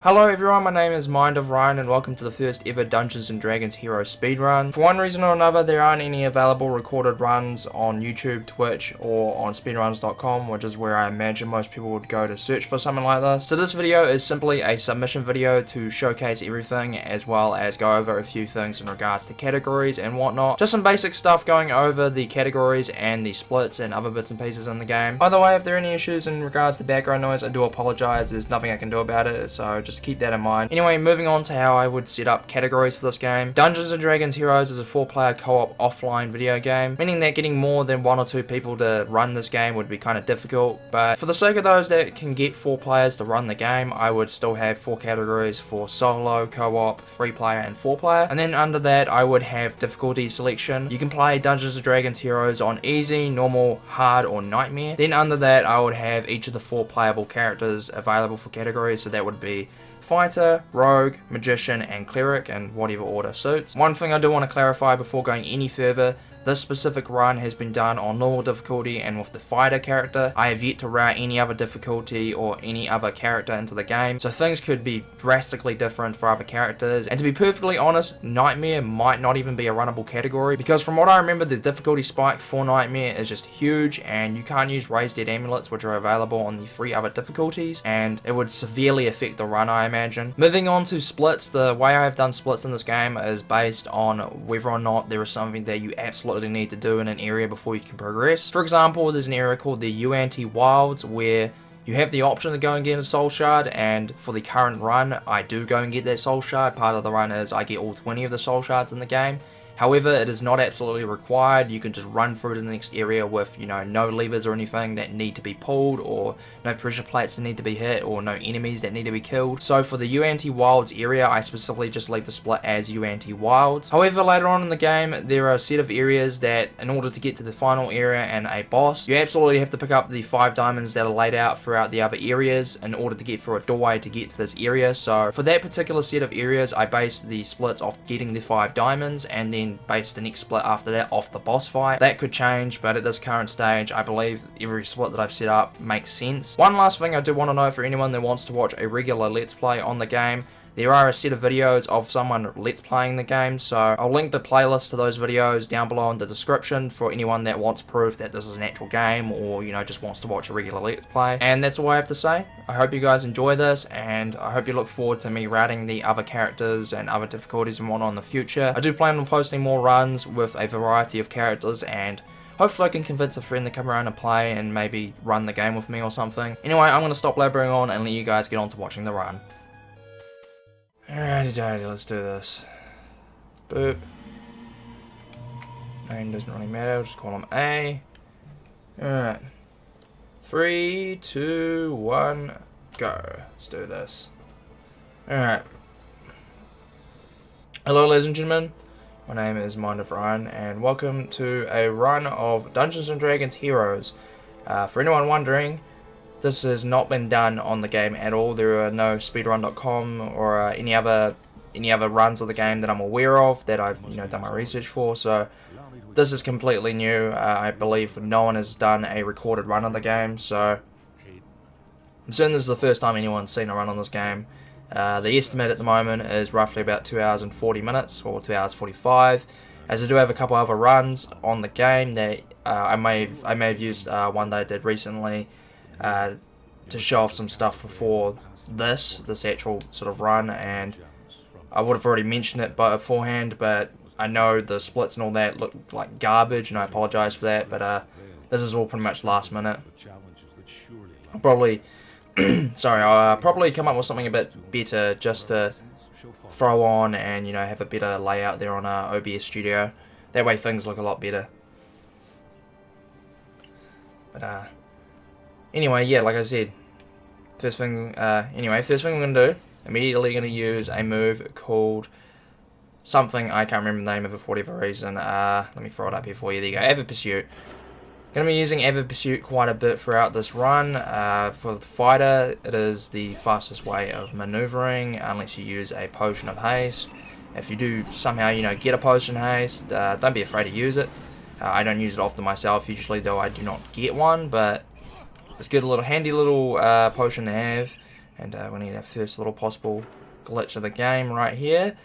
Hello everyone, my name is Mind of Ryan and welcome to the first ever Dungeons & Dragons Hero speedrun. For one reason or another, there aren't any available recorded runs on YouTube, Twitch, or on speedruns.com, which is where I imagine most people would go to search for something like this. So this video is simply a submission video to showcase everything, as well as go over a few things in regards to categories and whatnot. Just some basic stuff going over the categories and the splits and other bits and pieces in the game. By the way, if there are any issues in regards to background noise, I do apologize. There's nothing I can do about it, so just keep that in mind. Anyway, moving on to how I would set up categories for this game. Dungeons & Dragons Heroes is a 4-player co-op offline video game, meaning that getting more than 1 or 2 people to run this game would be kind of difficult, but for the sake of those that can get 4 players to run the game, I would still have 4 categories for solo, co-op, 3-player, and 4-player, and then under that I would have difficulty selection. You can play Dungeons & Dragons Heroes on easy, normal, hard, or nightmare. Then under that I would have each of the 4 playable characters available for categories, so that would be Fighter, Rogue, Magician, and Cleric in whatever order suits. One thing I do want to clarify before going any further: this specific run has been done on normal difficulty and with the Fighter character. I have yet to route any other difficulty or any other character into the game, so things could be drastically different for other characters. And to be perfectly honest, Nightmare might not even be a runnable category, because from what I remember, the difficulty spike for Nightmare is just huge, and you can't use Raised Dead Amulets, which are available on the 3 other difficulties, and it would severely affect the run, I imagine. Moving on to splits, the way I've done splits in this game is based on whether or not there is something that you absolutely need to do in an area before you can progress. For example, there's an area called the Wilds where you have the option to go and get a soul shard, and for the current run I do go and get that soul shard. Part of the run is I get all 20 of the soul shards in the game. However, it is not absolutely required. You can just run through to the next area with, no levers or anything that need to be pulled, or no pressure plates that need to be hit, or no enemies that need to be killed. So for the Wilds area, I specifically just leave the split as Wilds. However, later on in the game, there are a set of areas that, in order to get to the final area and a boss, you absolutely have to pick up the 5 diamonds that are laid out throughout the other areas in order to get through a doorway to get to this area. So for that particular set of areas, I base the splits off getting the 5 diamonds, and then base the next split after that off the boss fight. That could change, but at this current stage, I believe every split that I've set up makes sense. One last thing I do want to know for anyone that wants to watch a regular Let's Play on the game: there are a set of videos of someone Let's Playing the game, so I'll link the playlist to those videos down below in the description for anyone that wants proof that this is an actual game, or just wants to watch a regular Let's Play. And that's all I have to say. I hope you guys enjoy this, and I hope you look forward to me routing the other characters and other difficulties and whatnot in the future. I do plan on posting more runs with a variety of characters, and hopefully I can convince a friend to come around and play and maybe run the game with me or something. Anyway, I'm going to stop blabbering on and let you guys get on to watching the run. Alrighty, let's do this. Boop. Name doesn't really matter, we'll just call him A. Alright. 3, 2, 1, go. Let's do this. Alright. Hello ladies and gentlemen, my name is Mind of Ryan, and welcome to a run of Dungeons & Dragons Heroes. For anyone wondering, this has not been done on the game at all. There are no speedrun.com or any other runs of the game that I'm aware of that I've done my research for. So this is completely new. I believe no one has done a recorded run of the game. So I'm certain this is the first time anyone's seen a run on this game. The estimate at the moment is roughly about 2 hours and 40 minutes or 2 hours 45. As I do have a couple other runs on the game that I may have used one that I did recently to show off some stuff before this actual sort of run, and I would have already mentioned it beforehand, but I know the splits and all that look like garbage, and I apologize for that, but this is all pretty much last minute. I'll probably I'll probably come up with something a bit better just to throw on and have a better layout there on OBS Studio. That way things look a lot better. But anyway, yeah, like I said, first thing we're going to do, immediately going to use a move called something, I can't remember the name of it for whatever reason. Let me throw it up here for you. There you go, Avid Pursuit. Going to be using Avid Pursuit quite a bit throughout this run. For the fighter, it is the fastest way of maneuvering, unless you use a potion of haste. If you do somehow, get a potion of haste, don't be afraid to use it. I don't use it often myself, usually, though I do not get one, but it's good, handy little potion to have. And we need our first little possible glitch of the game right here.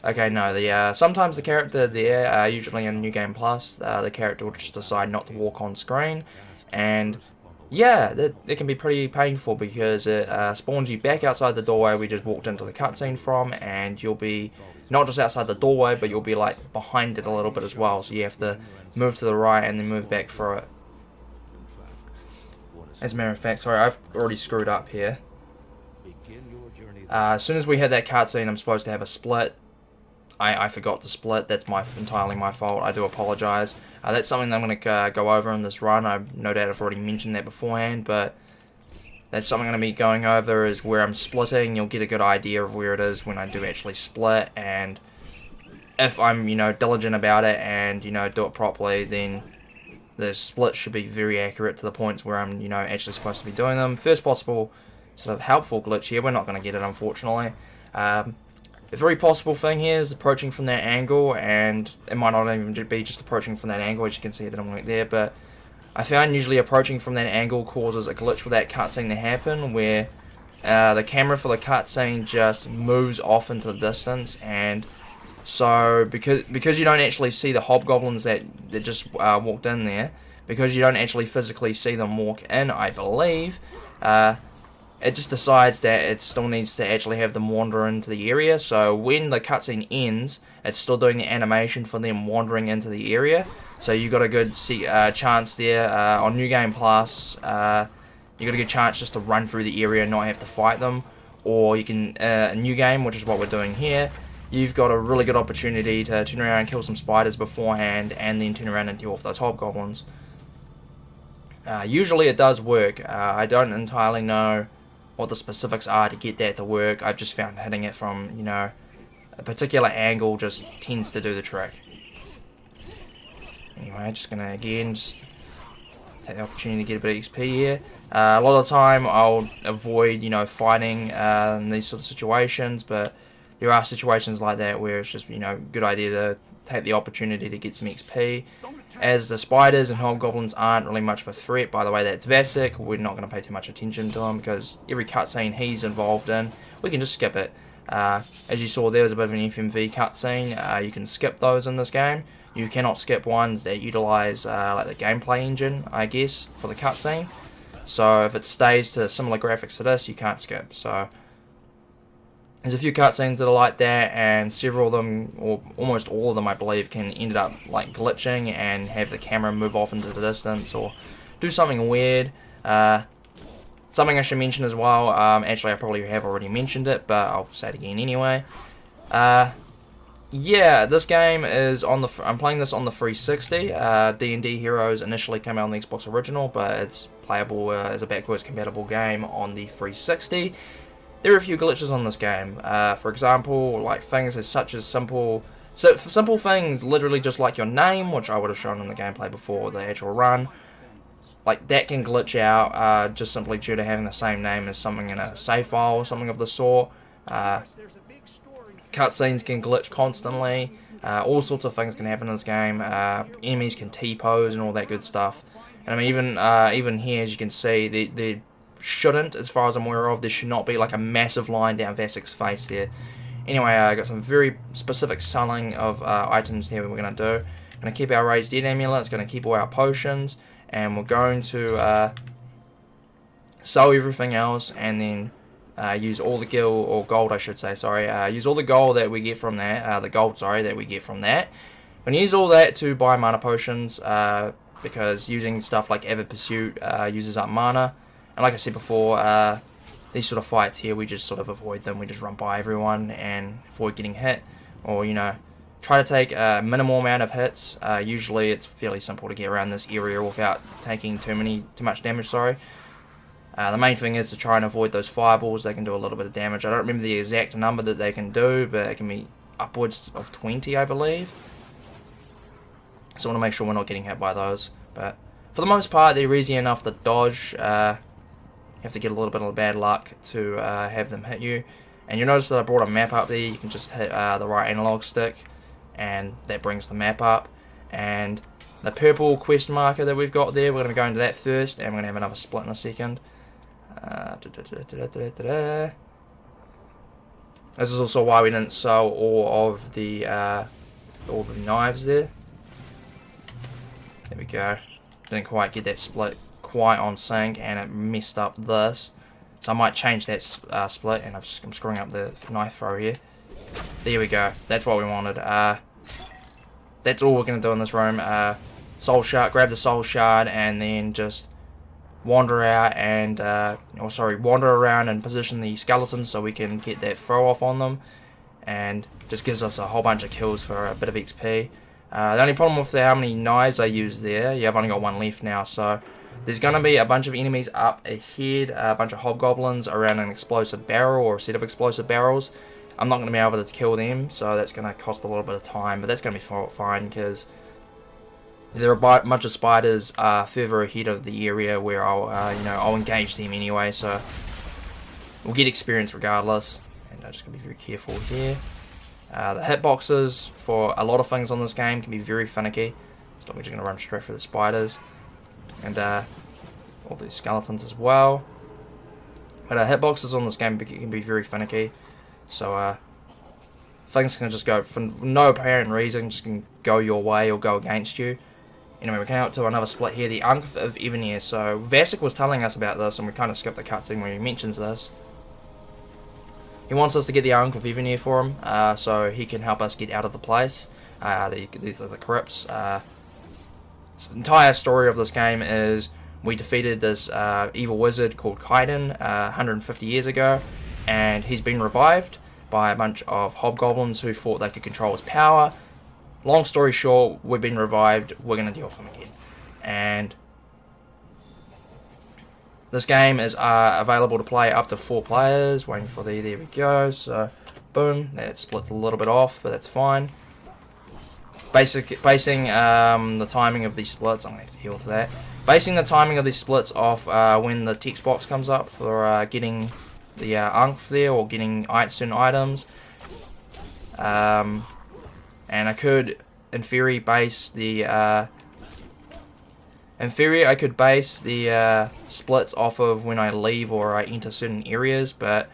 Okay, no, sometimes the character there, usually in New Game Plus, the character will just decide not to walk on screen, and yeah, that can be pretty painful because it spawns you back outside the doorway we just walked into the cutscene from, and you'll be not just outside the doorway, but you'll be like behind it a little bit as well, so you have to move to the right and then move back through it. As a matter of fact, sorry, I've already screwed up here. As soon as we had that cutscene, I'm supposed to have a split. I forgot to split. That's entirely my fault. I do apologize. That's something that I'm going to go over in this run. I no doubt I've already mentioned that beforehand, but that's something I'm going to be going over, is where I'm splitting. You'll get a good idea of where it is when I do actually split, and if I'm, diligent about it and, do it properly, then the split should be very accurate to the points where I'm, actually supposed to be doing them. First possible sort of helpful glitch here. We're not going to get it, unfortunately. The very possible thing here is approaching from that angle, and it might not even be just approaching from that angle, as you can see it didn't work there, but I found usually approaching from that angle causes a glitch with that cutscene to happen, where the camera for the cutscene just moves off into the distance, and so because you don't actually see the hobgoblins that just walked in there, because you don't actually physically see them walk in, I believe, it just decides that it still needs to actually have them wander into the area. So when the cutscene ends, it's still doing the animation for them wandering into the area. So you got a good chance there on New Game Plus. You got a good chance just to run through the area and not have to fight them. Or you can a new game, which is what we're doing here. You've got a really good opportunity to turn around and kill some spiders beforehand, and then turn around and deal with those hobgoblins. Usually it does work. I don't entirely know what the specifics are to get that to work. I've just found hitting it from, a particular angle just tends to do the trick. Anyway, just gonna again just take the opportunity to get a bit of XP here. A lot of the time I'll avoid, fighting in these sort of situations, but there are situations like that where it's just, good idea to take the opportunity to get some XP. As the spiders and hobgoblins aren't really much of a threat, by the way, that's Yrthak. We're not going to pay too much attention to him because every cutscene he's involved in, we can just skip it. As you saw, there was a bit of an FMV cutscene. You can skip those in this game. You cannot skip ones that utilize like the gameplay engine, I guess, for the cutscene. So if it stays to similar graphics to this, you can't skip. So there's a few cutscenes that are like that, and several of them, or almost all of them, I believe, can end up like glitching and have the camera move off into the distance or do something weird. Something I should mention as well, actually I probably have already mentioned it, but I'll say it again anyway. Yeah, this game is on the. I'm playing this on the 360. D&D Heroes initially came out on the Xbox original, but it's playable as a backwards compatible game on the 360. There are a few glitches on this game. For example, like things such as simple things, literally just like your name, which I would have shown in the gameplay before the actual run. Like that can glitch out just simply due to having the same name as something in a save file or something of the sort. Cutscenes can glitch constantly. All sorts of things can happen in this game. Enemies can T-pose and all that good stuff. And I mean, even here, as you can see, there shouldn't, as far as I'm aware of, there should not be like a massive line down Yrthak's face there. Anyway, I got some very specific selling of items here we're going to do. We're going to keep our raised dead amulet, it's going to keep all our potions, and we're going to sell everything else, and then use all the gold, I should say, sorry. Use all the gold that we get from that, that we get from that. We're going to use all that to buy mana potions, because using stuff like Avid Pursuit uses up mana. And like I said before, these sort of fights here, we just sort of avoid them. We just run by everyone and avoid getting hit, or try to take a minimal amount of hits. Usually, it's fairly simple to get around this area without taking too much damage. Sorry. The main thing is to try and avoid those fireballs. They can do a little bit of damage. I don't remember the exact number that they can do, but it can be upwards of 20, I believe. So I want to make sure we're not getting hit by those. But for the most part, they're easy enough to dodge. You have to get a little bit of bad luck to have them hit you. And you'll notice that I brought a map up there. You can just hit the right analog stick, and that brings the map up. And the purple quest marker that we've got there, we're going to go into that first, and we're going to have another split in a second. This is also why we didn't sell all of the knives there. There we go. Didn't quite get that split quite on sync, and it messed up this. So I might change that split, and I'm screwing up the knife throw here. There we go. That's what we wanted. That's all we're going to do in this room. Soul shard, grab the soul shard, and then just wander out and wander around and position the skeletons so we can get that throw off on them, and just gives us a whole bunch of kills for a bit of XP. The only problem with how many knives I use there, I've only got one left now, so there's going to be a bunch of enemies up ahead, a bunch of hobgoblins around an explosive barrel or a set of explosive barrels. I'm not going to be able to kill them, so that's going to cost a little bit of time, but that's going to be fine because there are a bunch of spiders further ahead of the area where I'll engage them anyway, so we'll get experience regardless. And I'm just going to be very careful here. The hitboxes for a lot of things on this game can be very finicky, so we're just going to run straight for the spiders and all these skeletons as well. But hitboxes on this game can be very finicky, so things can just go for no apparent reason, just can go your way or go against you. Anyway, we came out to another split here, the Ankh of Evernyre. So Vasek was telling us about this, and we kind of skipped the cutscene where he mentions this. He wants us to get the Ankh of Evernyre for him, so he can help us get out of the place. These are the crypts. The entire story of this game is we defeated this evil wizard called Kaedin 150 years ago, and he's been revived by a bunch of hobgoblins who thought they could control his power. Long story short, we've been revived, we're going to deal with him again. And this game is available to play up to 4 players, there we go, so boom, that splits a little bit off, but that's fine. Basing the timing of these splits, I'm going to have to heal for that. Basing the timing of these splits off when the text box comes up for getting the Ankh there, or getting certain items. And I could, in theory, base the splits off of when I leave or I enter certain areas, but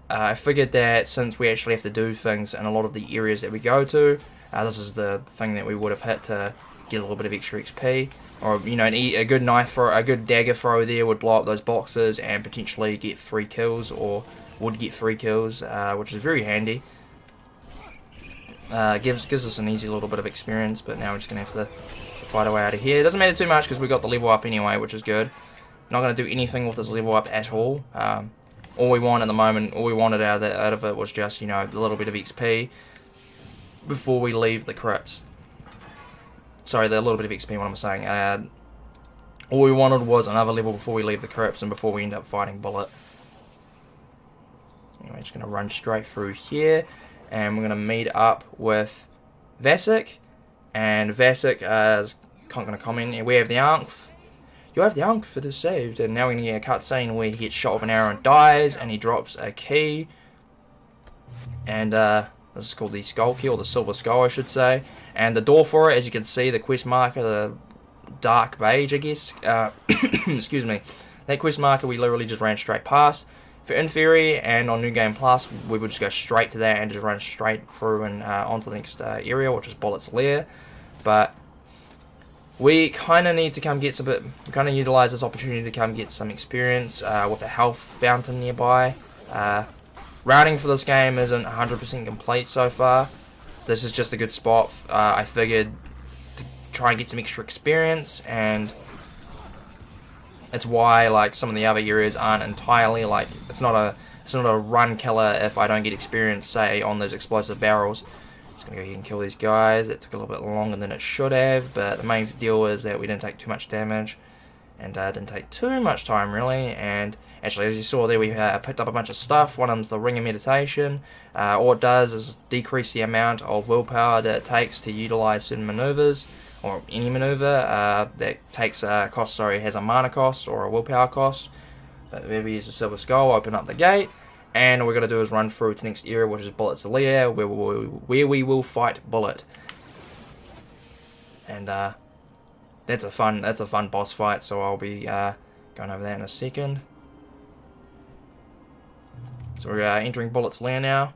I figured that since we actually have to do things in a lot of the areas that we go to, this is the thing that we would have hit to get a little bit of extra XP, or a good knife throw, a good dagger throw there would blow up those boxes and potentially get 3 kills, or would get 3 kills, which is very handy. Gives us an easy little bit of experience, but now we're just going to have to fight our way out of here. It doesn't matter too much because we got the level up anyway, which is good. Not going to do anything with this level up at all. All we want at the moment, all we wanted out of it was just, a little bit of XP before we leave the crypts. Sorry, the little bit of XP, what I'm saying. All we wanted was another level before we leave the crypts and before we end up fighting Bulette. Anyway, just going to run straight through here. And we're going to meet up with Vasek, and Vasek is going to comment, and we have the Ankh. You have the Ankh, it is saved. And now we're going to get a cutscene where he gets shot with an arrow and dies, and he drops a key. And this is called the Skull Key, or the Silver Skull, I should say. And the door for it, as you can see, the quest marker, the dark beige, I guess. Excuse me. That quest marker we literally just ran straight past. For in theory and on New Game Plus, we would just go straight to that and just run straight through and onto the next area, which is Bulette's lair. But we kind of need to come get we kind of utilize this opportunity to come get some experience with a health fountain nearby. Routing for this game isn't 100% complete so far. This is just a good spot. I figured to try and get some extra experience, and it's why some of the other areas aren't entirely it's not a run killer if I don't get experience, say, on those explosive barrels. Just gonna go ahead and kill these guys. It took a little bit longer than it should have, but the main deal is that we didn't take too much damage, and didn't take too much time really. And actually, as you saw there, we picked up a bunch of stuff. One of them's the Ring of Meditation. All it does is decrease the amount of willpower that it takes to utilize certain maneuvers, or any maneuver that takes has a mana cost or a willpower cost. But maybe use the Silver Skull, open up the gate, and all we're going to do is run through to the next area, which is Bulette's lair, where we will fight Bulette. And that's a fun boss fight, so I'll be going over that in a second. So we're entering Bulette's lair now.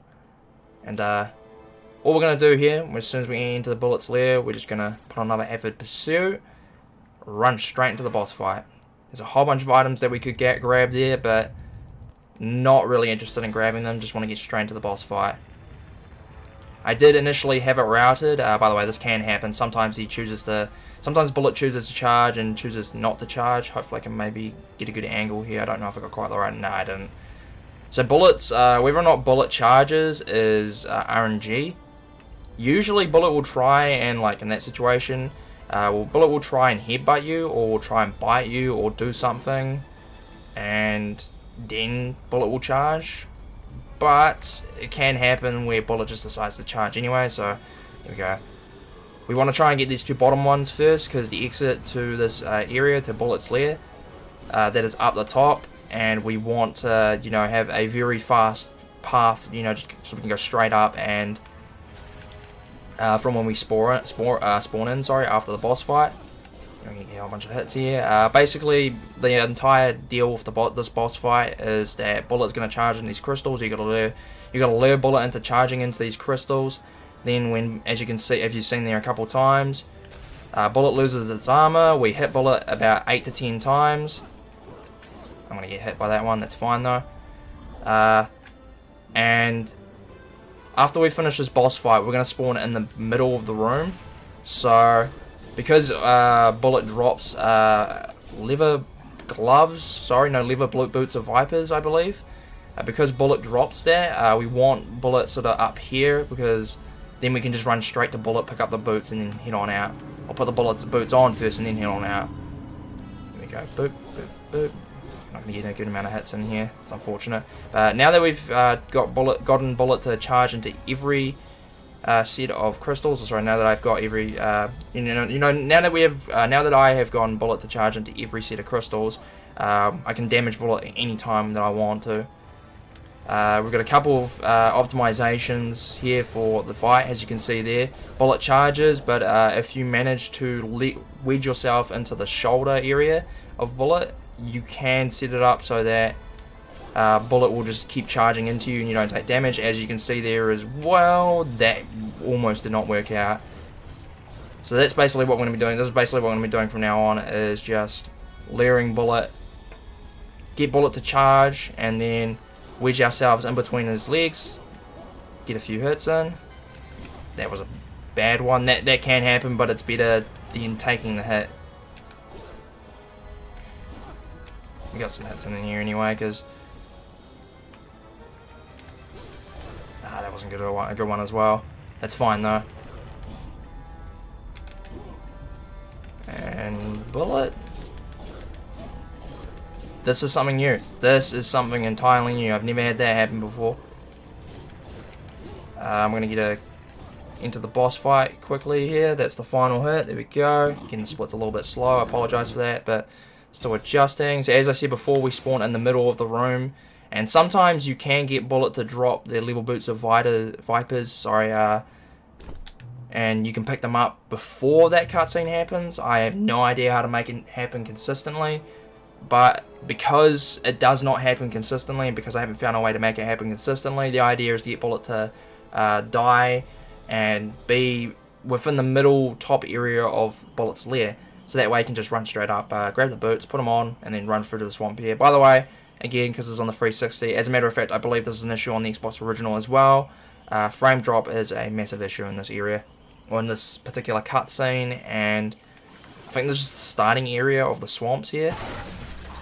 And all we're going to do here, as soon as we enter the Bulette's lair, we're just going to put on another Avid Pursuit, run straight into the boss fight. There's a whole bunch of items that we could grab there, but not really interested in grabbing them, just want to get straight into the boss fight. I did initially have it routed. By the way, this can happen. Sometimes sometimes Bulette chooses to charge and chooses not to charge. Hopefully I can maybe get a good angle here. I don't know if I got quite the right. No, I didn't. So Bulette's, whether or not Bulette charges is RNG. Usually Bulette will try and, like in that situation, Bulette will try and headbutt you, or will try and bite you, or do something, and then Bulette will charge. But it can happen where Bulette just decides to charge anyway, so here we go. We want to try and get these two bottom ones first, because the exit to this area, to Bulette's lair, that is up the top, and we want to, you know, have a very fast path, you know, just so we can go straight up and from when we spawn in, sorry, after the boss fight. We're gonna get a whole bunch of hits here. Basically, the entire deal with this boss fight is that Bulette's gonna charge in these crystals. You gotta lure Bulette into charging into these crystals. Then, when, as you can see, if you've seen there a couple times, Bulette loses its armor. We hit Bulette about 8 to 10 times. I'm gonna get hit by that one. That's fine though. And after we finish this boss fight, we're gonna spawn in the middle of the room. So, because Bulette drops leather boots of vipers, I believe. Because Bulette drops that, we want Bulette sort of up here, because then we can just run straight to Bulette, pick up the boots, and then head on out. I'll put the Bulette's boots on first, and then head on out. Here we go. Boop, boop, boop. Not going to get a good amount of hits in here. It's unfortunate. But now that we've gotten Bulette to charge into every set of crystals. Sorry, now that I've got every, now that I have gotten Bulette to charge into every set of crystals, I can damage Bulette any time that I want to. We've got a couple of optimizations here for the fight, as you can see there. Bulette charges, but if you manage to wedge yourself into the shoulder area of Bulette, you can set it up so that Bulette will just keep charging into you and you don't take damage. As you can see there as well, that almost did not work out. So that's basically what we're going to be doing. This is basically what we're going to be doing from now on, is just luring Bulette, get Bulette to charge, and then wedge ourselves in between his legs, get a few hits in. That was a bad one. That can happen, but it's better than taking the hit. We got some hits in here anyway, because that wasn't a good one as well. That's fine though. And Bulette. This is something new. This is something entirely new. I've never had that happen before. I'm going to get into the boss fight quickly here. That's the final hit. There we go. Again, the split's a little bit slow. I apologize for that, but still adjusting. So as I said before, we spawn in the middle of the room. And sometimes you can get Bulette to drop their level boots of vipers. And you can pick them up before that cutscene happens. I have no idea how to make it happen consistently. But because it does not happen consistently, and because I haven't found a way to make it happen consistently, the idea is to get Bulette to die and be within the middle top area of Bulette's lair. So that way you can just run straight up, grab the boots, put them on, and then run through to the swamp here. By the way, again, because it's on the 360, as a matter of fact, I believe this is an issue on the Xbox Original as well. Frame drop is a massive issue in this area, or in this particular cutscene, and I think this is the starting area of the swamps here.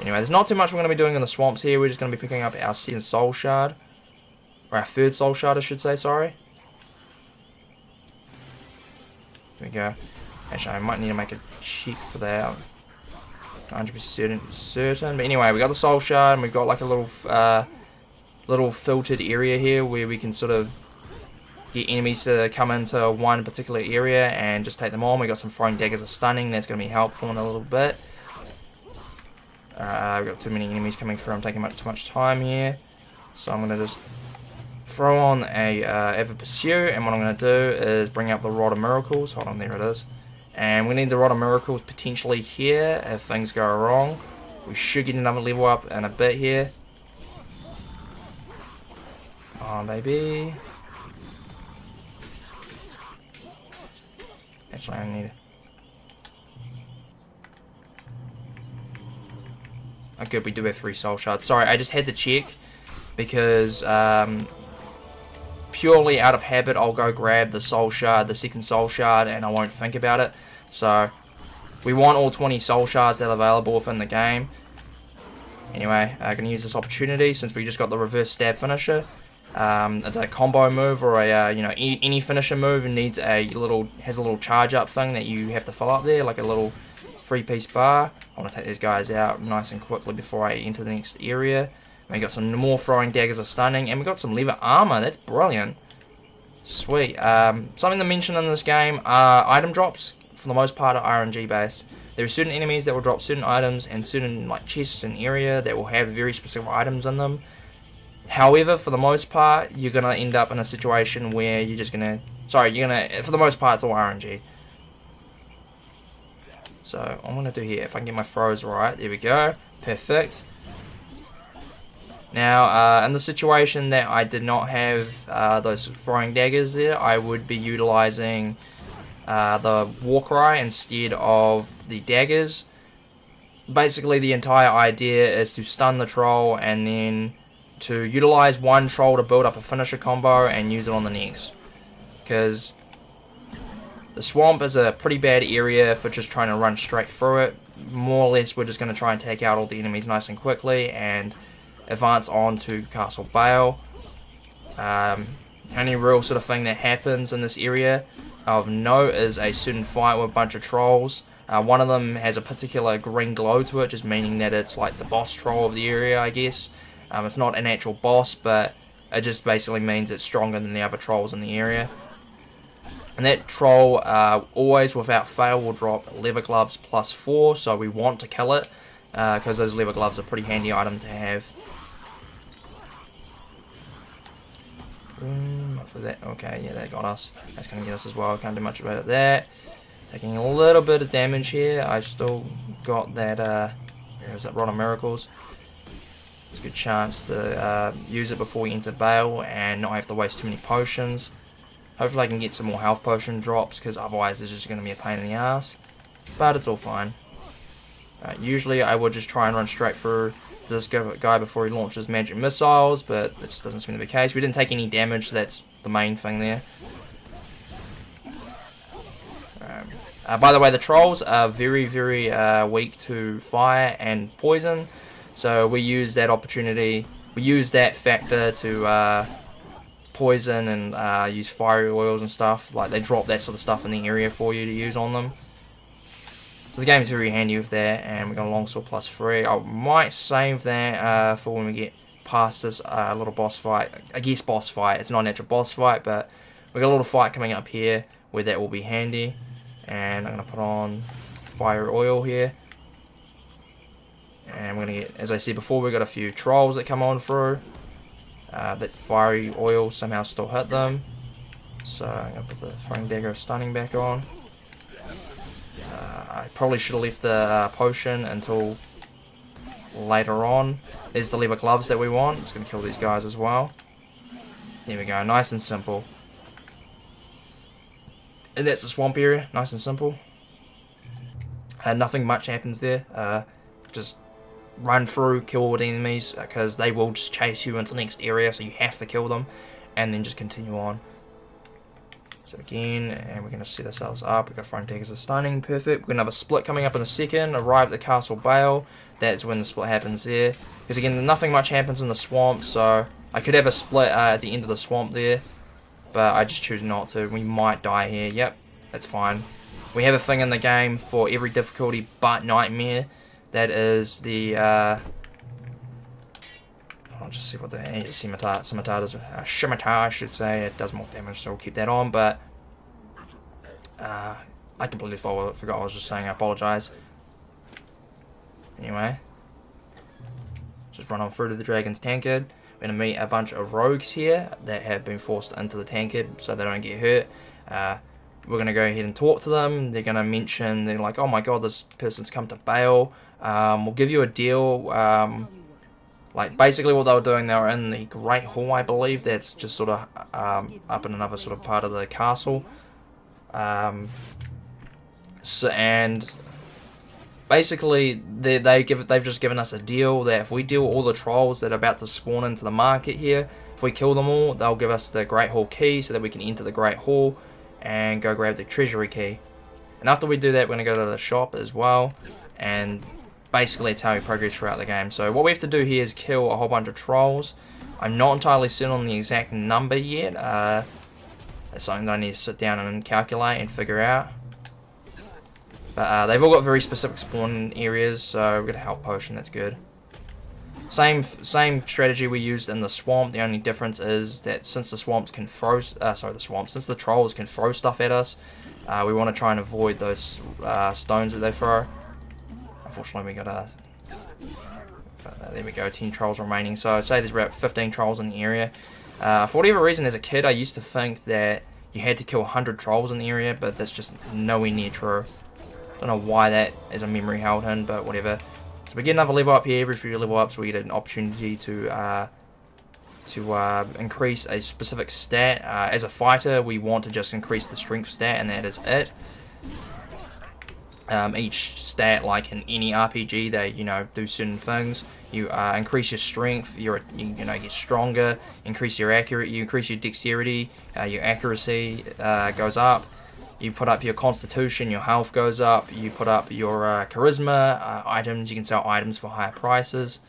Anyway, there's not too much we're going to be doing in the swamps here. We're just going to be picking up our second soul shard, or our third soul shard, I should say, sorry. There we go. Actually, I might need to make a check for that. 100% certain. But anyway, we got the soul shard, and we've got like a little filtered area here where we can sort of get enemies to come into one particular area and just take them on. We got some throwing daggers of stunning. That's going to be helpful in a little bit. We've got too many enemies coming through. I'm taking too much time here, so I'm going to just throw on a Ever Pursue, and what I'm going to do is bring up the Rod of Miracles. Hold on, there it is. And we need the Rod of Miracles potentially here if things go wrong. We should get another level up in a bit here. on, baby. Actually, I need it. Oh, good, we do have 3 soul shards. Sorry, I just had to check because purely out of habit, I'll go grab the soul shard, the second soul shard, and I won't think about it. So we want all 20 soul shards that are available within the game. Anyway, I'm going to use this opportunity since we just got the reverse stab finisher. It's a combo move or a you know, any finisher move and needs has a little charge up thing that you have to fill up there, like a little 3-piece bar. I want to take these guys out nice and quickly before I enter the next area. We got some more throwing daggers of stunning, and we got some leather armor. That's brilliant. Sweet. Something to mention in this game are item drops. For the most part, are RNG based. There are certain enemies that will drop certain items and certain like chests and area that will have very specific items in them. However, for the most part, you're gonna end up in a situation where you're just gonna. For the most part, it's all RNG. So what I'm gonna do here, if I can get my throws right, there we go, perfect. Now, in the situation that I did not have those throwing daggers there, I would be utilizing the war cry instead of the daggers. Basically, the entire idea is to stun the troll and then to utilize one troll to build up a finisher combo and use it on the next. Because the swamp is a pretty bad area for just trying to run straight through it. More or less, we're just going to try and take out all the enemies nice and quickly and advance on to Castle Baele. Only real sort of thing that happens in this area of note is a certain fight with a bunch of trolls. One of them has a particular green glow to it, just meaning that it's like the boss troll of the area, I guess. It's not an actual boss, but it just basically means it's stronger than the other trolls in the area. And that troll, always without fail, will drop leather gloves +4, so we want to kill it, because those leather gloves are a pretty handy item to have. For that, okay, yeah, that got us. That's going to get us as well. Can't do much about that. Taking a little bit of damage here. I've still got that, where is that, Rod of Miracles. It's a good chance to use it before we enter Baele and not have to waste too many potions. Hopefully I can get some more health potion drops, because otherwise it's just going to be a pain in the ass. But it's all fine. Usually I would just try and run straight through this guy before he launches magic missiles, but that just doesn't seem to be the case. We didn't take any damage, so that's the main thing there. By the way, the trolls are very, very weak to fire and poison, so we use that opportunity, we use that factor to poison and use fiery oils and stuff. Like, they drop that sort of stuff in the area for you to use on them. So the game is very handy with that, and we got a longsword +3. I might save that for when we get past this little boss fight. I guess boss fight. It's not an actual boss fight, but we got a little fight coming up here where that will be handy. And I'm gonna put on fire oil here, and we're gonna get, as I said before, we got a few trolls that come on through. That fiery oil somehow still hit them, so I'm gonna put the throwing dagger of stunning back on. I probably should have left the potion until later on. There's the leather gloves that we want. I'm just going to kill these guys as well. There we go, nice and simple. And that's the swamp area, nice and simple. Nothing much happens there. Just run through, kill all the enemies, because they will just chase you into the next area, so you have to kill them, and then just continue on. So again, and we're going to set ourselves up. We've got front daggers of stunning, perfect. We're going to have a split coming up in a second. Arrive at the Castle Baele. That's when the split happens there. Because again, nothing much happens in the swamp, so I could have a split at the end of the swamp there, but I just choose not to. We might die here. Yep, that's fine. We have a thing in the game for every difficulty but Nightmare. That is the I'll just see what the scimitar does. Scimitar, I should say. It does more damage, so we'll keep that on. But I completely forgot what I was just saying. I apologise. Anyway, just run on through to the Dragon's Tankard. We're going to meet a bunch of rogues here that have been forced into the tankard so they don't get hurt. We're going to go ahead and talk to them. They're going to mention, they're like, oh my god, this person's come to Baele. We'll give you a deal. Like, basically what they were doing, they were in the Great Hall, I believe. That's just sort of up in another sort of part of the castle. And basically, they've just given us a deal that if we deal all the trolls that are about to spawn into the market here, if we kill them all, they'll give us the Great Hall key so that we can enter the Great Hall and go grab the Treasury Key. And after we do that, we're going to go to the shop as well, and basically it's how we progress throughout the game. So what we have to do here is kill a whole bunch of trolls. I'm not entirely certain on the exact number yet. It's something that I need to sit down and calculate and figure out. But they've all got very specific spawn areas, so we've got a health potion, that's good. Same strategy we used in the swamp. The only difference is that since the swamps can throw, since the trolls can throw stuff at us, we want to try and avoid those stones that they throw. Unfortunately, we got there we go, 10 trolls remaining. So I'd say there's about 15 trolls in the area. For whatever reason, as a kid, I used to think that you had to kill 100 trolls in the area, but that's just nowhere near true. Don't know why that is a memory held in, but whatever. So we get another level up here. Every few level ups, we get an opportunity to increase a specific stat. As a fighter, we want to just increase the strength stat, and that is it. Each stat, like in any RPG, they do certain things. You increase your strength, you get stronger. Increase your you increase your dexterity, your accuracy goes up. You put up your constitution, your health goes up. You put up your charisma, items. You can sell items for higher prices.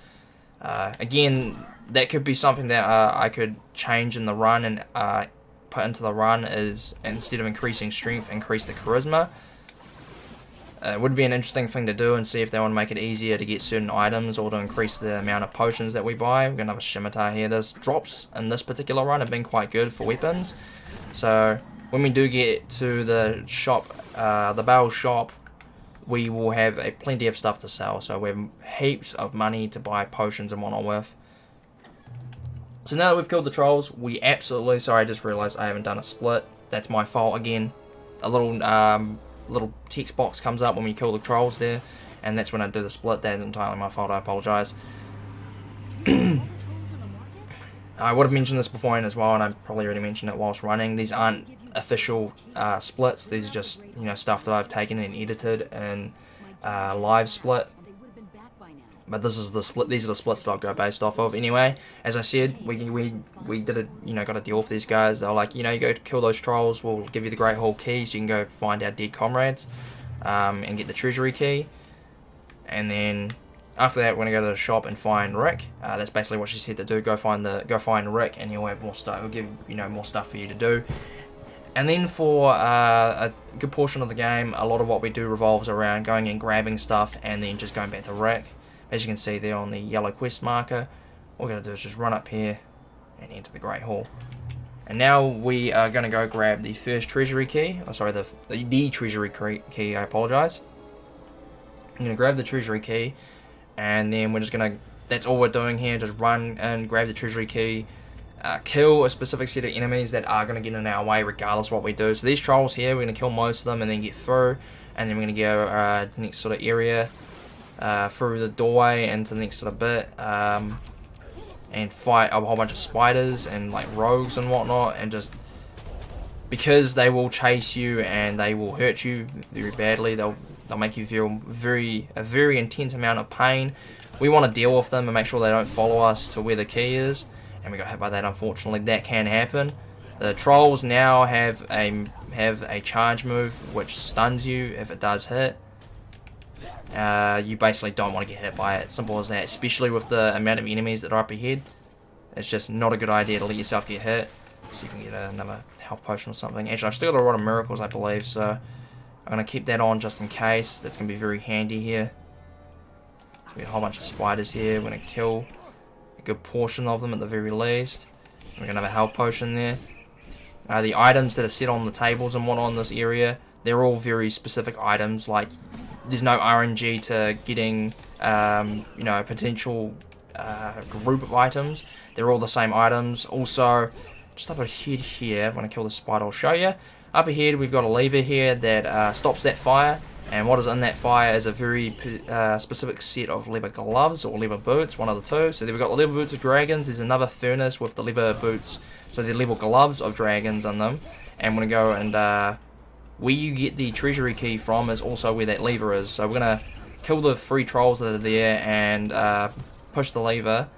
Again, that could be something that I could change in the run and put into the run, is instead of increasing strength, increase the charisma. It would be an interesting thing to do and see if they want to make it easier to get certain items or to increase the amount of potions that we buy. We're going to have a scimitar here. Those drops in this particular run have been quite good for weapons. So when we do get to the shop, the Baele shop, we will have plenty of stuff to sell. So we have heaps of money to buy potions and whatnot with. So now that we've killed the trolls, we absolutely... Sorry, I just realised I haven't done a split. That's my fault again. A little text box comes up when we kill the trolls there, and that's when I do the split. That's entirely my fault, I apologise. I would have mentioned this beforehand as well, and I probably already mentioned it whilst running. These aren't official splits. These are just stuff that I've taken and edited and live split. But this is the split. These are the splits that I'll go based off of. Anyway, as I said, we did it. Got a deal with these guys. They're like, you go kill those trolls. We'll give you the Great Hall key, so you can go find our dead comrades, and get the Treasury Key. And then after that, we're gonna go to the shop and find Rick. That's basically what she said to do. Go find Rick, and he'll have more stuff. He'll give more stuff for you to do. And then for a good portion of the game, a lot of what we do revolves around going and grabbing stuff, and then just going back to Rick. As you can see there on the yellow quest marker, all we're going to do is just run up here and enter the Great Hall. And now we are going to go grab the first Treasury Key. Oh, sorry, the Treasury Key, I apologise. I'm going to grab the Treasury Key, and then we're just going to... That's all we're doing here, just run and grab the Treasury Key. Kill a specific set of enemies that are going to get in our way regardless of what we do. So these trolls here, we're going to kill most of them and then get through. And then we're going to go to the next sort of area. Through the doorway into the next sort of bit, and fight a whole bunch of spiders and like rogues and whatnot, and just because they will chase you and they will hurt you very badly, they'll make you feel a very intense amount of pain. We want to deal with them and make sure they don't follow us to where the key is, and we got hit by that. Unfortunately, that can happen. The trolls now have a charge move which stuns you if it does hit. You basically don't want to get hit by it. Simple as that. Especially with the amount of enemies that are up ahead. It's just not a good idea to let yourself get hit. Let's see if we can get another health potion or something. Actually, I've still got a lot of miracles, I believe, so I'm going to keep that on just in case. That's going to be very handy here. So we have a whole bunch of spiders here. We're going to kill a good portion of them at the very least. We're going to have a health potion there. The items that are set on the tables and whatnot in this area, they're all very specific items. Like, there's no RNG to getting, a potential group of items. They're all the same items. Also, just up ahead here, when I kill the spider, I'll show you. Up ahead, we've got a lever here that stops that fire. And what is in that fire is a very specific set of leather gloves or leather boots, one of the two. So we've got the leather boots of dragons. There's another furnace with the leather boots, so the leather gloves of dragons in them. And we're going to go and where you get the treasury key from is also where that lever is. So we're going to kill the 3 trolls that are there and push the lever.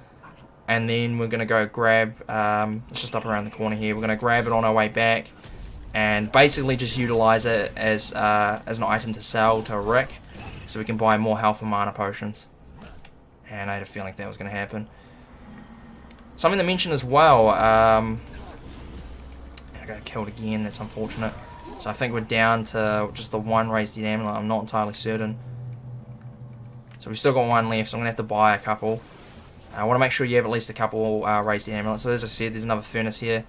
And then we're going to go grab, it's just up around the corner here, we're going to grab it on our way back. And basically just utilize it as an item to sell to Rick, so we can buy more health and mana potions. And I had a feeling that was going to happen. Something to mention as well, I got killed again, that's unfortunate. So I think we're down to just the 1 raised amulet, I'm not entirely certain. So we've still got 1 left, so I'm going to have to buy a couple. I want to make sure you have at least a couple raised amulets. So as I said, there's another furnace here.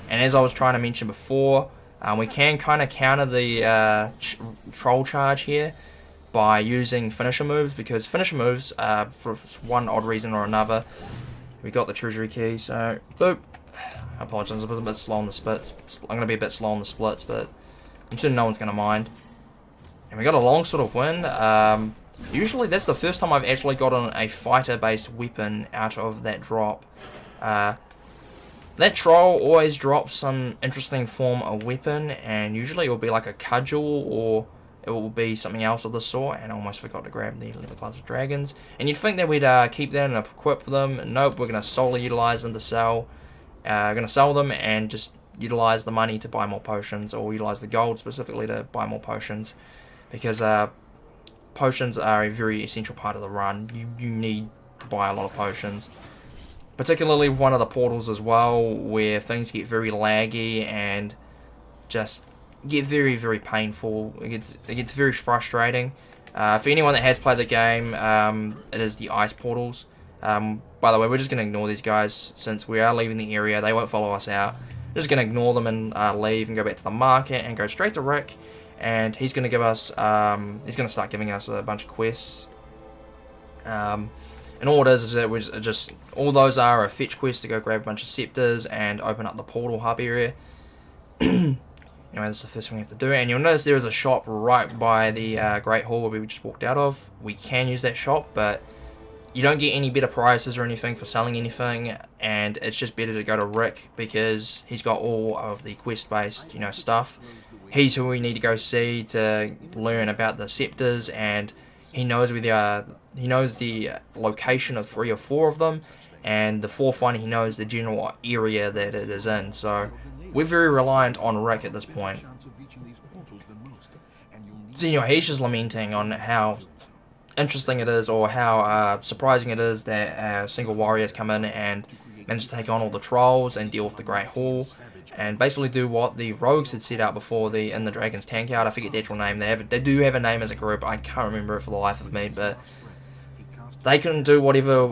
And as I was trying to mention before, we can kind of counter the troll charge here by using finisher moves, because finisher moves, for one odd reason or another, we got the treasury key, so boop. I apologize, I was a bit slow on the splits. I'm going to be a bit slow on the splits, but I'm sure no one's going to mind. And we got a long sort of win. Usually that's the first time I've actually gotten a fighter-based weapon out of that drop. That troll always drops some interesting form of weapon, and usually it will be like a cudgel or it will be something else of the sort. And I almost forgot to grab the leather gloves of dragons. And you'd think that we'd keep that and equip them. Nope, we're going to solely utilize them to sell. We're going to sell them and just utilize the money to buy more potions, or utilize the gold specifically to buy more potions, because potions are a very essential part of the run. You need to buy a lot of potions. Particularly with one of the portals as well, where things get very laggy and just get very, very painful. It gets very frustrating. For anyone that has played the game, it is the ice portals. By the way, we're just going to ignore these guys since we are leaving the area. They won't follow us out. We're just going to ignore them and leave and go back to the market and go straight to Rick. And he's going to give us, he's going to start giving us a bunch of quests. And all it is that we just all those are a fetch quest to go grab a bunch of scepters and open up the portal hub area. Anyway, that's the first thing we have to do. And you'll notice there is a shop right by the Great Hall where we just walked out of. We can use that shop, but you don't get any better prices or anything for selling anything. And it's just better to go to Rick, because he's got all of the quest-based, stuff. He's who we need to go see to learn about the scepters, and he knows where they are. He knows the location of 3 or 4 of them, and the 4th one he knows the general area that it is in. So we're very reliant on Rick at this point. So anyway, he's just lamenting on how interesting it is, or how surprising it is that single warriors come in and manage to take on all the trolls and deal with the Great Hall, and basically do what the rogues had set out before in the Dragon's Tank Yard. I forget the actual name. They do have a name as a group. I can't remember it for the life of me, but they can do whatever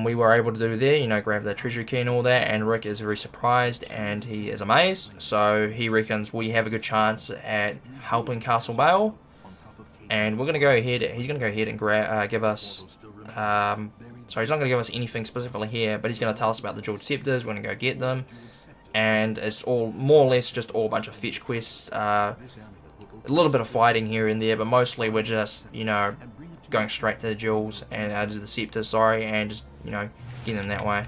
we were able to do there, grab the treasury key and all that, and Rick is very surprised and he is amazed, so he reckons we have a good chance at helping Castle Baele, and we're going to go ahead, he's going to go ahead and give us, sorry, he's not going to give us anything specifically here, but he's going to tell us about the jeweled scepters. We're going to go get them, and it's all more or less just all a bunch of fetch quests, a little bit of fighting here and there, but mostly we're just, going straight to the jewels and to the scepter, sorry, and just getting them that way.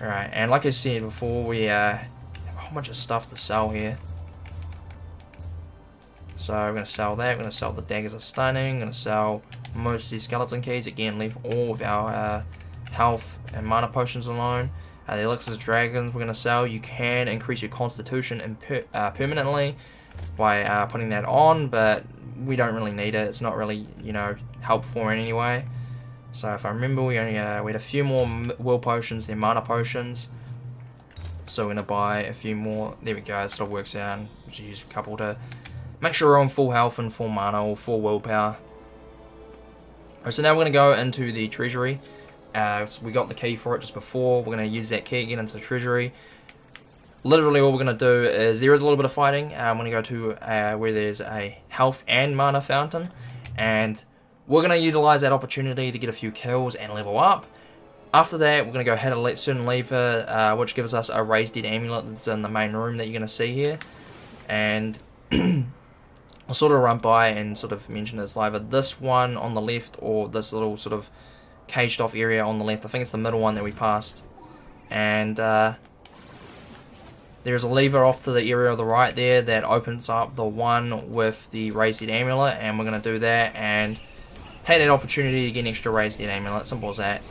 Alright, and like I said before, we have a whole bunch of stuff to sell here. So we're going to sell that. We're going to sell the daggers of stunning. We're going to sell most of these skeleton keys. Again, leave all of our health and mana potions alone. The elixirs of dragons we're going to sell. You can increase your constitution permanently by putting that on, but we don't really need it. It's not really, helpful in any way. So if I remember, we had a few more will potions than mana potions. So we're going to buy a few more. There we go, it still works out. Just use a couple to make sure we're on full health and full mana or full willpower. Alright, so now we're going to go into the treasury. So we got the key for it just before. We're going to use that key again into the treasury. Literally all we're going to do is, there is a little bit of fighting. I'm going to go to where there's a health and mana fountain, and we're going to utilize that opportunity to get a few kills and level up. After that, we're going to go hit a certain lever, which gives us a raised dead amulet that's in the main room that you're going to see here. And I'll sort of run by and sort of mention it's either this one on the left or this little sort of caged off area on the left. I think it's the middle one that we passed. And there's a lever off to the area of the right there that opens up the one with the Raised Dead Amulet, and we're going to do that and take that opportunity to get an extra Raised Dead Amulet. Simple as that.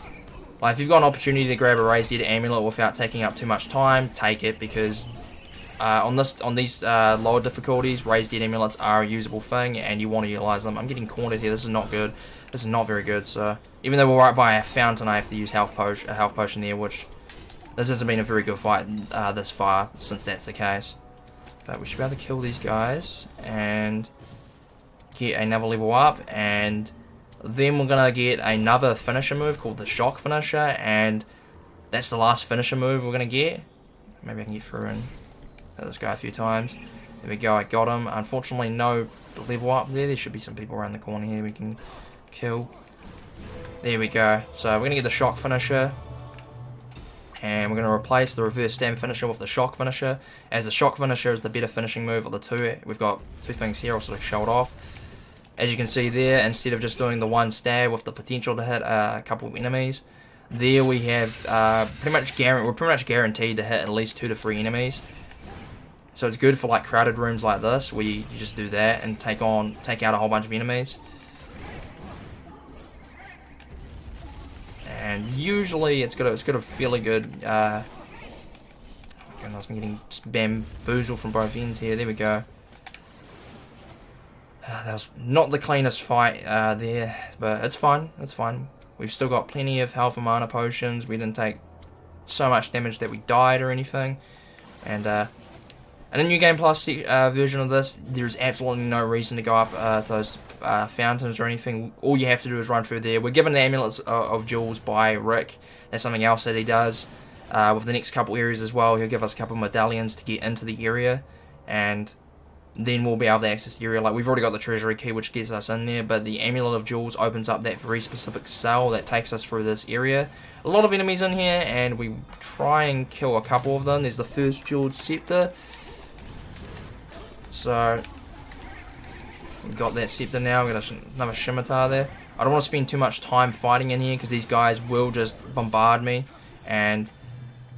Like, if you've got an opportunity to grab a Raised Dead Amulet without taking up too much time, take it, because on these lower difficulties, Raised Dead Amulets are a usable thing, and you want to utilize them. I'm getting cornered here. This is not good. This is not very good. So even though we're right by a fountain, I have to use a health potion there, which this hasn't been a very good fight this far, since that's the case. But we should be able to kill these guys and get another level up, and then we're gonna get another finisher move called the Shock Finisher, and that's the last finisher move we're gonna get. Maybe I can get through and hit this guy a few times. There we go, I got him. Unfortunately, no level up there. There should be some people around the corner here we can kill. There we go. So we're gonna get the Shock Finisher, and we're going to replace the reverse stam finisher with the Shock Finisher, as the Shock Finisher is the better finishing move of the two. We've got two things here, I'll sort of show it off. As you can see there, instead of just doing the one stab with the potential to hit a couple of enemies, there we have we're pretty much guaranteed to hit at least 2 to 3 enemies. So it's good for like crowded rooms like this, where you just do that and take out a whole bunch of enemies. And usually it's got a fairly good goodness, I'm getting just bamboozled from both ends here. There we go. That was not the cleanest fight there, but it's fine. It's fine. We've still got plenty of health and mana potions. We didn't take so much damage that we died or anything. And in the New Game Plus version of this, there's absolutely no reason to go up to those fountains or anything. All you have to do is run through there. We're given amulets of jewels by Rick. That's something else that he does. With the next couple areas as well, he'll give us a couple of medallions to get into the area, and then we'll be able to access the area. Like, we've already got the Treasury Key, which gets us in there, but the Amulet of Jewels opens up that very specific cell that takes us through this area. A lot of enemies in here, and we try and kill a couple of them. There's the first jeweled Scepter. So we've got that Scepter now. We've got another Scimitar there. I don't want to spend too much time fighting in here, because these guys will just bombard me, and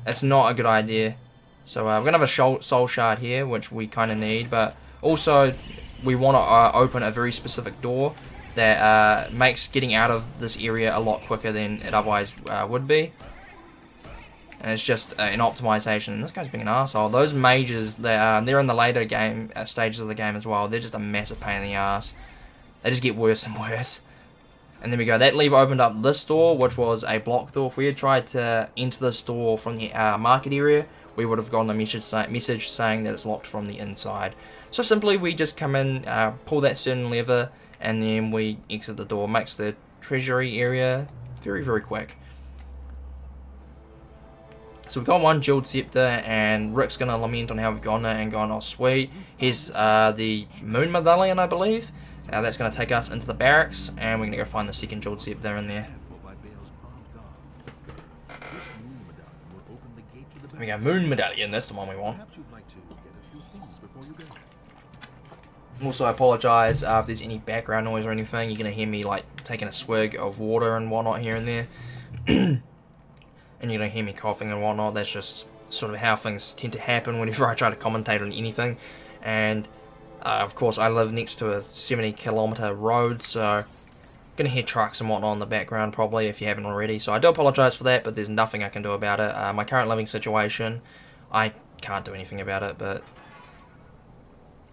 it's not a good idea. So we're going to have a Soul Shard here, which we kind of need, but also we want to open a very specific door that makes getting out of this area a lot quicker than it otherwise would be. And it's just an optimization. And this guy's being an asshole. Those mages, they're in the later game stages of the game as well. They're just a massive pain in the ass. They just get worse and worse. And there we go. That lever opened up this door, which was a block door. If we had tried to enter this door from the market area, we would have gotten a message saying that it's locked from the inside. So simply we just come in, pull that certain lever, and then we exit the door. Makes the treasury area very, very quick. So we've got one jeweled Scepter, and Rick's going to lament on how we've gotten it and gone, oh sweet. Here's the Moon Medallion, I believe. That's going to take us into the barracks, and we're going to go find the second jeweled Scepter in there. There we go, Moon Medallion, that's the one we want. Also, I apologise if there's any background noise or anything. You're going to hear me like taking a swig of water and whatnot here and there. And you're going to hear me coughing and whatnot. That's just sort of how things tend to happen whenever I try to commentate on anything. And of course, I live next to a 70-kilometre road, so going to hear trucks and whatnot in the background probably if you haven't already. So I do apologise for that, but there's nothing I can do about it. My current living situation, I can't do anything about it, but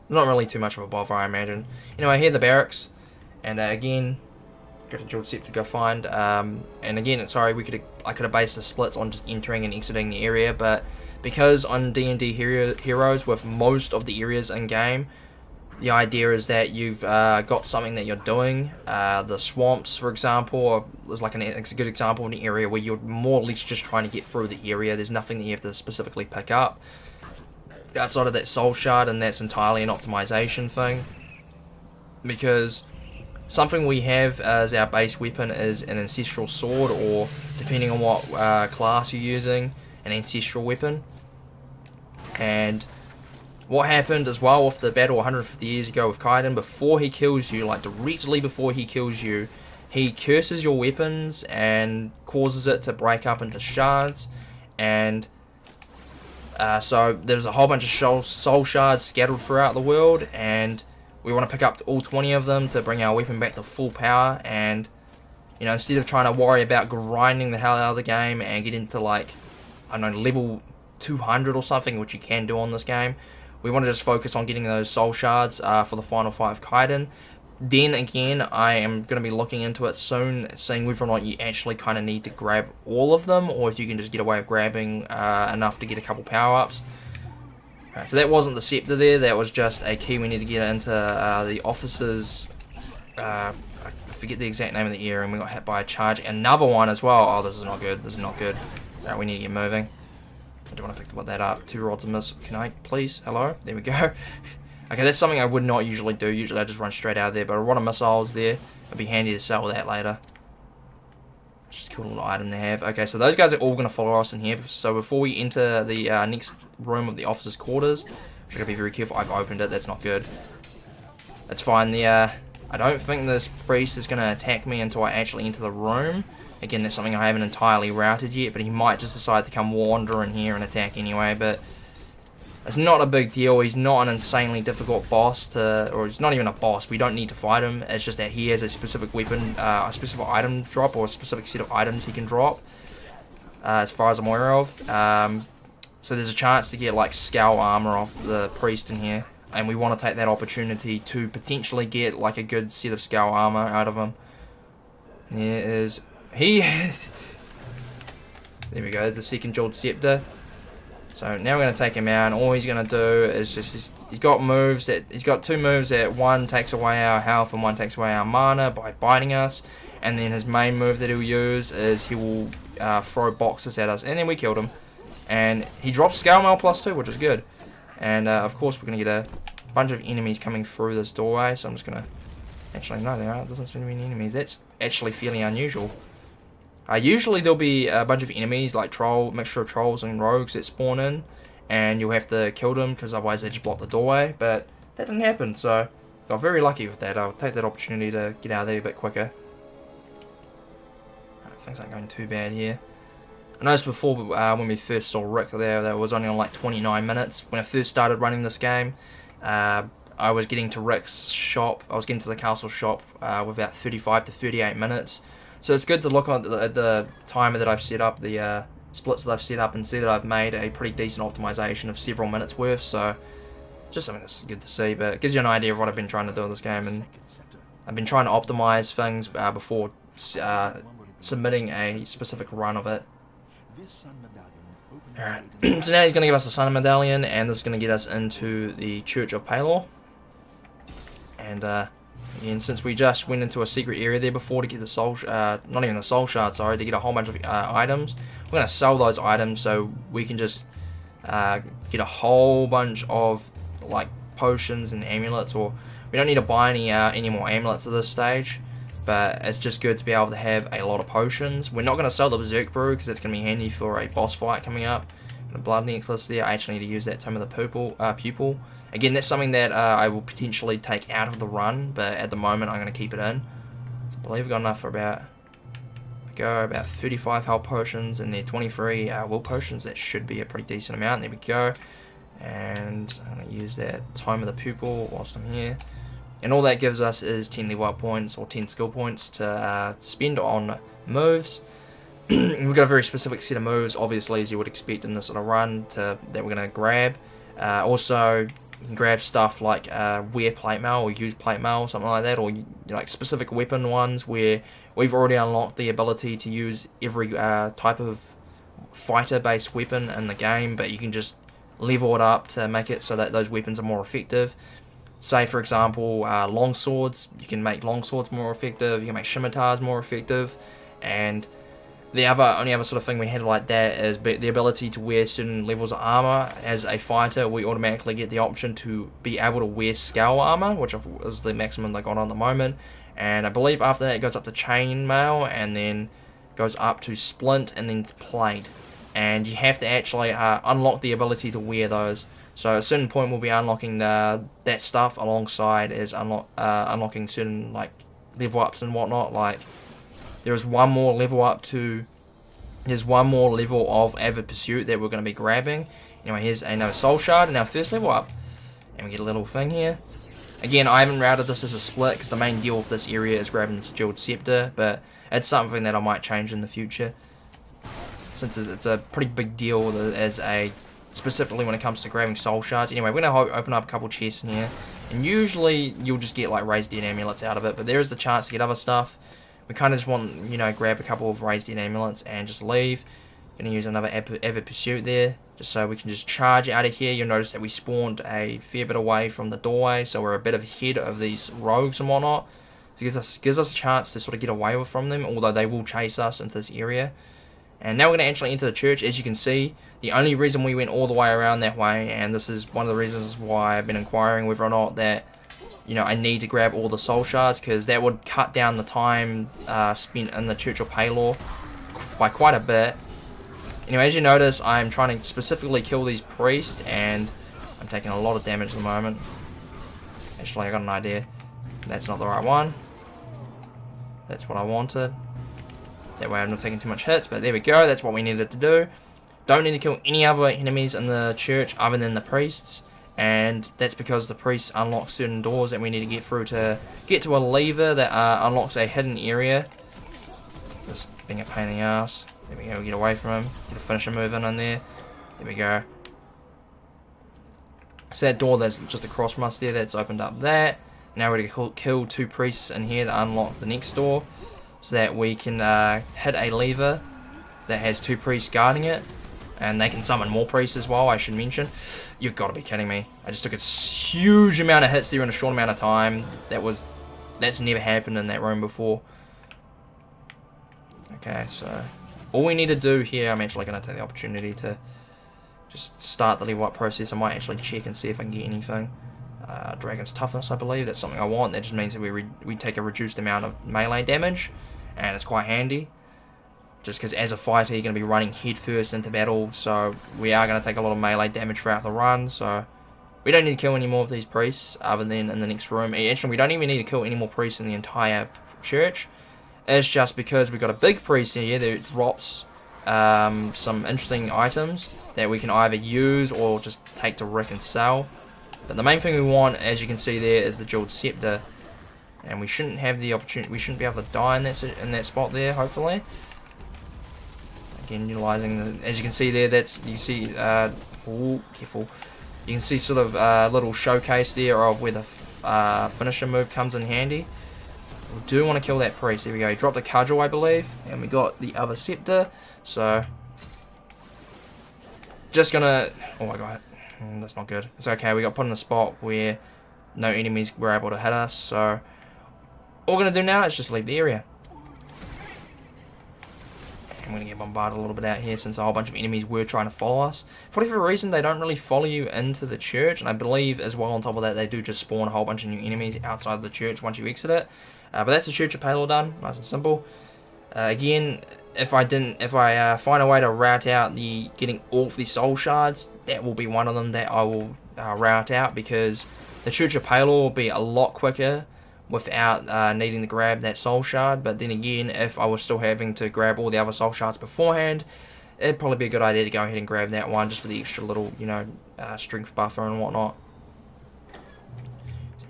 not really too much of a bother, I imagine. Anyway, here are the barracks, and again, got a jeweled Scepter to go find. And again, sorry, I could have based the splits on just entering and exiting the area, but because on D&D Heroes, with most of the areas in game, the idea is that you've got something that you're doing. The swamps, for example, is like it's a good example of an area where you're more or less just trying to get through the area. There's nothing that you have to specifically pick up outside of that soul shard, and that's entirely an optimization thing. Because something we have as our base weapon is an ancestral sword, or depending on what class you're using, an ancestral weapon. And what happened as well with the battle 150 years ago with Kaedin, before he kills you, like directly before he kills you, he curses your weapons and causes it to break up into shards, and so there's a whole bunch of soul shards scattered throughout the world, and we want to pick up all 20 of them to bring our weapon back to full power. And you know, instead of trying to worry about grinding the hell out of the game and get into, like, I don't know, level 200 or something, which you can do on this game, we want to just focus on getting those soul shards for the final fight of Kaedin. Then again, I am going to be looking into it soon, seeing whether or not you actually kind of need to grab all of them, or if you can just get away with grabbing enough to get a couple power-ups. Right, so that wasn't the Scepter there, that was just a key we need to get into the officers. I forget the exact name of the area, and we got hit by a charge. Another one as well. Oh, this is not good. This is not good. Right, we need to get moving. I do want to pick that up. 2 rods of mist. Can I, please? Hello? There we go. Okay, that's something I would not usually do. Usually I just run straight out of there, but a rod of missiles there. It'd be handy to sell that later. Just a cool little item to have. Okay, so those guys are all going to follow us in here. So before we enter the next room of the officers' quarters, we're going to be very careful. I've opened it. That's not good. That's fine. I don't think this priest is going to attack me until I actually enter the room. Again, that's something I haven't entirely routed yet, but he might just decide to come wander in here and attack anyway, but it's not a big deal. He's not an insanely difficult boss or he's not even a boss. We don't need to fight him. It's just that he has a specific weapon, a specific item drop, or a specific set of items he can drop, as far as I'm aware of. So there's a chance to get, like, skull armor off the priest in here, and we want to take that opportunity to potentially get, like, a good set of skull armor out of him. There we go. There's the second jeweled scepter. So now we're going to take him out, and all he's going to do is just, he's got two moves that one takes away our health and one takes away our mana by biting us, and then his main move that he'll use is he will throw boxes at us, and then we killed him, and he drops scale mail +2, which is good. And of course we're going to get a bunch of enemies coming through this doorway, so I'm just going to, actually no, there aren't, doesn't seem to be any enemies. That's actually fairly unusual. Usually there'll be a bunch of enemies, like mixture of trolls and rogues that spawn in, and you'll have to kill them because otherwise they just block the doorway, but that didn't happen, so got very lucky with that. I'll take that opportunity to get out of there a bit quicker. Things aren't going too bad here. I noticed before when we first saw Rick there, that was only on like 29 minutes. When I first started running this game, I was getting to Rick's shop, I was getting to the castle shop with about 35 to 38 minutes. So it's good to look at the timer that I've set up, the splits that I've set up, and see that I've made a pretty decent optimization of several minutes worth, so just something that's good to see, but it gives you an idea of what I've been trying to do in this game, and I've been trying to optimize things before submitting a specific run of it. Alright, so now he's going to give us a Sun Medallion, and this is going to get us into the Church of Baele. And again, since we just went into a secret area there before to get the soul, not even the soul shard, sorry, to get a whole bunch of items, we're going to sell those items so we can just get a whole bunch of, like, potions and amulets, or we don't need to buy any more amulets at this stage, but it's just good to be able to have a lot of potions. We're not going to sell the Beserker brew because it's going to be handy for a boss fight coming up. The blood necklace there, I actually need to use that Tome of the Pupil. Again, that's something that I will potentially take out of the run, but at the moment I'm going to keep it in. I believe we've got enough for about 35 health potions, and they're 23 will potions. That should be a pretty decent amount. There we go. And I'm going to use that Tome of the Pupil whilst I'm here. And all that gives us is 10 level up points, or 10 skill points to spend on moves. We've got a very specific set of moves, obviously, as you would expect in this sort of run, that we're going to grab. Also, you can grab stuff like wear plate mail or use plate mail, something like that, or like specific weapon ones where we've already unlocked the ability to use every type of fighter-based weapon in the game, but you can just level it up to make it so that those weapons are more effective. Say, for example, long swords. You can make long swords more effective. You can make scimitars more effective, and the only other sort of thing we had like that is the ability to wear certain levels of armor. As a fighter, we automatically get the option to be able to wear scale armor, which is the maximum they got on the moment. And I believe after that it goes up to chainmail, and then goes up to splint, and then to plate. And you have to actually unlock the ability to wear those. So at a certain point we'll be unlocking that stuff alongside as unlocking certain like level ups and whatnot. Like there's one more level of Avid Pursuit that we're going to be grabbing. Anyway, here's another soul shard and our first level up. And we get a little thing here. Again, I haven't routed this as a split because the main deal of this area is grabbing this Jeweled Scepter, but it's something that I might change in the future, since it's a pretty big deal specifically when it comes to grabbing soul shards. Anyway, we're going to open up a couple chests in here, and usually you'll just get like Raised Dead amulets out of it, but there is the chance to get other stuff. We kind of just want, grab a couple of Raised Dead amulets and just leave. Going to use another Avid Pursuit there, just so we can just charge out of here. You'll notice that we spawned a fair bit away from the doorway, so we're a bit ahead of these rogues and whatnot. So it gives us a chance to sort of get away from them, although they will chase us into this area. And now we're going to actually enter the church. As you can see, the only reason we went all the way around that way, and this is one of the reasons why I've been inquiring whether or not that, I need to grab all the soul shards, because that would cut down the time spent in the Church of Baele by quite a bit. Anyway, as you notice, I'm trying to specifically kill these priests, and I'm taking a lot of damage at the moment. Actually, I got an idea. That's not the right one. That's what I wanted. That way I'm not taking too much hits, but there we go. That's what we needed to do. Don't need to kill any other enemies in the church other than the priests, and that's because the priests unlock certain doors that we need to get through to get to a lever that unlocks a hidden area. Just being a pain in the ass. There we go, get away from him. Get a finisher move in on there. There we go. So that door that's just across from us there, that's opened up that. Now we're going to kill 2 priests in here to unlock the next door, so that we can hit a lever that has 2 priests guarding it. And they can summon more priests as well, I should mention. You've got to be kidding me. I just took a huge amount of hits there in a short amount of time. That's never happened in that room before. Okay, so all we need to do here, I'm actually going to take the opportunity to just start the level up process. I might actually check and see if I can get anything. Dragon's Toughness, I believe. That's something I want. That just means that we take a reduced amount of melee damage, and it's quite handy. Just because as a fighter, you're going to be running head first into battle, so we are going to take a lot of melee damage throughout the run, so we don't need to kill any more of these priests other than in the next room. Actually, we don't even need to kill any more priests in the entire church. It's just because we've got a big priest in here that drops some interesting items that we can either use or just take to Rick and sell. But the main thing we want, as you can see there, is the Jeweled Scepter, and we shouldn't have the opportunity. We shouldn't be able to die in that spot there, hopefully. Again, utilizing as you can see there, ooh, careful. You can see sort of a little showcase there of where the finisher move comes in handy. We do want to kill that priest. There we go. He dropped a cudgel, I believe, and we got the other scepter. So, just gonna. Oh my god, that's not good. It's okay. We got put in a spot where no enemies were able to hit us. So, all we're gonna do now is just leave the area. I'm going to get bombarded a little bit out here since a whole bunch of enemies were trying to follow us. For whatever reason, they don't really follow you into the church, and I believe as well on top of that, they do just spawn a whole bunch of new enemies outside of the church once you exit it. But that's the Church of Baele done, nice and simple. Again, if I find a way to route out getting all of the soul shards, that will be one of them that I will route out, because the Church of Baele will be a lot quicker without needing to grab that soul shard. But then again, if I was still having to grab all the other soul shards beforehand, it'd probably be a good idea to go ahead and grab that one just for the extra little, strength buffer and whatnot. So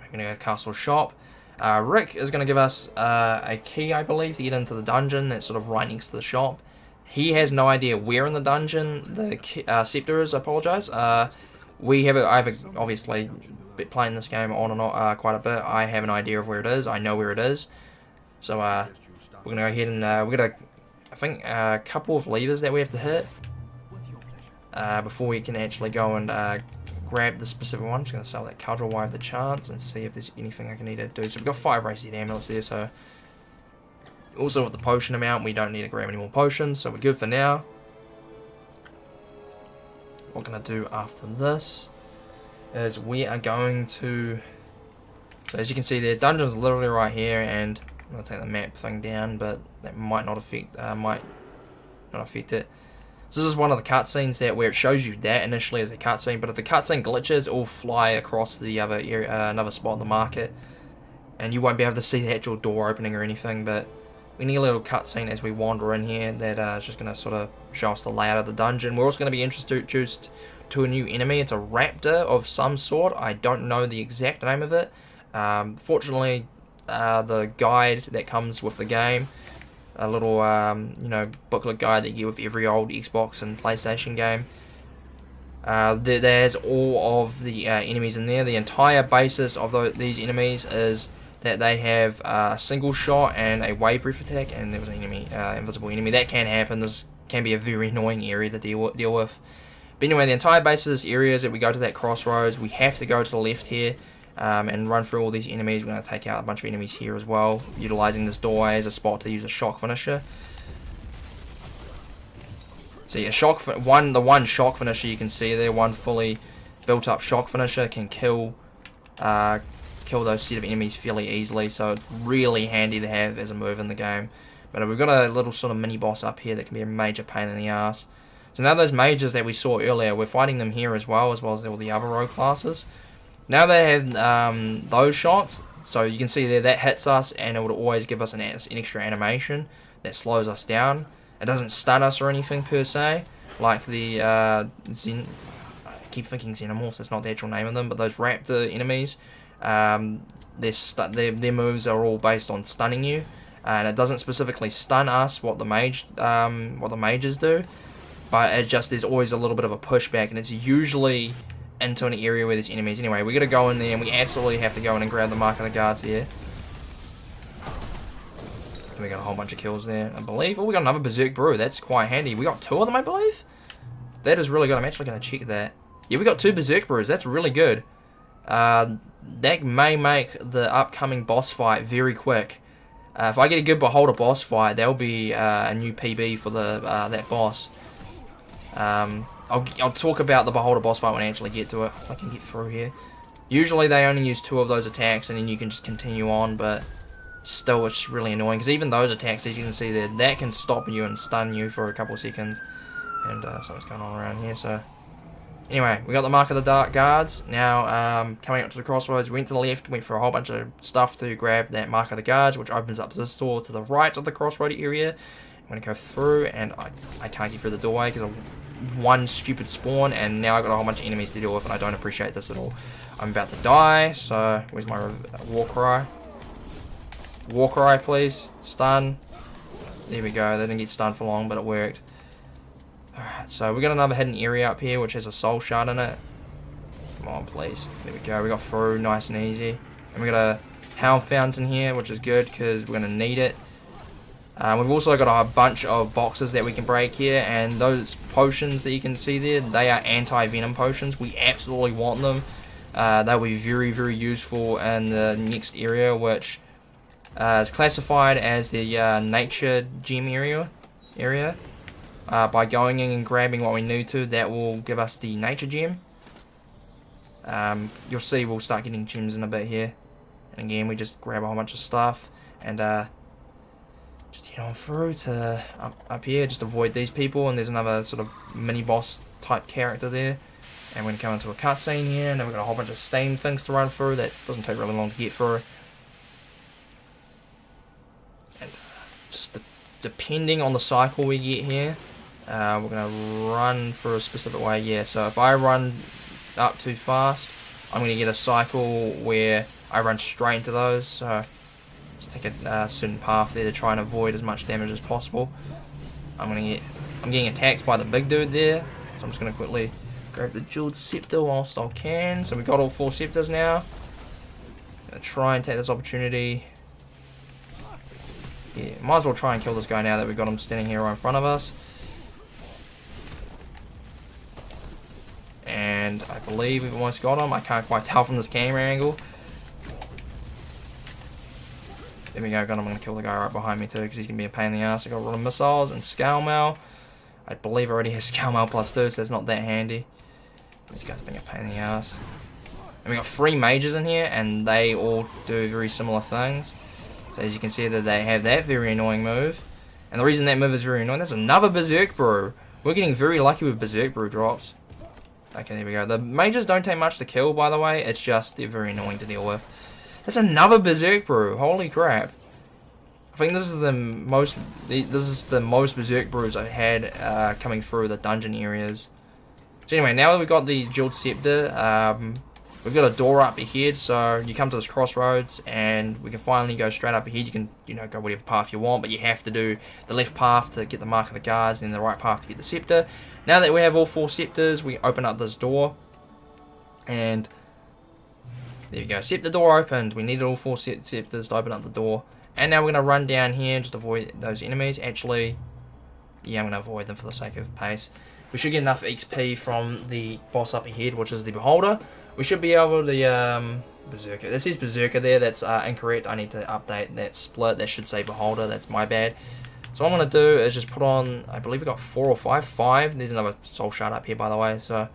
we're going to go to Castle Shop. Rick is going to give us a key, I believe, to get into the dungeon that's sort of right next to the shop. He has no idea where in the dungeon the Scepter is, I apologise. I've obviously been playing this game on and off quite a bit. I have an idea of where it is. I know where it is. So we're going to go ahead and we've got I think a couple of levers that we have to hit before we can actually go and grab the specific one. I'm just going to sell that cudgel while I have the chance and see if there's anything I can need to do. So we've got 5 Raised Dead amulets there, so also with the potion amount, we don't need to grab any more potions, so we're good for now. What we're going to do after this is we are going to, so as you can see there, dungeon's literally right here, and I'm going to take the map thing down, but that might not affect it. So So this is one of the cutscenes that where it shows you that initially as a cutscene, but if the cutscene glitches, it will fly across the other area, another spot in the market, and you won't be able to see the actual door opening or anything. But we need a little cutscene as we wander in here that is just going to sort of show us the layout of the dungeon. We're also going to be introduced to a new enemy. It's a raptor of some sort. I don't know the exact name of it. Fortunately, the guide that comes with the game, a little you know, booklet guide that you get with every old Xbox and PlayStation game, there's all of the enemies in there. The entire basis of these enemies is that they have a single shot and a wave breath attack, and there was an enemy, invisible enemy. That can happen. This can be a very annoying area to deal with. But anyway, the entire basis of this area is that we go to that crossroads. We have to go to the left here and run through all these enemies. We're going to take out a bunch of enemies here as well, utilizing this doorway as a spot to use a shock finisher. So yeah, the one shock finisher you can see there, one fully built up shock finisher can kill those set of enemies fairly easily, so it's really handy to have as a move in the game. But we've got a little sort of mini boss up here that can be a major pain in the ass. So now those mages that we saw earlier, we're fighting them here as well as all the other rogue classes. Now they have those shots, so you can see there that hits us and it would always give us an extra animation that slows us down. It doesn't stun us or anything per se, like the I keep thinking Xenomorphs, that's not the actual name of them, but those raptor enemies, their moves are all based on stunning you, and it doesn't specifically stun us what the mages do, but it just, there's always a little bit of a pushback, and it's usually into an area where there's enemies. Anyway, we gotta go in there, and we absolutely have to go in and grab the Mark of the Guards here. And we got a whole bunch of kills there, I believe. Oh, we got another Berserk Brew. That's quite handy. We got 2 of them, I believe. That is really good. I'm actually gonna check that. Yeah, we got 2 Berserk Brews. That's really good. That may make the upcoming boss fight very quick. If I get a good Beholder boss fight, that'll be a new PB for the that boss. I'll talk about the Beholder boss fight when I actually get to it, if I can get through here. Usually they only use 2 of those attacks and then you can just continue on, but still it's just really annoying, because even those attacks, as you can see there, that can stop you and stun you for a couple of seconds. And something's going on around here, so... Anyway, we got the Mark of the Dark Guards. Now, coming up to the crossroads, we went to the left, went for a whole bunch of stuff to grab that Mark of the Guards, which opens up this door to the right of the crossroad area. I'm going to go through, and I can't get through the doorway because of one stupid spawn, and now I've got a whole bunch of enemies to deal with, and I don't appreciate this at all. I'm about to die, so where's my war cry? War cry, please. Stun. There we go. They didn't get stunned for long, but it worked. Alright, so we got another hidden area up here which has a soul shard in it. Come on, please. There we go. We got through nice and easy. And we got a Hound Fountain here, which is good because we're going to need it. We've also got a bunch of boxes that we can break here, and those potions that you can see there, they are anti-venom potions. We absolutely want them. They'll be very, very useful in the next area, which is classified as the nature gem area. By going in and grabbing what we need to, that will give us the nature gem. You'll see we'll start getting gems in a bit here. And again, we just grab a whole bunch of stuff and just head on through to up here. Just avoid these people, and there's another sort of mini boss type character there. And we're going to come into a cutscene here, and then we've got a whole bunch of steam things to run through. That doesn't take really long to get through. And just depending on the cycle we get here, we're going to run through a specific way. Yeah, so if I run up too fast, I'm going to get a cycle where I run straight into those. So just take a certain path there to try and avoid as much damage as possible. I'm getting attacked by the big dude there, so I'm just going to quickly grab the jeweled scepter whilst I can. So we've got all 4 scepters now. Gonna try and take this opportunity. Yeah, might as well try and kill this guy now that we've got him standing here right in front of us. And I believe we've almost got him. I can't quite tell from this camera angle. There we go, got him. I'm going to kill the guy right behind me too, because he's going to be a pain in the ass. I got a lot of missiles and scale mail. I believe I already have scale mail +2, so that's not that handy. These guys are being a pain in the ass. And we got 3 mages in here, and they all do very similar things. So as you can see, that they have that very annoying move. And the reason that move is very annoying, there's another Berserk Brew. We're getting very lucky with Berserk Brew drops. Okay, there we go. The mages don't take much to kill, by the way. It's just they're very annoying to deal with. That's another Berserk Brew. Holy crap. I think this is the most Berserk Brews I've had coming through the dungeon areas. So anyway, now that we've got the Jeweled Scepter, we've got a door up ahead, so you come to this crossroads and we can finally go straight up ahead. You can, you know, go whatever path you want, but you have to do the left path to get the Mark of the Guards and the right path to get the Scepter. Now that we have all 4 Scepters, we open up this door, and there you go, Scepter door opened. We needed all 4 Scepters to open up the door. And now we're going to run down here and just avoid those enemies. Actually, yeah, I'm going to avoid them for the sake of pace. We should get enough XP from the boss up ahead, which is the Beholder. We should be able to, Beserker. This is Beserker there, that's incorrect. I need to update that split. That should say Beholder, that's my bad. So what I'm going to do is just put on, I believe we got 4 or 5. 5. There's another soul shard up here, by the way. So,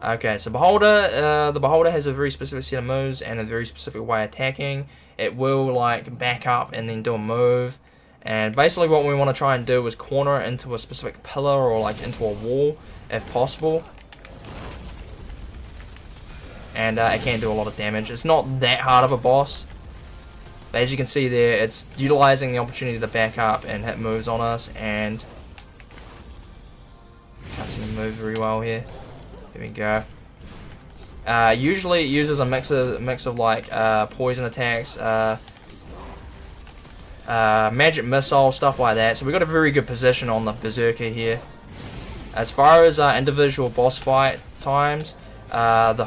okay, so Beholder, the Beholder has a very specific set of moves and a very specific way of attacking. It will like back up and then do a move. And basically what we want to try and do is corner it into a specific pillar or like into a wall if possible. And it can do a lot of damage. It's not that hard of a boss. But as you can see there, it's utilizing the opportunity to back up and hit moves on us, and can't seem to move very well here. Here we go. Usually it uses a mix of like poison attacks, magic missile, stuff like that. So we've got a very good position on the Beserker here. As far as individual boss fight times, the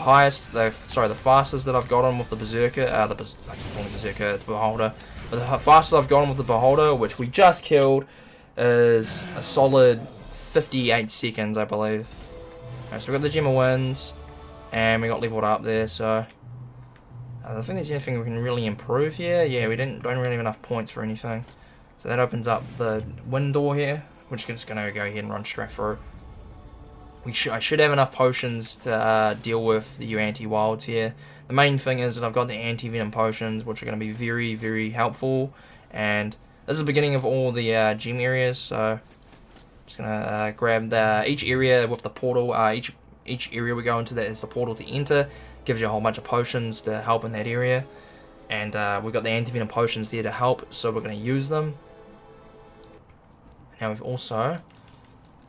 fastest that I've got on with the Beserker, I keep calling it Beserker, it's Beholder, but the fastest I've got on with the Beholder, which we just killed, is a solid 58 seconds, I believe. Okay, so we've got the Gem of Winds, and we got leveled up there, so I don't think there's anything we can really improve here. Yeah, we don't really have enough points for anything. So that opens up the wind door here. We're just going to go ahead and run straight through. I should have enough potions to deal with the anti-wilds here. The main thing is that I've got the anti-venom potions, which are going to be very, very helpful. And this is the beginning of all the gem areas, so just going to grab each area with the portal. Each area we go into that is the portal to enter. Gives you a whole bunch of potions to help in that area. And we've got the anti-venom potions there to help, so we're going to use them. Now we've also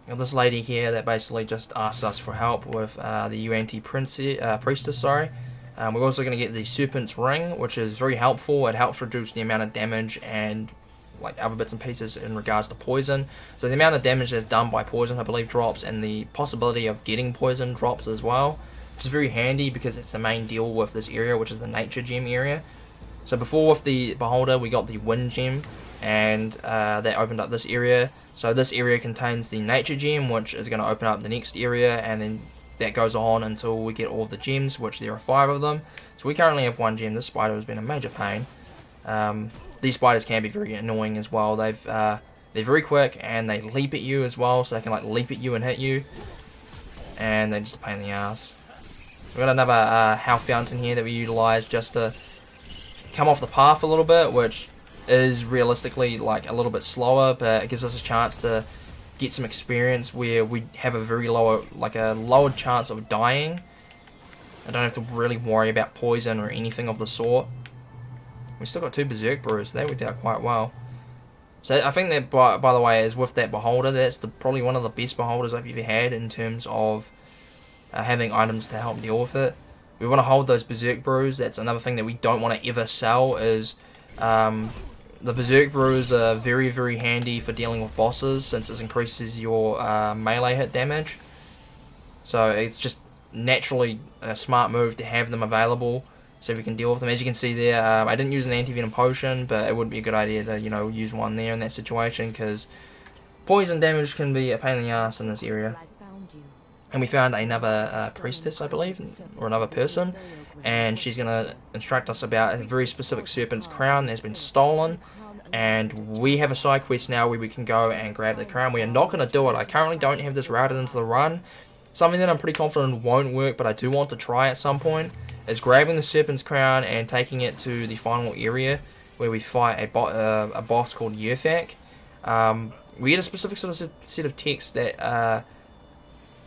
got this lady here that basically just asked us for help with the UNT Priestess, sorry. We're also going to get the Serpent's Ring, which is very helpful. It helps reduce the amount of damage and like other bits and pieces in regards to poison. So the amount of damage that's done by poison, I believe, drops, and the possibility of getting poison drops as well. Which is very handy because it's the main deal with this area, which is the Nature Gem area. So before with the Beholder, we got the Wind Gem, and that opened up this area. So this area contains the Nature Gem, which is going to open up the next area, and then that goes on until we get all of the gems, which there are 5 of them. So we currently have 1 gem. This spider has been a major pain. These spiders can be very annoying as well. They're very quick, and they leap at you as well, so they can like leap at you and hit you. And they're just a pain in the ass. We've got another health fountain here that we utilize just to come off the path a little bit, which is realistically like a little bit slower, but it gives us a chance to get some experience where we have a very lower chance of dying. I don't have to really worry about poison or anything of the sort. We still got 2 Berserk Brews. They worked out quite well. So I think that, by the way, is with that Beholder, that's probably one of the best Beholders I've ever had in terms of having items to help deal with it. We want to hold those Berserk Brews. That's another thing that we don't want to ever sell is the Berserk Brews are very, very handy for dealing with bosses since it increases your melee hit damage. So it's just naturally a smart move to have them available so we can deal with them. As you can see there, I didn't use an anti-venom potion, but it would be a good idea to, you know, use one there in that situation because poison damage can be a pain in the ass in this area. And we found another priestess, I believe, or another person, and she's going to instruct us about a very specific serpent's crown that's been stolen, and we have a side quest now where we can go and grab the crown. We are not going to do it. I currently don't have this routed into the run. Something that I'm pretty confident won't work, but I do want to try at some point, is grabbing the serpent's crown and taking it to the final area where we fight a boss called Yrthak. we get a specific sort of set of text that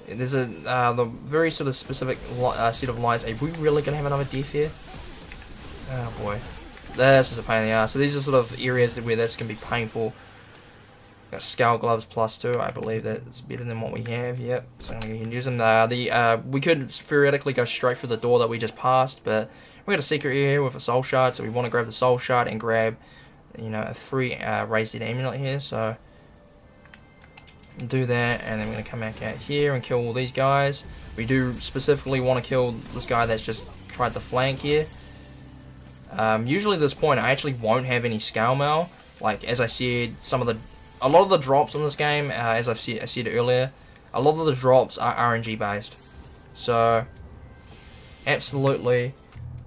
there's the very sort of specific set of lines. Are we really gonna have another death here? Oh boy, this is a pain in the ass. So these are sort of areas where this can be painful. Got Skull Gloves +2. I believe that's better than what we have. Yep. So I'm gonna use them. We could theoretically go straight through the door that we just passed, but we got a secret here with a soul shard, so we want to grab the soul shard and grab, you know, a 3 raised dead amulet here. So do that, and then we're gonna come back out here and kill all these guys. We do specifically want to kill this guy that's just tried to flank here. Usually at this point, I actually won't have any scale mail. Like as I said, a lot of the drops in this game, as I said earlier, a lot of the drops are RNG based. So absolutely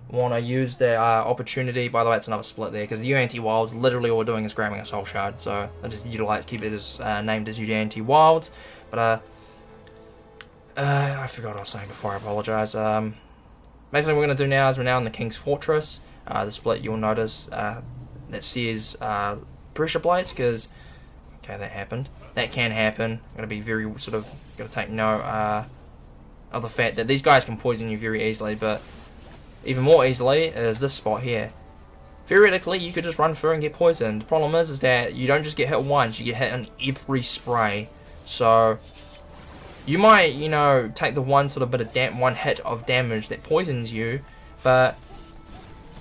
want to use the opportunity. By the way, it's another split there because the anti-wilds literally all we're doing is grabbing a soul shard. So I just keep it as named as anti-wilds. But I forgot what I was saying before. I apologize. Basically, what we're going to do now is we're now in the King's Fortress. The split, you'll notice that says pressure plates because. Okay, that happened. That can happen. I'm going to be very got to take note of the fact that these guys can poison you very easily, but even more easily is this spot here. Theoretically, you could just run through and get poisoned. The problem is that you don't just get hit once, you get hit on every spray. So you might, you know, take the one hit of damage that poisons you, but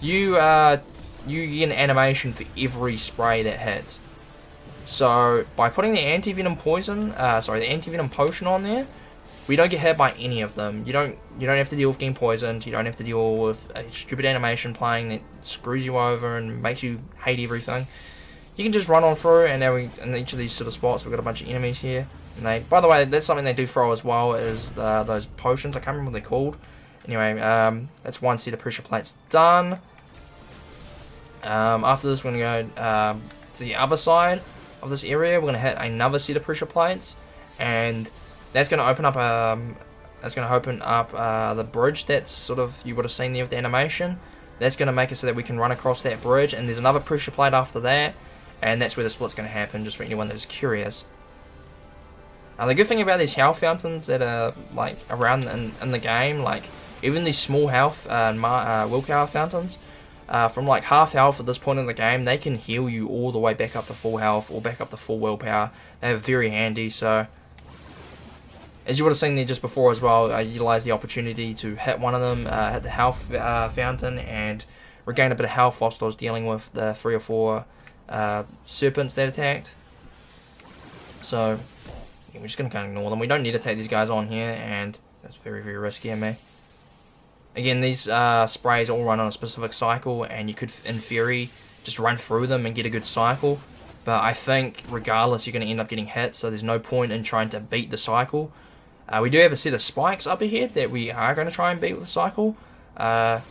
you get an animation for every spray that hits. So by putting the anti-venom the anti-venom potion on there, we don't get hit by any of them. You don't have to deal with getting poisoned. You don't have to deal with a stupid animation playing that screws you over and makes you hate everything. You can just run on through, and now in each of these sort of spots we've got a bunch of enemies here. And by the way, that's something they do throw as well, is those potions. I can't remember what they're called. Anyway, that's one set of pressure plates done. After this, we're gonna go to the other side of this area. We're going to hit another set of pressure plates, and that's going to open up the bridge that's sort of, you would have seen there with the animation. That's going to make it so that we can run across that bridge, and there's another pressure plate after that, and that's where the split's going to happen, just for anyone that is curious. The good thing about these health fountains that are like around in the game, like even these small health willpower fountains, from like half health at this point in the game, they can heal you all the way back up to full health or back up to full willpower. They're very handy. So as you would have seen there just before as well, I utilised the opportunity to hit one of them, hit the health fountain, and regain a bit of health whilst I was dealing with the 3 or 4 serpents that attacked. So yeah, we're just going to kind of ignore them. We don't need to take these guys on here, and that's very, very risky of me. Again, these sprays all run on a specific cycle, and you could, in theory, just run through them and get a good cycle. But I think, regardless, you're going to end up getting hit, so there's no point in trying to beat the cycle. We do have a set of spikes up ahead that we are going to try and beat with the cycle. A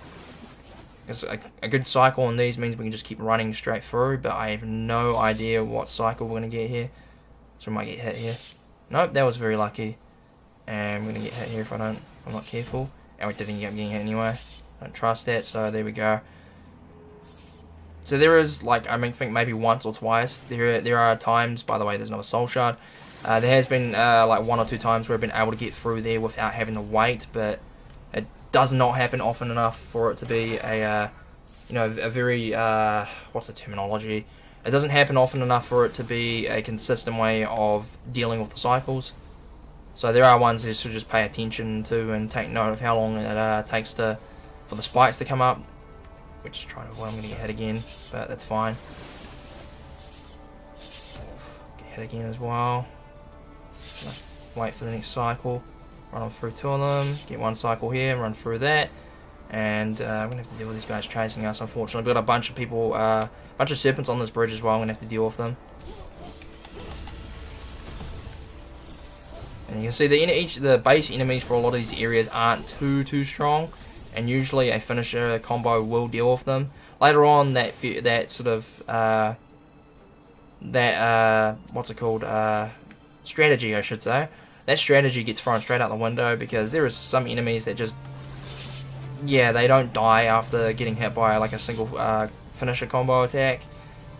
good cycle on these means we can just keep running straight through, but I have no idea what cycle we're going to get here. So we might get hit here. Nope, that was very lucky. And we're going to get hit here if I'm not careful. And we didn't end up getting hit anyway. I don't trust that, so there we go. So there is, like, I think maybe once or twice, there are times, by the way, there's another soul shard. There has been like 1 or 2 times where I've been able to get through there without having to wait, but it does not happen often enough for it to be a very, what's the terminology? It doesn't happen often enough for it to be a consistent way of dealing with the cycles. So there are ones that you should just pay attention to and take note of how long it takes for the spikes to come up. We're just trying to avoid, I'm going to get hit again, but that's fine. Get hit again as well. Wait for the next cycle. Run on through 2 of them. Get 1 cycle here, run through that. And I'm going to have to deal with these guys chasing us, unfortunately. We've got a bunch of people, a bunch of serpents on this bridge as well. I'm going to have to deal with them. And you can see the base enemies for a lot of these areas aren't too strong, and usually a finisher combo will deal with them. Later on, that sort of what's it called? Strategy, I should say. That strategy gets thrown straight out the window because there is some enemies that just, yeah, they don't die after getting hit by like a single finisher combo attack,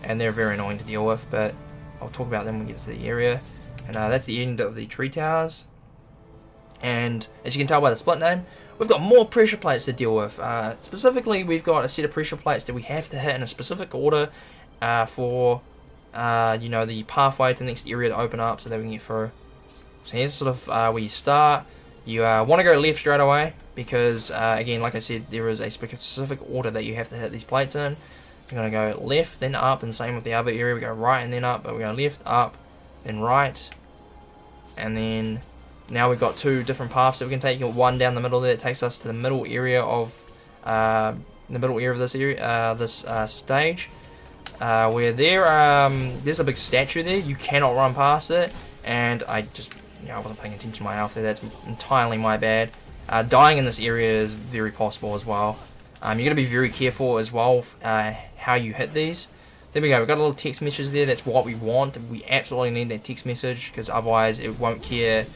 and they're very annoying to deal with. But I'll talk about them when we get to the area. And that's the end of the tree towers. And as you can tell by the split name, we've got more pressure plates to deal with. Specifically, we've got a set of pressure plates that we have to hit in a specific order for you know, the pathway to the next area to open up so that we can get through. So here's sort of where you start. You want to go left straight away because, again, like I said, there is a specific order that you have to hit these plates in. You're going to go left, then up, and same with the other area. We go right and then up, but we go left, up, then right. And then now we've got two different paths that we can take. One down the middle there that takes us to the middle area of this area, this stage. Where there's a big statue there. You cannot run past it, and I wasn't paying attention to my outfit. That's entirely my bad. Dying in this area is very possible as well. You're going to be very careful as well how you hit these. There we go. We've got a little text message there. That's what we want. We absolutely need that text message because otherwise it won't care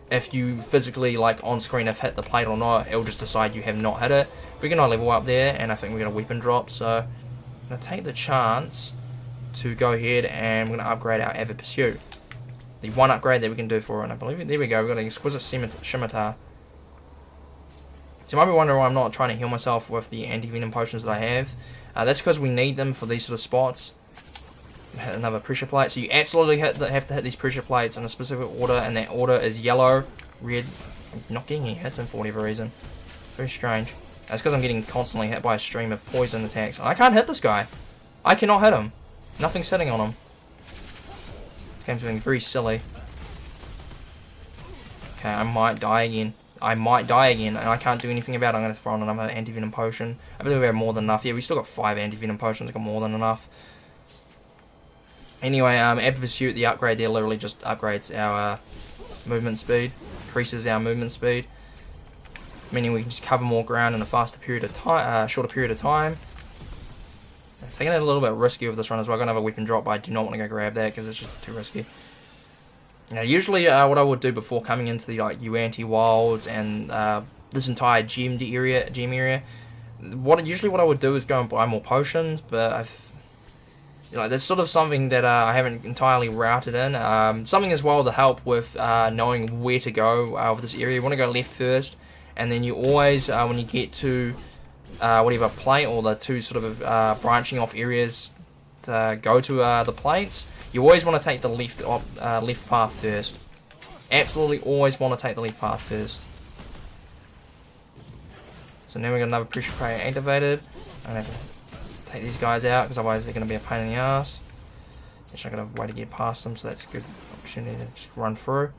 if you physically, like on screen, have hit the plate or not. It'll just decide you have not hit it. We're going to level up there, and I think we're going to weapon drop. So I'm going to take the chance to go ahead and we're going to upgrade our Avid Pursuit. The one upgrade that we can do for it, and I believe, there we go, we've got an Exquisite Scimitar. So you might be wondering why I'm not trying to heal myself with the anti-venom potions that I have. That's because we need them for these sort of spots. Hit another pressure plate, so you absolutely have to hit these pressure plates in a specific order, and that order is yellow, red. I'm not getting any hits in for whatever reason. Very strange. That's because I'm getting constantly hit by a stream of poison attacks. I can't hit this guy. I cannot hit him. Nothing's hitting on him. This game's being very silly. Okay, I might die again. And I can't do anything about it. I'm going to throw on another anti-venom potion. I believe we have more than enough. Yeah, we still got 5 anti-venom potions. I've got more than enough. Anyway, Avid Pursuit, the upgrade there literally just upgrades our movement speed. Increases our movement speed. Meaning we can just cover more ground in a faster period of time, shorter period of time. I'm taking it a little bit risky with this run as well. I'm going to have a weapon drop, but I do not want to go grab that because it's just too risky. Now, usually what I would do before coming into the Yuan-Ti Wilds and this entire gem area, usually what I would do is go and buy more potions, but that's sort of something that I haven't entirely routed in. Something as well to help with knowing where to go with this area. You want to go left first, and then you always, when you get to whatever plate or the two sort of branching off areas to go to the plates, you always want to take the left path first. Absolutely always want to take the left path first. So now we've got another pressure plate activated. I'm going to have to take these guys out because otherwise they're going to be a pain in the ass. Just not going to have a way to get past them, so that's a good opportunity to just run through.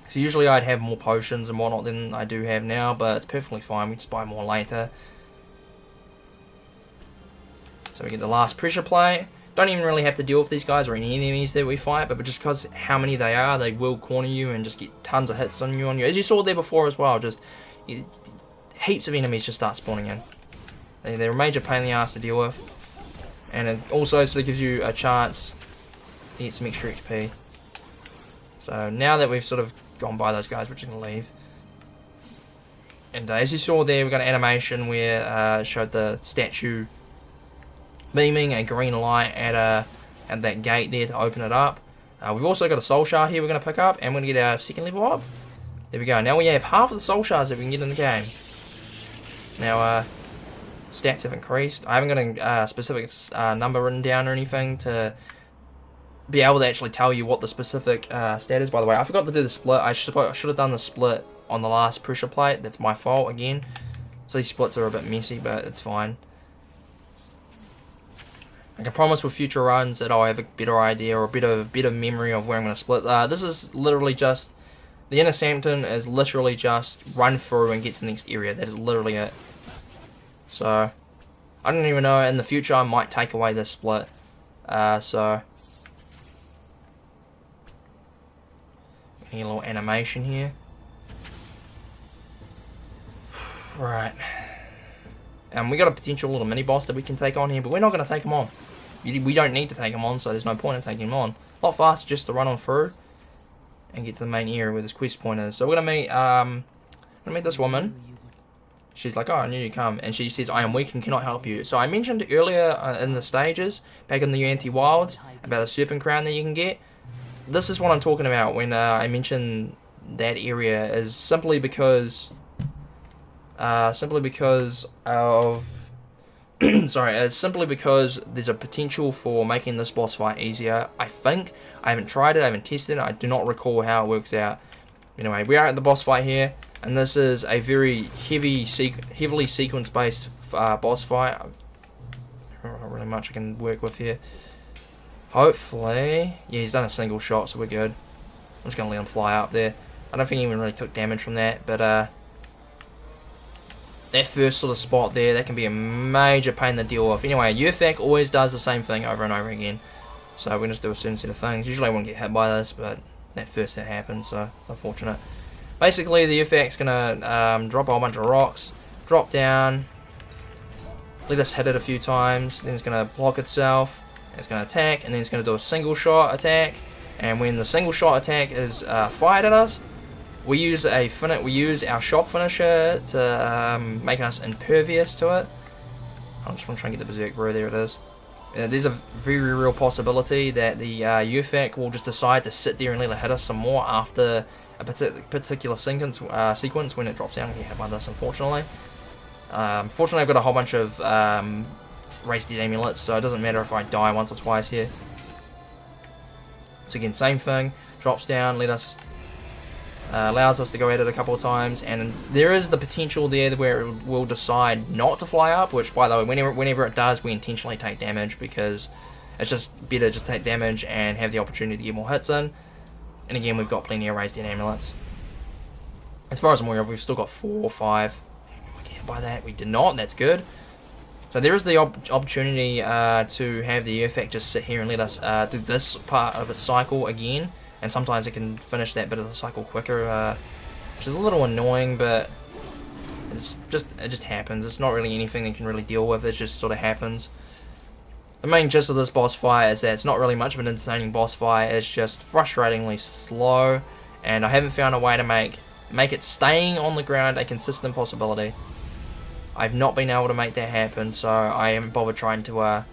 So usually I'd have more potions and whatnot than I do have now, but it's perfectly fine. We just buy more later. So we get the last pressure plate. Don't even really have to deal with these guys or any enemies that we fight, but just because how many they are, they will corner you and just get tons of hits on you. As you saw there before as well, just heaps of enemies just start spawning in. They're a major pain in the ass to deal with, and it also sort of gives you a chance to get some extra XP. So now that we've sort of gone by those guys, we're just going to leave. And as you saw there, we've got an animation where it showed the statue beaming a green light at that gate there to open it up. We've also got a soul shard here we're going to pick up, and we're going to get our second level up. There we go. Now we have half of the soul shards that we can get in the game. Now stats have increased. I haven't got a specific number written down or anything to be able to actually tell you what the specific stat is. By the way, I forgot to do the split. I should have done the split on the last pressure plate. That's my fault again. So these splits are a bit messy, but it's fine. I can promise with future runs that I'll have a better idea or a better memory of where I'm going to split. This is literally just, the inner Sanctum is literally just run through and get to the next area. That is literally it. So, I don't even know, in the future I might take away this split. So, need a little animation here. Right. We got a potential little mini boss that we can take on here, but we're not going to take him on. We don't need to take him on, so there's no point in taking him on. A lot faster just to run on through and get to the main area where this quest point is. So we're going to meet this woman. She's like, oh, I knew you'd come. And she says, I am weak and cannot help you. So I mentioned earlier in the stages, back in the Anti-Wilds, about a Serpent Crown that you can get. This is what I'm talking about when I mention that area, is simply because of simply because there's a potential for making this boss fight easier. I think. I haven't tried it, I haven't tested it, I do not recall how it works out. Anyway, we are at the boss fight here, and this is a very heavily sequence-based boss fight. Not really much I can work with here. Hopefully, yeah, he's done a single shot, so we're good. I'm just gonna let him fly up there. I don't think he even really took damage from that, but that first sort of spot there, that can be a major pain to deal with. Anyway, Yrthak always does the same thing over and over again. So we're going to just do a certain set of things. Usually I won't get hit by this, but that first hit happened, so it's unfortunate. Basically, the Yrthak's going to drop a whole bunch of rocks, drop down, let us hit it a few times, then it's going to block itself, it's going to attack, and then it's going to do a single shot attack. And when the single shot attack is fired at us, we use our shock finisher to make us impervious to it. I just want to try and get the Beserker brew. There it is. There's a very real possibility that the Yrthak will just decide to sit there and let it hit us some more after a particular sequence when it drops down and get hit by this, unfortunately. Fortunately, I've got a whole bunch of raised dead amulets, so it doesn't matter if I die once or twice here. So again, same thing, drops down, allows us to go at it a couple of times, and there is the potential there where it will decide not to fly up, which, by the way, whenever it does, we intentionally take damage, because it's just better to just take damage and have the opportunity to get more hits in. And again, we've got plenty of raised dead amulets. As far as I'm aware of, we've still got 4 or 5. We get hit by that. We did not. That's good. So there is the opportunity to have the Yrthak just sit here and let us do this part of its cycle again. And sometimes it can finish that bit of the cycle quicker, which is a little annoying, but it just happens. It's not really anything that you can really deal with. It just sort of happens. The main gist of this boss fight is that it's not really much of an entertaining boss fight. It's just frustratingly slow, and I haven't found a way to make it staying on the ground a consistent possibility. I've not been able to make that happen, so I haven't bothered trying to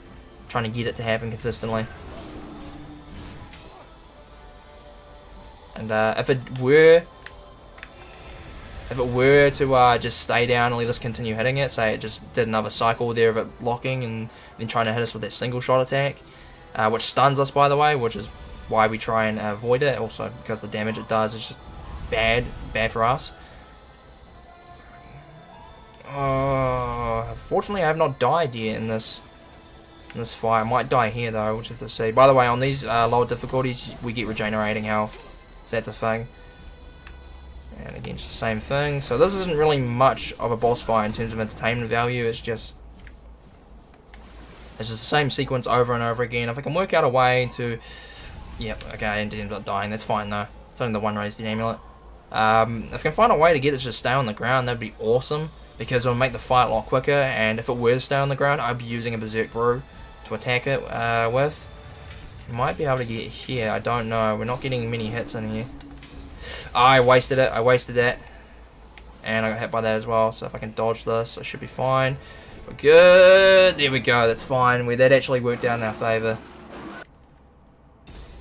get it to happen consistently. And if it were to just stay down and let us continue hitting it, say it just did another cycle there of it blocking and then trying to hit us with that single shot attack, which stuns us, by the way, which is why we try and avoid it. Also, because the damage it does is just bad for us. Fortunately, I have not died yet in this fight. I might die here though, which is to see. By the way, on these lower difficulties, we get regenerating health. So that's a thing. And again, it's the same thing. So this isn't really much of a boss fight in terms of entertainment value. It's just the same sequence over and over again. If I can work out a way to... Yep, okay, I ended up dying. That's fine though. It's only the one raised dead amulet. If I can find a way to get it to just stay on the ground, that'd be awesome. Because it'll make the fight a lot quicker. And if it were to stay on the ground, I'd be using a Beserker brew to attack it with. Might be able to get here, I don't know. We're not getting many hits in here. I wasted it, that. And I got hit by that as well, so if I can dodge this, I should be fine. We're good, there we go, that's fine. That actually worked out in our favour.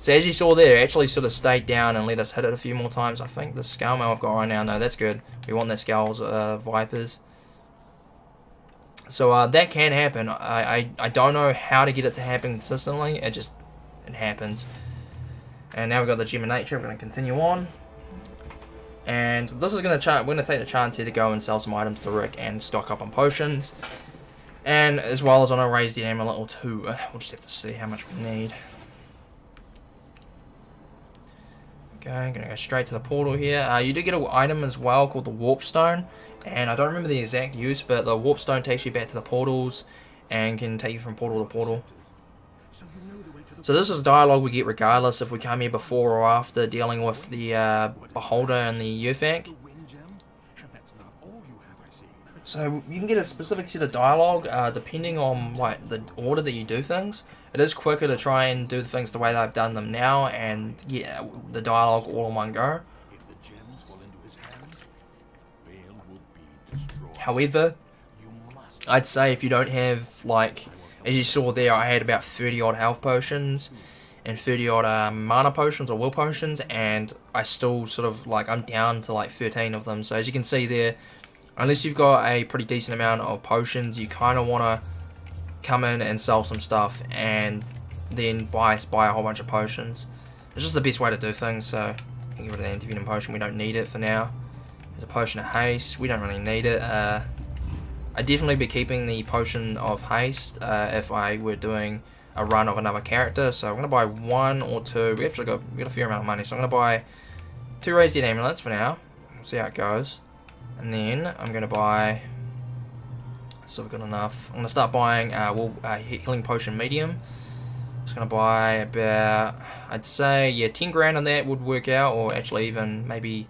So as you saw there, it actually sort of stayed down and let us hit it a few more times. I think the scale mail I've got right now, no, that's good. We want that scales vipers. So that can happen. I don't know how to get it to happen consistently, it happens. And now we've got the Gem of Nature. We're going to continue on. And this is going to we're going to take the chance here to go and sell some items to Rick and stock up on potions. And as well as on a raised dead amulet or two. We'll just have to see how much we need. Okay, I'm going to go straight to the portal here. You do get an item as well called the Warp Stone. And I don't remember the exact use, but the Warp Stone takes you back to the portals and can take you from portal to portal. So this is dialogue we get regardless if we come here before or after dealing with the Beholder and the Yrthak. So you can get a specific set of dialogue depending on like the order that you do things. It is quicker to try and do things the way that I've done them now and get the dialogue all in one go. However, I'd say if you don't have, like, as you saw there, I had about 30 odd health potions and 30 odd mana potions or will potions, and I still sort of, like, I'm down to like 13 of them. So as you can see there, unless you've got a pretty decent amount of potions, you kind of want to come in and sell some stuff and then buy a whole bunch of potions. It's just the best way to do things. So get rid of the anti-venom potion, we don't need it for now. There's a potion of haste, we don't really need it. I'd definitely be keeping the potion of haste if I were doing a run of another character. So I'm going to buy 1 or 2. We got a fair amount of money, so I'm going to buy 2 raised dead amulets for now. See how it goes. And then I'm going to buy, still good enough, I'm going to start buying healing potion medium. Just going to buy about, I'd say, yeah, 10 grand on that would work out, or actually even maybe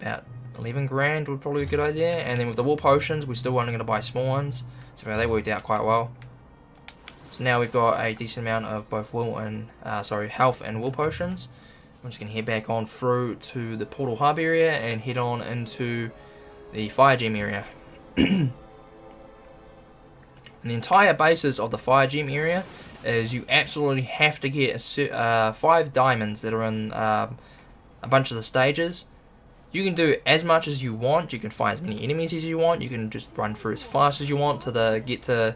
about 11 grand would probably be a good idea. And then with the wool potions, we're still only going to buy small ones, so they worked out quite well. So now we've got a decent amount of both wool and health and wool potions. I'm just going to head back on through to the Portal Hub area and head on into the Fire Gem area. And the entire basis of the Fire Gem area is you absolutely have to get 5 diamonds that are in a bunch of the stages. You can do as much as you want, you can find as many enemies as you want, you can just run through as fast as you want to get to,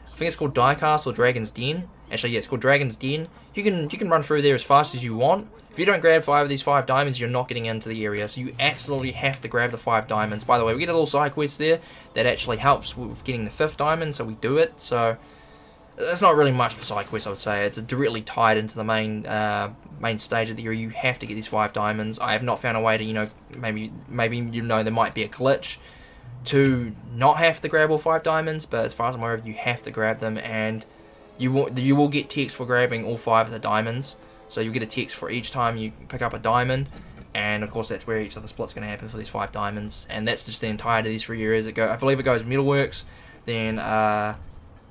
I think it's called Diecast or Dragon's Den. Actually, yeah, it's called Dragon's Den. You can run through there as fast as you want. If you don't grab 5 of these 5 diamonds, you're not getting into the area, so you absolutely have to grab the 5 diamonds. By the way, we get a little side quest there that actually helps with getting the 5th diamond, so we do it. So it's not really much of a side quest, I would say. It's directly tied into the main stage of the area. You have to get these 5 diamonds. I have not found a way to, maybe there might be a glitch to not have to grab all 5 diamonds, but as far as I'm aware of, you have to grab them, and you will get text for grabbing all 5 of the diamonds. So you get a text for each time you pick up a diamond, and of course that's where each of the split's going to happen for these 5 diamonds, and that's just the entirety of these 3 areas. I believe it goes metalworks, then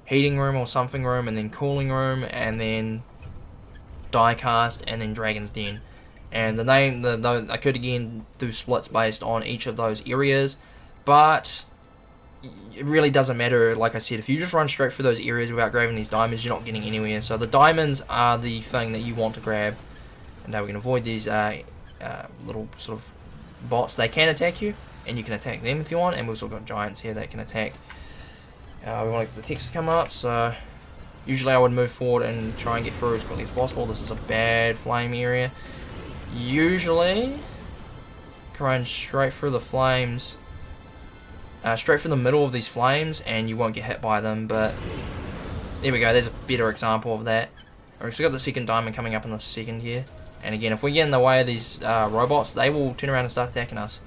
heating room or something room, and then cooling room, and then diecast, and then Dragon's Den. And the name, I could again do splits based on each of those areas, but it really doesn't matter. Like I said, if you just run straight through those areas without grabbing these diamonds, you're not getting anywhere. So the diamonds are the thing that you want to grab, and we can avoid these little sort of bots. They can attack you, and you can attack them if you want, and we've also got giants here that can attack. We want the text to come up, so usually I would move forward and try and get through as quickly as possible. This is a bad flame area. Usually run straight through the flames, straight through the middle of these flames, and you won't get hit by them. But there we go, there's a better example of that. We've still got the second diamond coming up in the second here, and again, if we get in the way of these robots, they will turn around and start attacking us.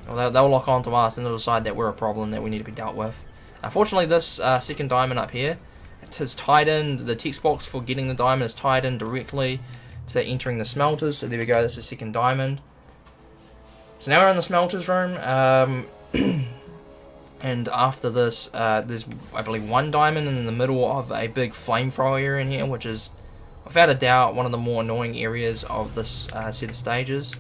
Well, they'll lock onto us and they'll decide that we're a problem that we need to be dealt with. Fortunately, this second diamond up here, it is tied in, the text box for getting the diamond is tied in directly to entering the smelters. So there we go, that's the second diamond. So now we're in the smelters room, and after this, there's, I believe, 1 diamond in the middle of a big flamethrower area in here, which is, without a doubt, one of the more annoying areas of this set of stages.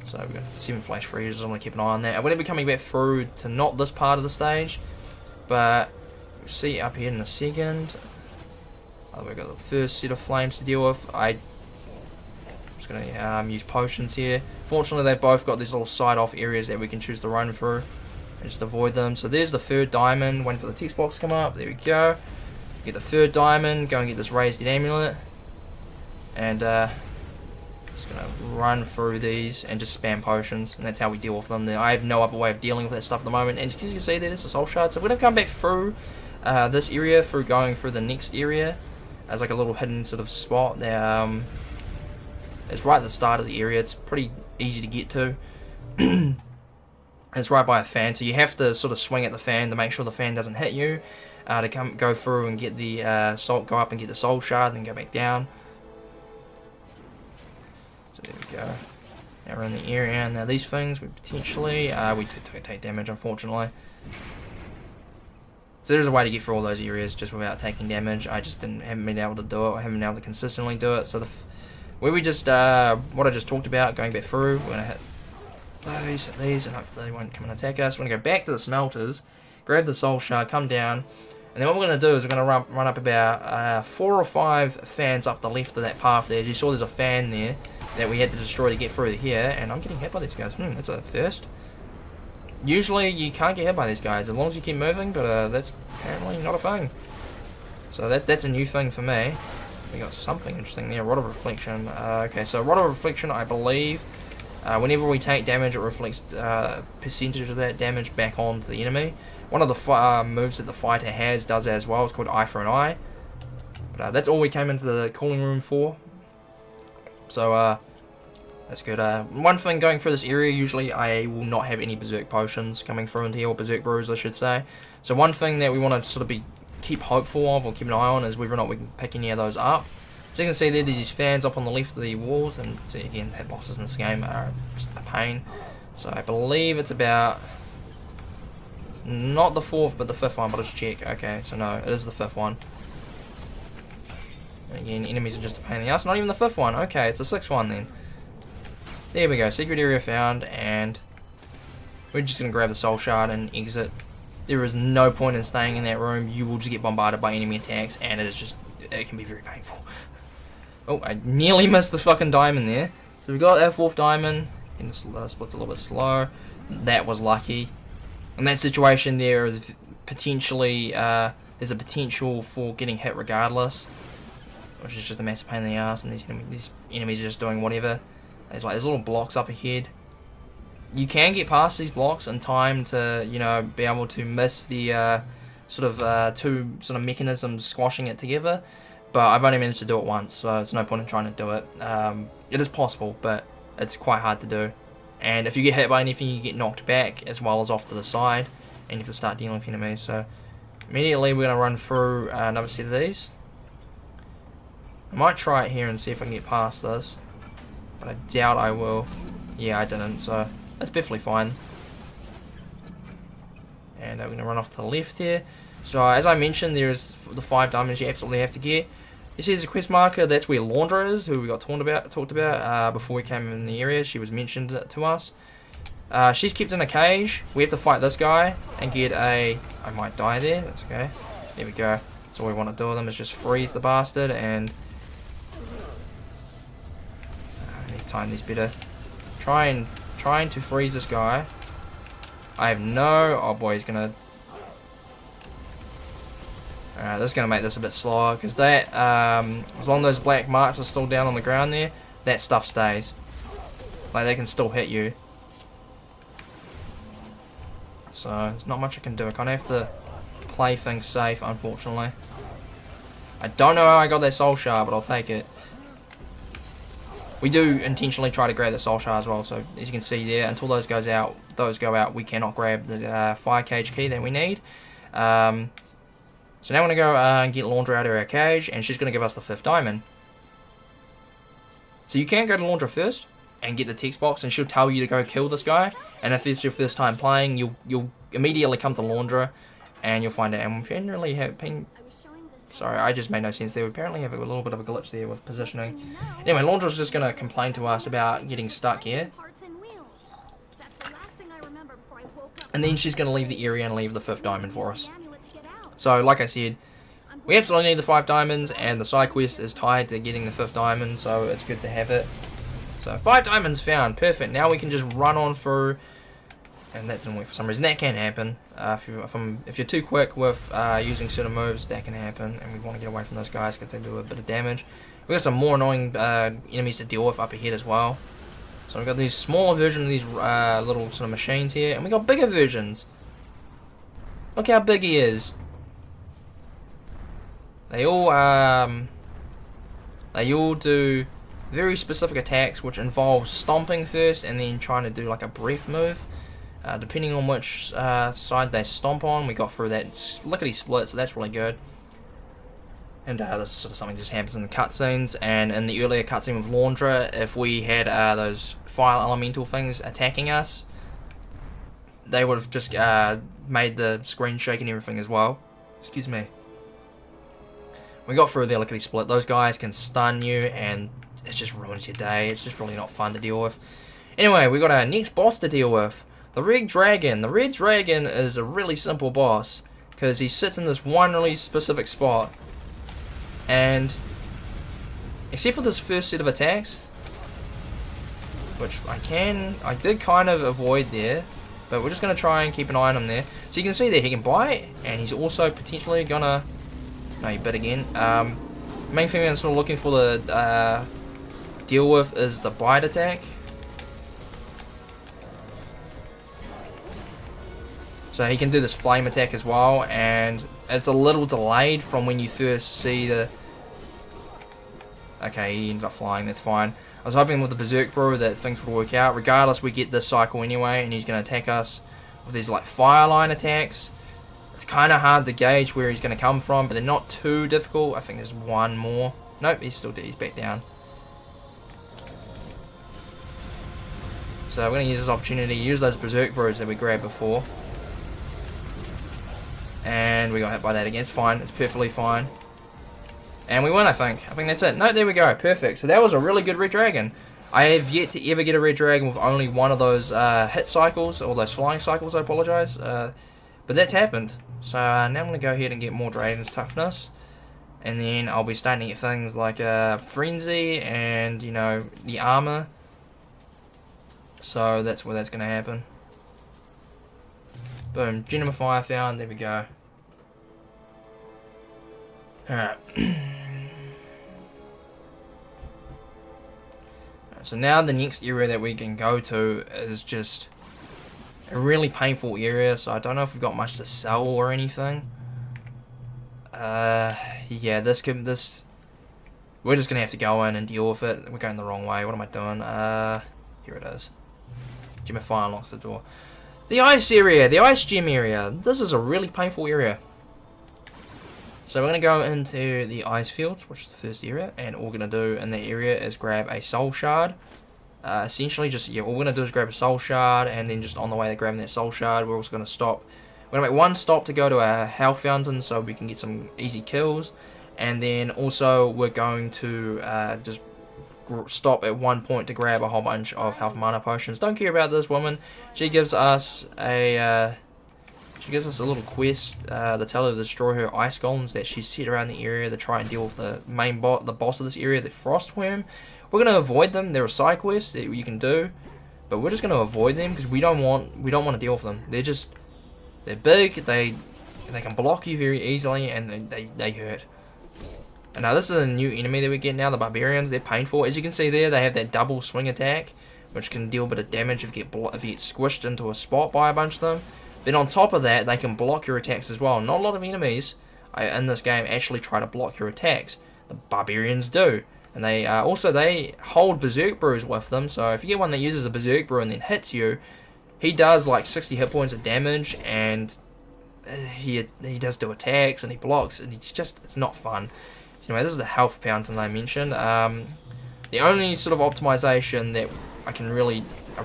So we've got 7 flash freezers, I'm going to keep an eye on that. I'm going to be coming back through to not this part of the stage, but we'll see up here in a second. We've got the first set of flames to deal with. I'm just going to use potions here. Fortunately, they've both got these little side-off areas that we can choose to run through and just avoid them. So there's the 3rd diamond, waiting for the text box to come up. There we go. Get the 3rd diamond, go and get this raised dead amulet, and just going to run through these and just spam potions, and that's how we deal with them. I have no other way of dealing with that stuff at the moment, and as you can see there, there's a soul shard. So we're going to come back through this area, through going through the next area as like a little hidden sort of spot there. It's right at the start of the area. It's pretty easy to get to. It's right by a fan, so you have to sort of swing at the fan to make sure the fan doesn't hit you, to go through and get the go up and get the soul shard, then go back down. So there we go. Now we're in the area, and now these things we potentially we take damage, unfortunately. So there's a way to get through all those areas just without taking damage. I just haven't been able to do it. I haven't been able to consistently do it. So where we just what I just talked about, going back through, we're gonna these, and hopefully they won't come and attack us. We're going to go back to the smelters, grab the soul shard, come down, and then what we're going to do is we're going to run up about 4 or 5 fans up the left of that path there. As you saw, there's a fan there that we had to destroy to get through here, and I'm getting hit by these guys. That's a first. Usually you can't get hit by these guys as long as you keep moving, but that's apparently not a thing. So that's a new thing for me. We got something interesting there. Rod of Reflection. Okay, so Rod of Reflection, I believe, whenever we take damage, it reflects percentage of that damage back onto the enemy. One of the moves that the fighter has does that as well. It's called Eye for an Eye. But that's all we came into the cooling room for. So that's good. One thing going through this area, usually I will not have any Berserk potions coming through into here, or Berserk brews I should say. So one thing that we want to sort of keep hopeful of, or keep an eye on, is whether or not we can pick any of those up. So you can see there's these fans up on the left of the walls, and see again, hit bosses in this game are just a pain. So I believe it's about, not the 4th but the 5th one, but let's check. Okay, so no, it is the 5th one. And again, enemies are just a pain in the ass. Not even the 5th one. Okay, it's the 6th one then. There we go, secret area found, and we're just going to grab the soul shard and exit. There is no point in staying in that room. You will just get bombarded by enemy attacks, and it can be very painful. Oh, I nearly missed the fucking diamond there. So we got that 4th diamond, and the split's a little bit slow. That was lucky. In that situation there is potentially, there's a potential for getting hit regardless, which is just a massive pain in the ass, and these enemies are just doing whatever. There's little blocks up ahead. You can get past these blocks in time to, you know, be able to miss the two sort of mechanisms squashing it together, but I've only managed to do it once, so there's no point in trying to do it. It is possible, but it's quite hard to do. And if you get hit by anything, you get knocked back as well as off to the side, and you have to start dealing with enemies. So immediately we're going to run through another set of these. I might try it here and see if I can get past this, but I doubt I will. Yeah, I didn't, so that's perfectly fine. And we're going to run off to the left here. So as I mentioned, there's the 5 diamonds you absolutely have to get. You see there's a quest marker, that's where Laundra is, who we got talked about before we came in the area. She was mentioned to us. She's kept in a cage. We have to fight this guy and get a... I might die there, that's okay. There we go. So all we want to do with them is just freeze the bastard, and... I need to time these better. Trying to freeze this guy. I have no... Oh boy, he's gonna... Alright, this is gonna make this a bit slower, because that, as long as those black marks are still down on the ground there, that stuff stays. Like, they can still hit you. So, there's not much I can do. I kind of have to play things safe, unfortunately. I don't know how I got that soul shard, but I'll take it. We do intentionally try to grab the soul shard as well, so as you can see there, until those go out, we cannot grab the fire cage key that we need. So now we're going to go and get Laundra out of our cage, and she's going to give us the 5th diamond. So you can go to Laundra first and get the text box, and she'll tell you to go kill this guy. And if it's your first time playing, you'll immediately come to Laundra, and you'll find out. And we apparently have sorry, I just made no sense there. We apparently have a little bit of a glitch there with positioning. Anyway, Laundra's just going to complain to us about getting stuck here. And then she's going to leave the area and leave the 5th diamond for us. So, like I said, we absolutely need the 5 diamonds, and the side quest is tied to getting the 5th diamond, so it's good to have it. So, 5 diamonds found, perfect. Now we can just run on through, and that didn't work for some reason. That can happen. If you're too quick with using certain moves, that can happen, and we want to get away from those guys because they do a bit of damage. We've got some more annoying enemies to deal with up ahead as well. So we've got these smaller versions of these little sort of machines here, and we've got bigger versions. Look how big he is. They all do very specific attacks, which involve stomping first and then trying to do like a breath move. Depending on which side they stomp on, we got through that lickety split, so that's really good. And this is sort of something that just happens in the cutscenes. And in the earlier cutscene with Laundra, if we had those fire elemental things attacking us, they would have just made the screen shake and everything as well. Excuse me. We got through their lickety split. Those guys can stun you, and it just ruins your day. It's just really not fun to deal with. Anyway, we got our next boss to deal with. The Red Dragon. The Red Dragon is a really simple boss, because he sits in this one really specific spot. And, except for this first set of attacks, which I did kind of avoid there, but we're just going to try and keep an eye on him there. So you can see that he can bite, and he's also potentially gonna, no, he bit again. Main thing I'm sort of looking for the deal with is the bite attack. So he can do this flame attack as well, and it's a little delayed from when you first see the... Okay, he ended up flying, that's fine. I was hoping with the Beserker Brew that things would work out. Regardless, we get this cycle anyway, and he's going to attack us with these like fire line attacks. It's kind of hard to gauge where he's going to come from, but they're not too difficult. I think there's one more. Nope, he's still dead, he's back down. So we're going to use this opportunity to use those Beserker Brews that we grabbed before. And we got hit by that again. It's fine. It's perfectly fine. And we won, I think. I think that's it. No, there we go. Perfect. So that was a really good Red Dragon. I have yet to ever get a Red Dragon with only one of those hit cycles, or those flying cycles, I apologise. But that's happened. So now I'm going to go ahead and get more Dragon's Toughness. And then I'll be starting to get things like Frenzy and, you know, the armor. So that's where that's going to happen. Boom, Gem of Fire found, there we go. Alright. So now the next area that we can go to is just a really painful area, so I don't know if we've got much to sell or anything. Yeah, we're just gonna have to go in and deal with it. We're going the wrong way, what am I doing? Here it is. Gem of Fire unlocks the door. The ice area, the ice gem area. This is a really painful area. So we're going to go into the ice fields, which is the first area, and all we're going to do in that area is grab a soul shard. Essentially, just, yeah, all we're going to do is grab a soul shard, and then just on the way to grabbing that soul shard, we're also going to stop. We're going to make one stop to go to a health fountain so we can get some easy kills, and then also we're going to just stop at one point to grab a whole bunch of health mana potions. Don't care about this woman. She gives us a little quest to tell her to destroy her ice golems that she's set around the area to try and deal with the main the boss of this area, the Frostworm. We're gonna avoid them. There are side quests that you can do, but we're just gonna avoid them because we don't want to deal with them. They're big. They can block you very easily, and they hurt. And now this is a new enemy that we get now, the Barbarians. They're painful. As you can see there, they have that double swing attack, which can deal a bit of damage if you get squished into a spot by a bunch of them. Then on top of that, they can block your attacks as well. Not a lot of enemies in this game actually try to block your attacks. The Barbarians do. And they hold Beserker Brews with them, so if you get one that uses a Beserker Brew and then hits you, he does like 60 hit points of damage, and he does do attacks, and he blocks, and it's not fun. Anyway, this is the health fountain I mentioned. The only sort of optimization that I've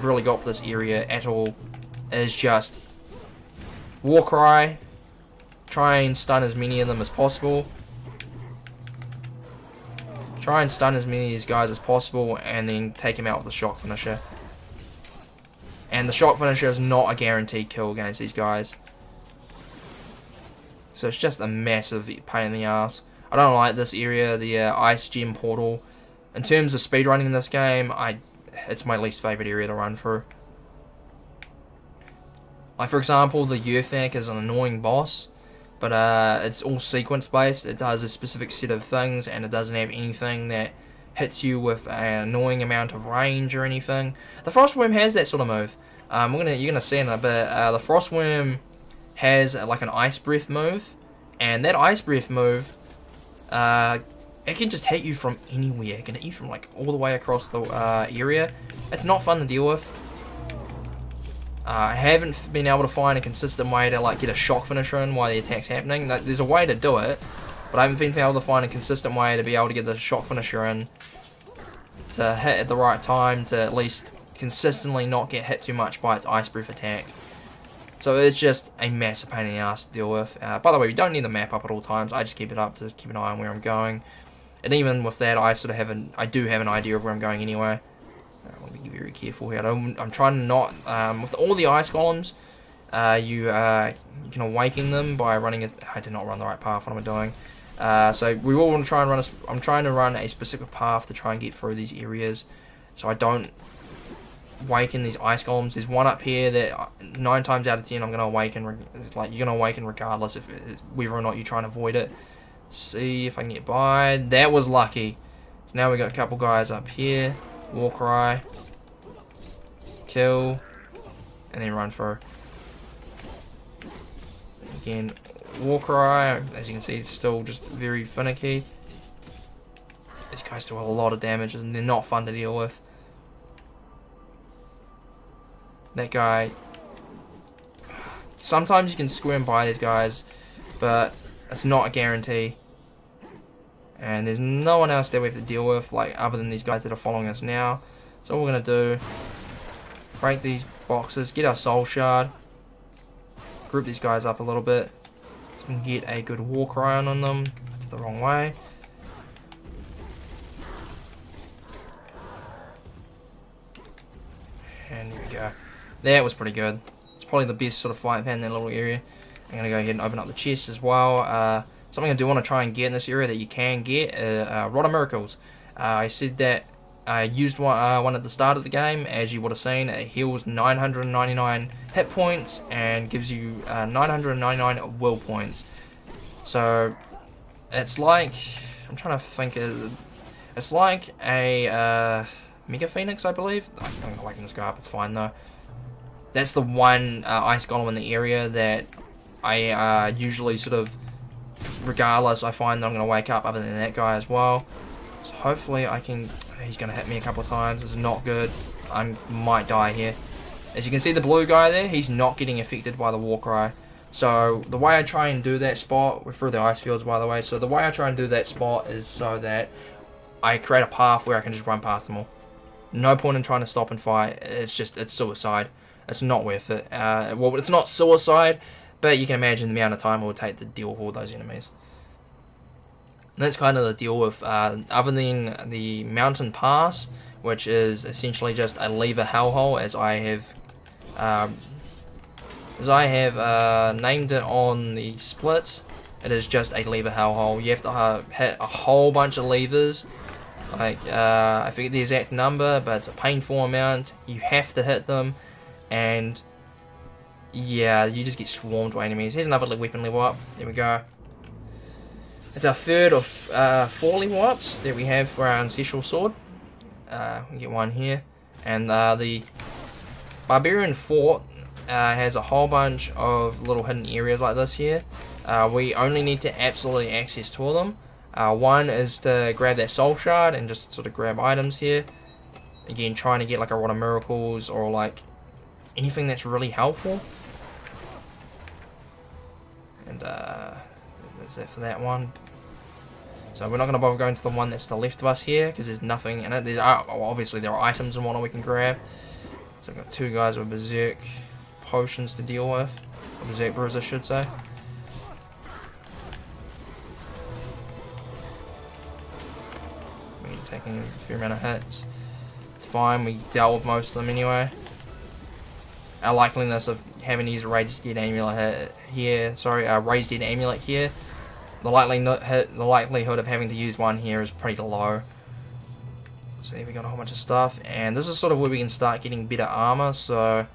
really got for this area at all is just Warcry. Try and stun as many of them as possible. Try and stun as many of these guys as possible, and then take him out with the shock finisher. And the shock finisher is not a guaranteed kill against these guys. So it's just a massive pain in the ass. I don't like this area, the ice gem portal. In terms of speedrunning in this game, it's my least favourite area to run through. Like for example, the Yrthak is an annoying boss, but it's all sequence based. It does a specific set of things, and it doesn't have anything that hits you with an annoying amount of range or anything. The Frostworm has that sort of move. You're gonna see in a bit. The Frostworm has like an Ice Breath move, and that Ice Breath move, it can just hit you from anywhere. It can hit you from like all the way across the area. It's not fun to deal with. I haven't been able to find a consistent way to like get a shock finisher in while the attack's happening. There's a way to do it, but I haven't been able to find a consistent way to be able to get the shock finisher in to hit at the right time to at least consistently not get hit too much by its Ice Breath attack. So it's just a massive pain in the ass to deal with. By the way, you don't need the map up at all times. I just keep it up to keep an eye on where I'm going. And even with that, I do have an idea of where I'm going anyway. I want to be very careful here. I'm trying to not with all the ice golems. You can awaken them by running it. I did not run the right path. What am I doing? So we will want to try and run. I'm trying to run a specific path to try and get through these areas, so I don't awaken these ice golems. There's one up here that 9 times out of 10 I'm gonna awaken. Like, you're gonna awaken regardless if whether or not you try and avoid it. Let's see if I can get by. That was lucky. So now we got a couple guys up here. Warcry, kill, and then run through. Again, Warcry, as you can see, it's still just very finicky. These guys do a lot of damage and they're not fun to deal with. That guy, sometimes you can squirm by these guys, but it's not a guarantee. And there's no one else that we have to deal with, like, other than these guys that are following us now. So what we're going to do, break these boxes, get our soul shard, group these guys up a little bit, so we can get a good walk around on them. The wrong way. And there we go. That was pretty good. It's probably the best sort of fight I've had in that little area. I'm going to go ahead and open up the chest as well. Something I do want to try and get in this area that you can get, Rod of Miracles. I said that I used one at the start of the game. As you would have seen, it heals 999 hit points and gives you 999 will points. So it's like, I'm trying to think, it's like a Mega Phoenix, I believe. I'm going to awaken this guy up, it's fine though. That's the one ice golem in the area that I usually sort of, regardless, I find that I'm going to wake up other than that guy as well. So hopefully I can, he's going to hit me a couple of times. This is not good. I might die here. As you can see, the blue guy there, he's not getting affected by the Warcry. So the way I try and do that spot, we're through the ice fields by the way, so the way I try and do that spot is so that I create a path where I can just run past them all. No point in trying to stop and fight. It's just, it's suicide. It's not worth it. Well, it's not suicide, but you can imagine the amount of time it would take to deal with all those enemies. And that's kind of the deal with, other than the mountain pass, which is essentially just a lever hellhole, as I have named it on the splits. It is just a lever hellhole. You have to hit a whole bunch of levers. Like, I forget the exact number, but it's a painful amount. You have to hit them, and yeah, you just get swarmed by enemies. Here's another weapon level up. There we go. It's our third of 4 level ups that we have for our ancestral sword. We get one here, and the Barbarian Fort has a whole bunch of little hidden areas like this here. We only need to absolutely access 2 of them. One is to grab that soul shard and just sort of grab items here. Again, trying to get like a Rod of Miracles or like anything that's really helpful. And that's it for that one. So we're not going to bother going to the one that's to the left of us here because there's nothing in it. There's obviously there are items and whatnot we can grab. So I've got 2 guys with Berserk potions to deal with, or Berserk brews I should say. We're taking a fair amount of hits. It's fine, we dealt with most of them anyway. Our likeliness of having to use a raised dead amulet here, raised dead amulet here, the likelihood of having to use one here is pretty low. So we got a whole bunch of stuff, and this is sort of where we can start getting better armor. So I'm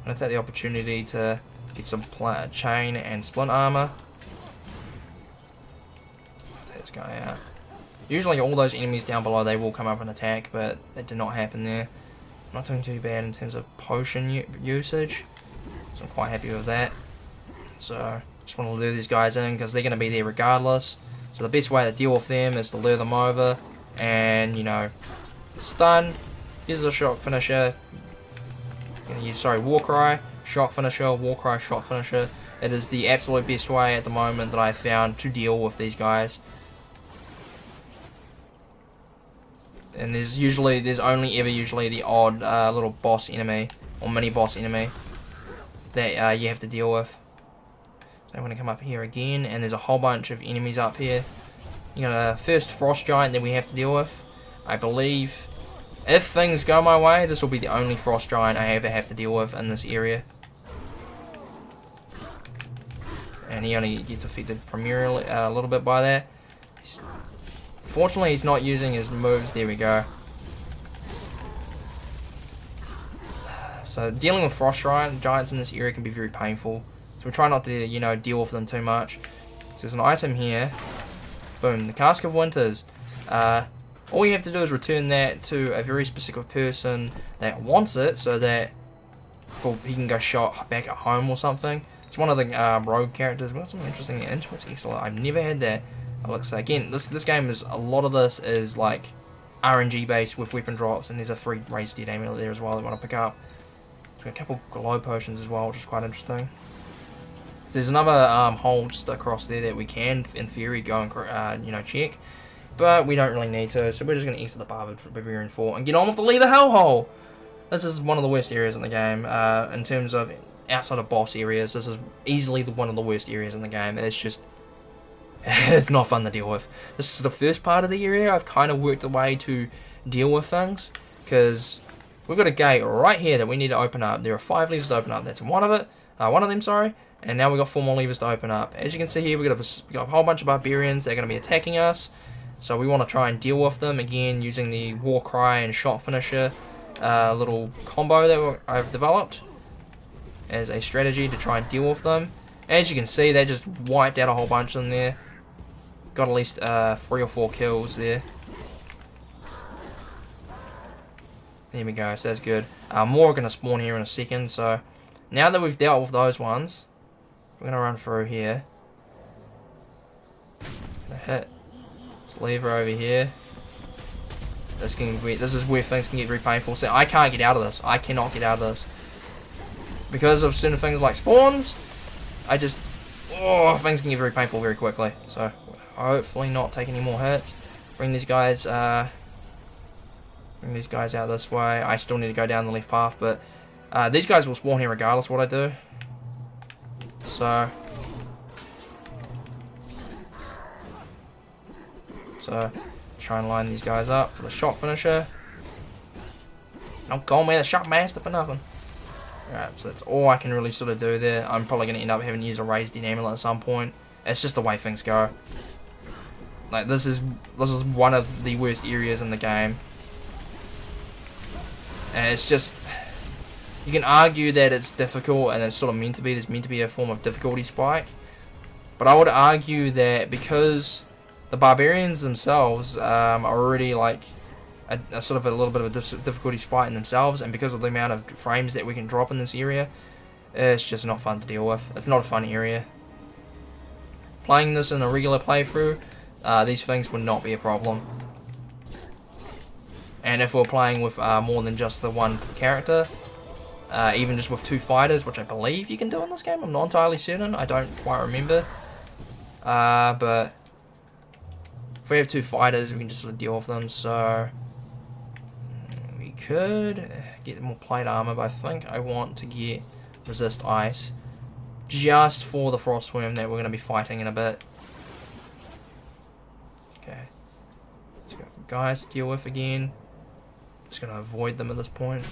gonna take the opportunity to get some chain and splint armor. Take this guy out. Usually all those enemies down below, they will come up and attack, but that did not happen there. Not doing too bad in terms of potion usage, so I'm quite happy with that. So just want to lure these guys in because they're going to be there regardless. So the best way to deal with them is to lure them over and, you know, stun. Here's a shock finisher. Going to use, Warcry, shock finisher, Warcry, shock finisher. It is the absolute best way at the moment that I've found to deal with these guys. And there's only ever the odd little boss enemy or mini boss enemy that you have to deal with. So I'm going to come up here again, and there's a whole bunch of enemies up here. You got a first frost giant that we have to deal with. I believe If things go my way, this will be the only frost giant I ever have to deal with in this area. And he only gets affected primarily a little bit by that. Fortunately, he's not using his moves. There we go. So dealing with frost giants in this area can be very painful. So we try not to, you know, deal with them too much. So there's an item here. Boom, the Cask of Winters. All you have to do is return that to a very specific person that wants it, so that he can go shot back at home or something. It's one of the rogue characters. What's some interesting intimacy? Excellent. I've never had that. Looks like, again, this game is, a lot of this is like RNG based with weapon drops, and there's a free raised dead amulet there as well that I want to pick up. Got a couple glow potions as well, which is quite interesting. So there's another hole just across there that we can, in theory, go and you know, check, but we don't really need to. So we're just going to exit the Barbarian Fort and get on with the leave the Hellhole. This is one of the worst areas in the game in terms of outside of boss areas. This is easily one of the worst areas in the game. It's just it's not fun to deal with. This is the first part of the area. I've kind of worked a way to deal with things because we've got a gate right here that we need to open up. There are 5 levers to open up. That's one of them, sorry. And now we've got 4 more levers to open up. As you can see here, we've got a whole bunch of barbarians that are going to be attacking us. So we want to try and deal with them, again, using the War Cry and Shot Finisher little combo that I've developed as a strategy to try and deal with them. As you can see, they just wiped out a whole bunch in there. Got at least 3 or 4 kills there. There we go, so that's good. More are going to spawn here in a second, so now that we've dealt with those ones, we're going to run through here. Gonna hit this lever over here. This is where things can get very painful. So I can't get out of this. I cannot get out of this. Because of certain things like spawns, things can get very painful very quickly. So hopefully not take any more hits. Bring these guys out this way. I still need to go down the left path, but these guys will spawn here regardless of what I do. So try and line these guys up for the shot finisher. Don't call me the shot master for nothing. Alright, so that's all I can really sort of do there. I'm probably going to end up having to use a raised dead amulet at some point. It's just the way things go. Like, this is one of the worst areas in the game. And it's just, you can argue that it's difficult and it's sort of meant to be, there's meant to be a form of difficulty spike. But I would argue that because the barbarians themselves are already like a sort of a little bit of a difficulty spike in themselves, and because of the amount of frames that we can drop in this area, it's just not fun to deal with. It's not a fun area. Playing this in a regular playthrough, these things would not be a problem. And if we're playing with more than just the one character, even just with 2 fighters, which I believe you can do in this game, I'm not entirely certain, I don't quite remember. But if we have 2 fighters, we can just sort of deal with them. So we could get more plate armor, but I think I want to get resist ice just for the frost worm that we're going to be fighting in a bit. Okay, let's got guys to deal with again. Just going to avoid them at this point.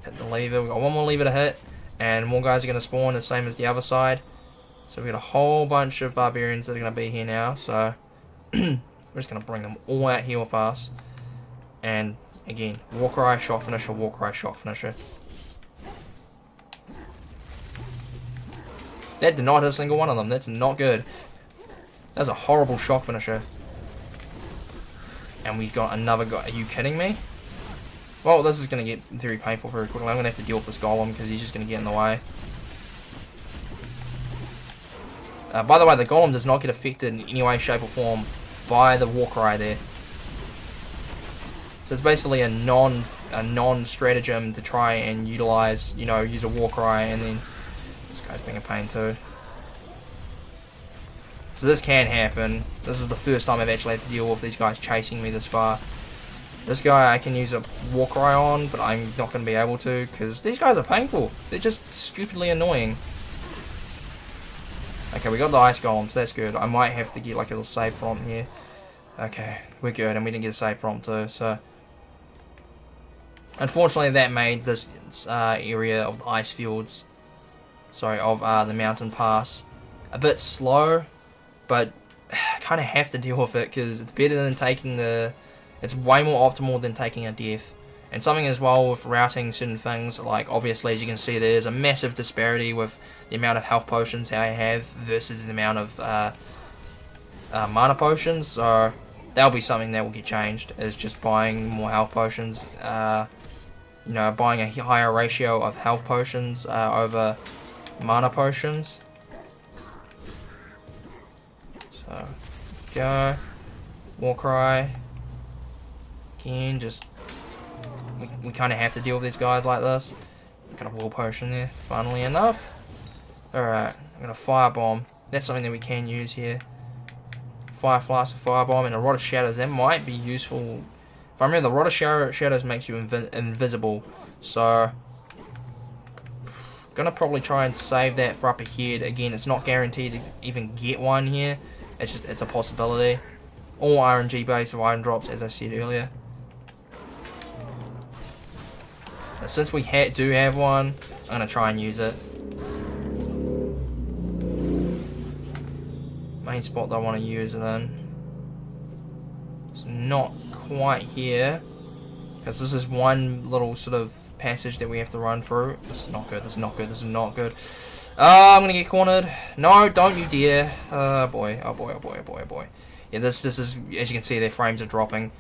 Hit the lever. We've got 1 more lever to hit, and more guys are going to spawn, the same as the other side. So we've got a whole bunch of barbarians that are going to be here now. So we're just going to bring them all out here with us. And again, War Cry, Shot Finisher, War Cry, Shot Finisher. That did not hit a single one of them. That's not good. That's a horrible Shock Finisher. And we've got another guy. Are you kidding me? Well, this is going to get very painful very quickly. I'm going to have to deal with this golem because he's just going to get in the way. By the way, the golem does not get affected in any way, shape or form by the War Cry there. So it's basically a non-stratagem to try and utilize, you know, use a War Cry, and then this guy's being a pain too. So this can happen. This is the first time I've actually had to deal with these guys chasing me this far. This guy I can use a War Cry on, but I'm not going to be able to because these guys are painful. They're just stupidly annoying. Okay, we got the ice golem, so that's good. I might have to get like a little save prompt here. Okay, we're good, and we didn't get a save prompt too, so Unfortunately, that made this area of the ice fields, sorry, of the mountain pass, a bit slow, but kind of have to deal with it because it's better than taking the. It's way more optimal than taking a death. And something as well with routing certain things, like obviously as you can see there's a massive disparity with the amount of health potions I have versus the amount of mana potions, so that'll be something that will get changed, is just buying more health potions, you know, buying a higher ratio of health potions over mana potions. So, go, Warcry, again, just, we kind of have to deal with these guys like this. Got a will potion there, funnily enough. Alright, I'm going to Firebomb, that's something that we can use here. Fire Flask, Firebomb, and a Rod of Shadows, that might be useful. If I remember, the Rod of Shadows makes you invisible, so gonna probably try and save that for up ahead. Again, it's not guaranteed to even get one here, it's a possibility. All RNG based item drops, as I said earlier. Now, since we do have one, I'm gonna try and use it. Main spot that I want to use it in. It's not quite here, because this is one little sort of passage that we have to run through. This is not good, this is not good, this is not good. I'm gonna get cornered. No, don't you dare. Oh boy, oh boy, oh boy, oh boy, oh boy. Yeah, this is, as you can see, their frames are dropping.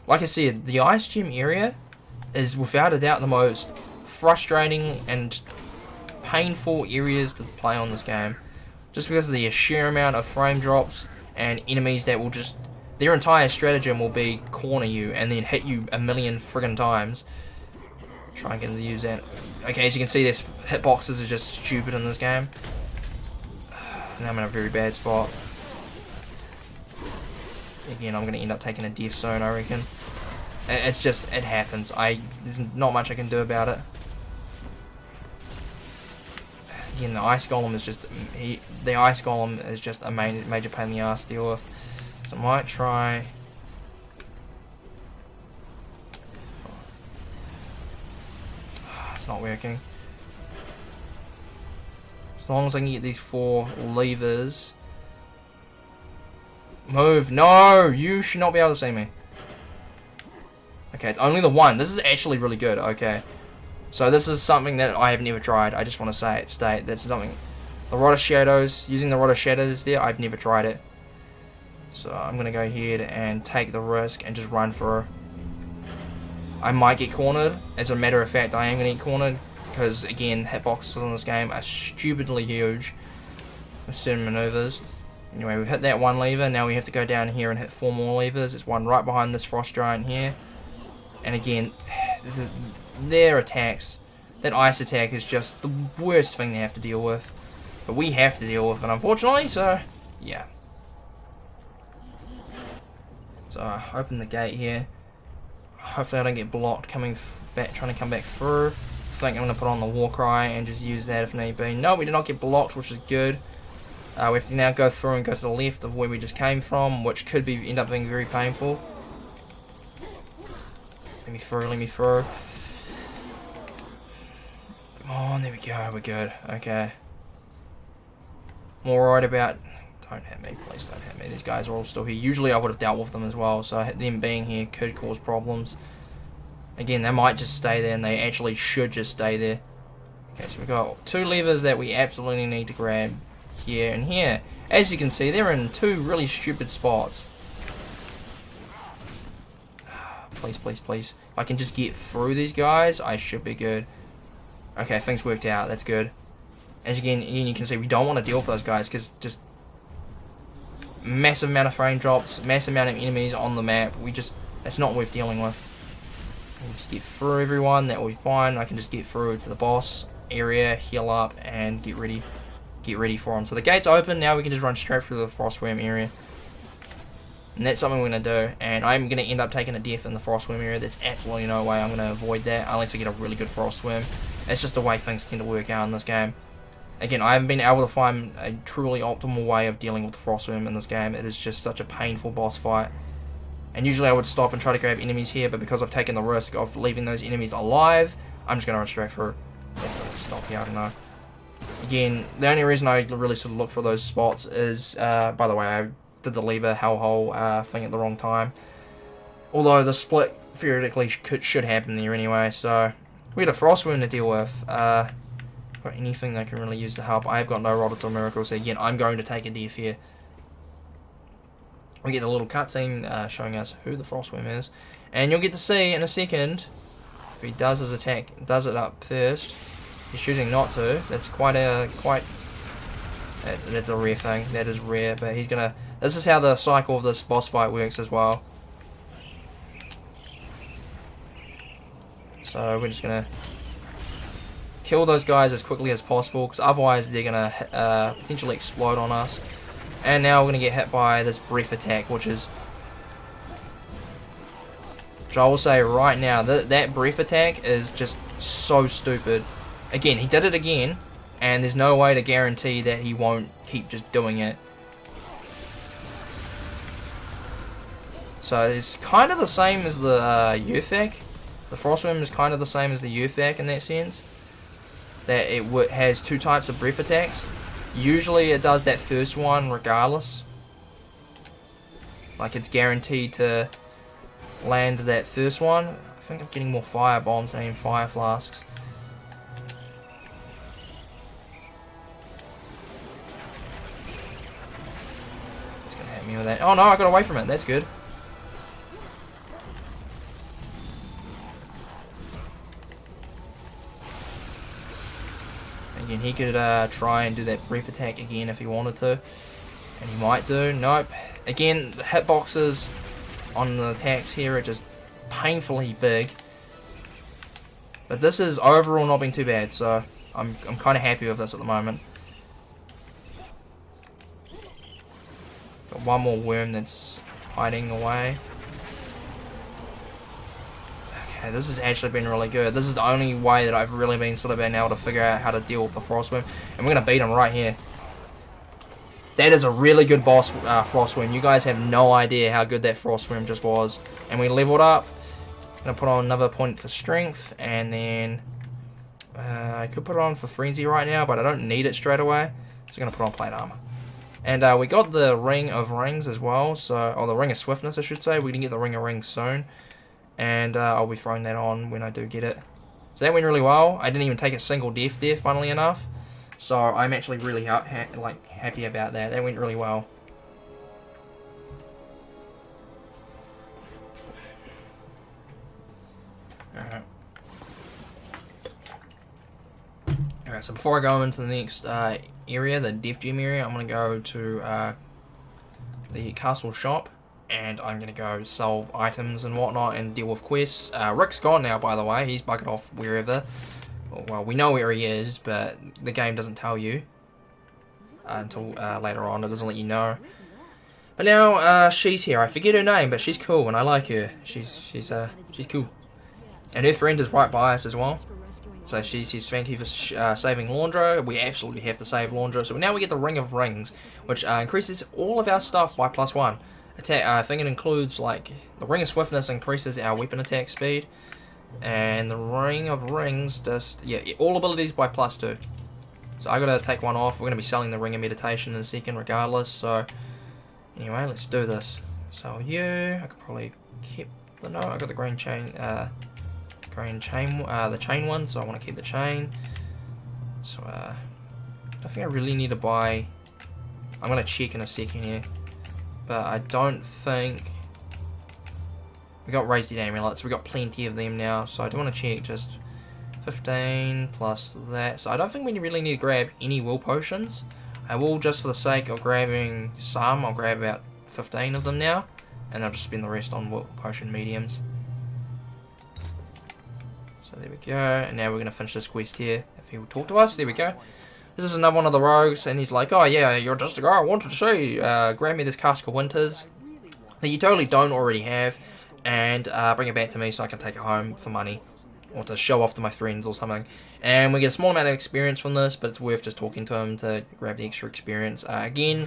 Like I said, the Ice Gem area is without a doubt the most frustrating and just painful areas to play on this game. Just because of the sheer amount of frame drops and enemies that will just, their entire stratagem will be corner you and then hit you a million friggin' times. Try and get them to use that. Okay, as you can see, this hitboxes are just stupid in this game. Now I'm in a very bad spot. Again, I'm going to end up taking a death zone, I reckon. It's just, it happens. There's not much I can do about it. Again, the ice golem is just a major pain in the ass to deal with. So I might try. It's not working. As long as I can get these 4 levers. Move! No! You should not be able to see me. Okay, it's only the one. This is actually really good. Okay. So this is something that I have never tried. I just want to state that's something. The Rod of Shadows, using the Rod of Shadows there, I've never tried it. So I'm going to go ahead and take the risk and just run for her. I might get cornered. As a matter of fact, I am going to get cornered. Because, again, hitboxes in this game are stupidly huge with certain maneuvers. Anyway, we've hit that one lever. Now we have to go down here and hit 4 more levers. There's one right behind this Frost Giant here. And again, their attacks, that ice attack is just the worst thing they have to deal with. But we have to deal with it, unfortunately, so yeah. So I open the gate here. Hopefully I don't get blocked coming back, trying to come back through. I think I'm going to put on the Warcry and just use that if need be. No, we did not get blocked, which is good. We have to now go through and go to the left of where we just came from, which could end up being very painful. Let me through, let me through. Come on, there we go, we're good. Okay. I'm alright about... Don't hit me, please don't hit me. These guys are all still here. Usually I would have dealt with them as well, so them being here could cause problems. Again, they might just stay there, and they actually should just stay there. Okay, so we've got 2 levers that we absolutely need to grab. Here and here. As you can see, they're in 2 really stupid spots. Please, please, please. If I can just get through these guys, I should be good. Okay, things worked out. That's good. As again, you can see, we don't want to deal with those guys because just massive amount of frame drops, massive amount of enemies on the map. It's not worth dealing with. We'll just get through everyone. That will be fine. I can just get through to the boss area, heal up, and get ready for them. So the gate's open. Now we can just run straight through the Frostworm area. And that's something we're going to do. And I'm going to end up taking a death in the Frostworm area. There's absolutely no way I'm going to avoid that unless I get a really good Frostworm. It's just the way things tend to work out in this game. Again, I haven't been able to find a truly optimal way of dealing with the Frostworm in this game. It is just such a painful boss fight. And usually I would stop and try to grab enemies here, but because I've taken the risk of leaving those enemies alive, I'm just going to run straight through. Stop here, I don't know. Again, the only reason I really sort of look for those spots is, by the way, I did the lever Hellhole thing at the wrong time. Although the split theoretically should happen there anyway, so we got a Frostworm to deal with. Got anything that can really use to help? I've got no Rodders or Miracles, so again, I'm going to take a death here. We get a little cutscene showing us who the Frostworm is, and you'll get to see in a second if he does his attack, does it up first. He's choosing not to. That's that's a rare thing. That is rare, but he's gonna. This is how the cycle of this boss fight works as well. So we're just gonna kill those guys as quickly as possible, because otherwise they're gonna potentially explode on us. And now we're gonna get hit by this brief attack, which I will say right now, that brief attack is just so stupid. Again, he did it again, and there's no way to guarantee that he won't keep just doing it. So it's kind of the same as the Yrthak. The Frostworm is kind of the same as the Yrthak in that sense. That it has two types of breath attacks. Usually it does that first one regardless. Like it's guaranteed to land that first one. I think I'm getting more fire bombs than fire flasks. It's gonna hit me with that. Oh no, I got away from it. That's good. Again, he could try and do that brief attack again if he wanted to, and he might do. Nope. Again, the hitboxes on the attacks here are just painfully big, but this is overall not been too bad, so I'm kind of happy with this at the moment. Got one more worm that's hiding away. Okay, this has actually been really good. This is the only way that I've really been able to figure out how to deal with the Frostworm, and we're gonna beat him right here. That is a really good boss, Frostworm. You guys have no idea how good that Frostworm just was. And we leveled up. Gonna put on another point for strength, and then I could put it on for frenzy right now, but I don't need it straight away. So I'm gonna put on plate armor. And we got the Ring of Rings as well, or the Ring of Swiftness, I should say. We can get the Ring of Rings soon, and I'll be throwing that on when I do get it. So that went really well. I didn't even take a single death there, funnily enough. So I'm actually really happy about that. That went really well. Alright, so before I go into the next area, the Death Gem area, I'm going to go to the castle shop, and I'm going to go sell items and whatnot and deal with quests. Rick's gone now, by the way. He's buggered off wherever. Well, we know where he is, but the game doesn't tell you until later on. It doesn't let you know. But now she's here. I forget her name, but she's cool and I like her. She's cool. And her friend is right by us as well. So she says thank you for saving Laundra. We absolutely have to save Laundra. So now we get the Ring of Rings, which increases all of our stuff by +1. Attack. I think it includes like the Ring of Swiftness increases our weapon attack speed. And the Ring of Rings just, all abilities by +2. So I gotta take one off. We're gonna be selling the Ring of Meditation in a second regardless. So anyway, let's do this. So I could probably keep the, no, I got the green chain, the chain one, so I want to keep the chain. So I think I really need to buy, I'm gonna check in a second here, but I don't think. We got raised amulets, we got plenty of them now, so I do want to check just 15 plus that. So I don't think we really need to grab any will potions. I will, just for the sake of grabbing some, I'll grab about 15 of them now, and I'll just spend the rest on will potion mediums. So there we go, and now we're going to finish this quest here. If he will talk to us, there we go. This is another one of the rogues, and he's like, oh yeah, you're just a guy I wanted to see. Grab me this Cask of Winters that you totally don't already have, and bring it back to me so I can take it home for money, or to show off to my friends or something. And we get a small amount of experience from this, but it's worth just talking to him to grab the extra experience. Again,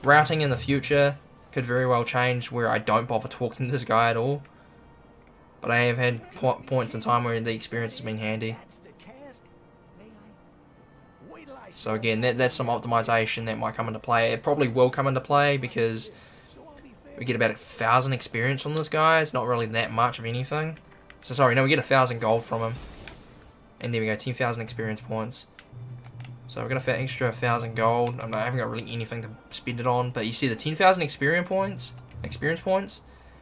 routing in the future Could very well change where I don't bother talking to this guy at all. But I have had points in time where the experience has been handy. So again, that's some optimization that might come into play. It probably will come into play because we get about 1,000 experience from this guy. It's not really that much of anything. So sorry, no, we get 1,000 gold from him. And there we go, 10,000 experience points. So we're going to get an extra 1,000 gold. I haven't got really anything to spend it on. But you see the 10,000 experience points.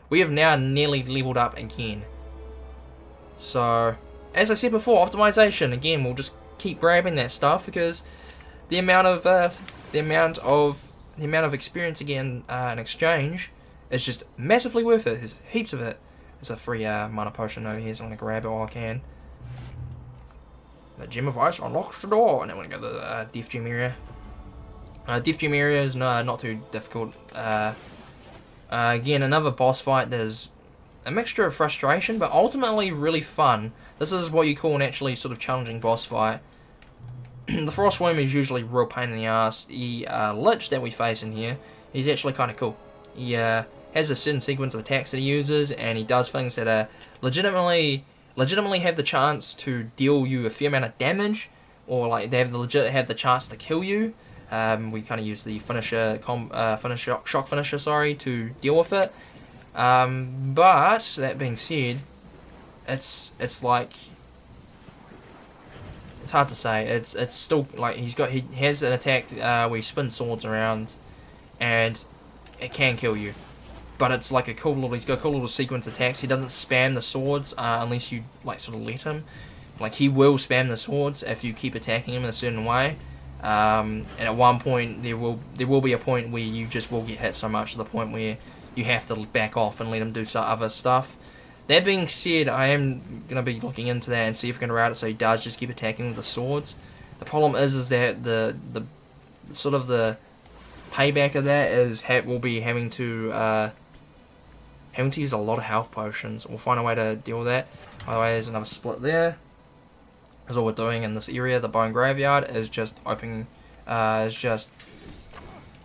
We have now nearly leveled up again. So, as I said before, optimization. Again, we'll just keep grabbing that stuff because the amount of experience again in exchange is just massively worth it. There's heaps of it. There's a free mana potion over here, so I'm going to grab it while I can. The Gem of Ice unlocks the door, and then we're going to go to the Death Gem area. Death Gem area is not too difficult. Again, another boss fight. There's a mixture of frustration, but ultimately really fun. This is what you call an actually sort of challenging boss fight. The Frostworm is usually a real pain in the ass. The Lich that we face in here, he's actually kind of cool. He has a certain sequence of attacks that he uses, and he does things that are legitimately have the chance to deal you a fair amount of damage, or like they have the chance to kill you. We kind of use the shock finisher, sorry, to deal with it. But that being said, it's like it's hard to say. It's still like he has an attack where he spins swords around, and it can kill you. But it's like he's got a cool little sequence of attacks. He doesn't spam the swords unless you like sort of let him. Like he will spam the swords if you keep attacking him in a certain way. And at one point there will be a point where you just will get hit so much to the point where you have to back off and let him do some other stuff. That being said, I am going to be looking into that and see if we can route it so he does just keep attacking with the swords. The problem is that the sort of the payback of that is we'll be having to use a lot of health potions. We'll find a way to deal with that. By the way, there's another split there. That's all we're doing in this area. The Bone Graveyard is just opening,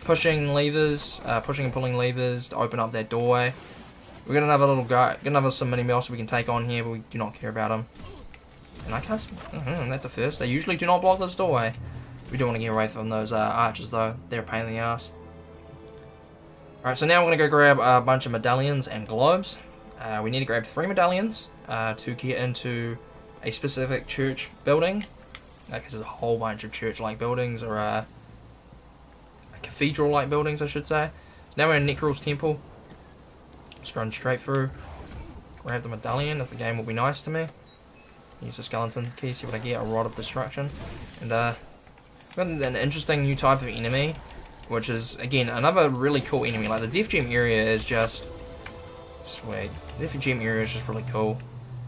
pushing levers, pushing and pulling levers to open up that doorway. We've got another little guy, some mini mouse we can take on here, but we do not care about him. And I can't. That's a first. They usually do not block this doorway. We do want to get away from those archers though. They're a pain in the ass. Alright, so now we're going to go grab a bunch of medallions and globes. We need to grab 3 medallions to get into a specific church building. Because there's a whole bunch of church-like buildings, or cathedral-like buildings, I should say. So now we're in Necral's temple. Just run straight through. Grab the medallion if the game will be nice to me. Use the skeleton key, see what I get, a Rod of Destruction. And got an interesting new type of enemy, which is, again, another really cool enemy. Like, the Death Gem area is just sweet. The Death Gem area is just really cool.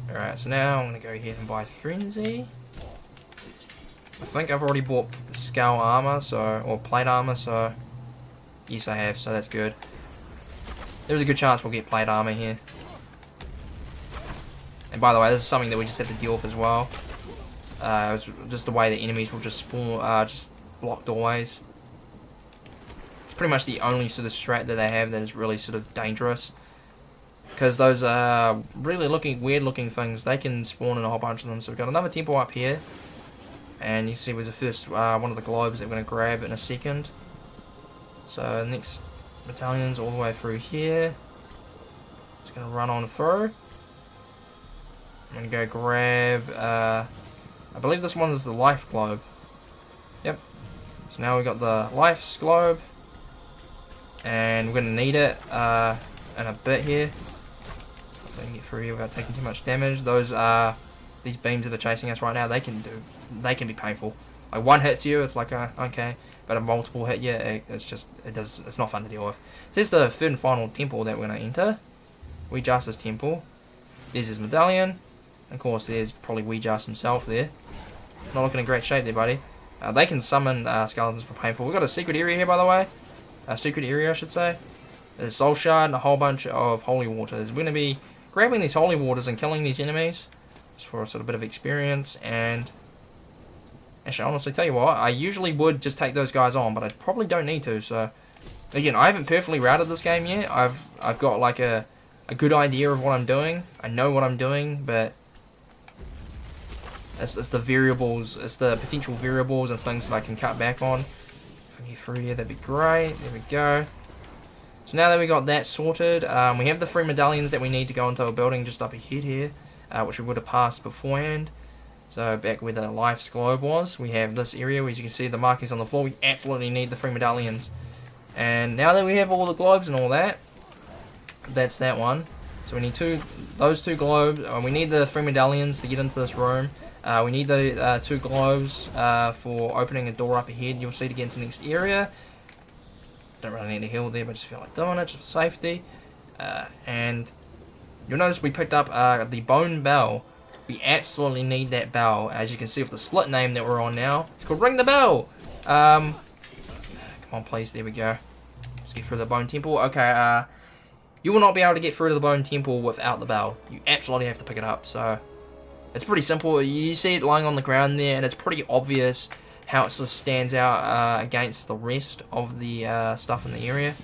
Alright, so now I'm going to go ahead and buy Frenzy. I think I've already bought Skull Armor, or Plate Armor, so yes I have, so that's good. There's a good chance we'll get Plate Armor here. And by the way, this is something that we just have to deal with as well. It's just the way the enemies will just spawn, just block doorways. It's pretty much the only sort of strat that they have that is really sort of dangerous. Because those really weird looking things, they can spawn in a whole bunch of them. So we've got another temple up here. And you see there's the first one of the globes that we're going to grab in a second. So next battalion's all the way through here. Just going to run on through. I'm going to go grab, I believe this one is the life globe. Yep. So now we've got the life's globe. And we're going to need it in a bit here. So we can get through here without taking too much damage. Those these beams that are chasing us right now, they can be painful. Like one hits you, it's like okay, but a multiple hit you, it's not fun to deal with. So this is the third and final temple that we're going to enter. Weejustice Temple. There's his medallion. Of course, there's probably Weejustice himself there. Not looking in great shape there, buddy. They can summon skeletons for painful. We've got a secret area here, by the way. A secret area, I should say. There's Soul Shard and a whole bunch of Holy Waters. We're going to be grabbing these Holy Waters and killing these enemies. Just for a sort of bit of experience. And actually, honestly, tell you what, I usually would just take those guys on, but I probably don't need to, so Again, I haven't perfectly routed this game yet. I've got like a good idea of what I'm doing. I know what I'm doing, but it's the variables, it's the potential variables and things that I can cut back on. If I can get through here, that'd be great. There we go. So now that we got that sorted, we have the 3 medallions that we need to go into a building just up ahead here, which we would have passed beforehand. So back where the life's globe was, we have this area where, as you can see, the markings on the floor. We absolutely need the 3 medallions. And now that we have all the globes and all that, that's that one. So we need those two globes. We need the 3 medallions to get into this room. We need the 2 globes for opening a door up ahead. You'll see to get into the next area. Don't really need to heal there, but just feel like doing it just for safety. And you'll notice we picked up the bone bell. We absolutely need that bell, as you can see with the split name that we're on now. It's called Ring the Bell. Come on, please. There we go. Let's get through the bone temple. Okay. You will not be able to get through to the bone temple without the bell. You absolutely have to pick it up. So it's pretty simple. You see it lying on the ground there, and it's pretty obvious how it sort of stands out against the rest of the stuff in the area.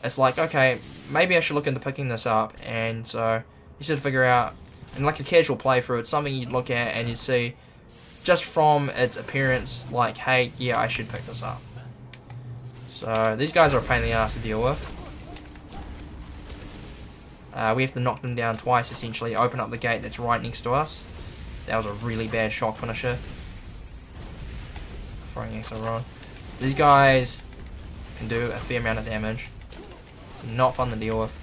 It's like, okay, maybe I should look into picking this up, and so you should figure out, and like a casual playthrough, it's something you'd look at and you'd see, just from its appearance, like, hey, yeah, I should pick this up. So these guys are a pain in the ass to deal with. We have to knock them down twice, essentially, open up the gate that's right next to us. That was a really bad shock finisher. Throwing X over on. These guys can do a fair amount of damage. Not fun to deal with.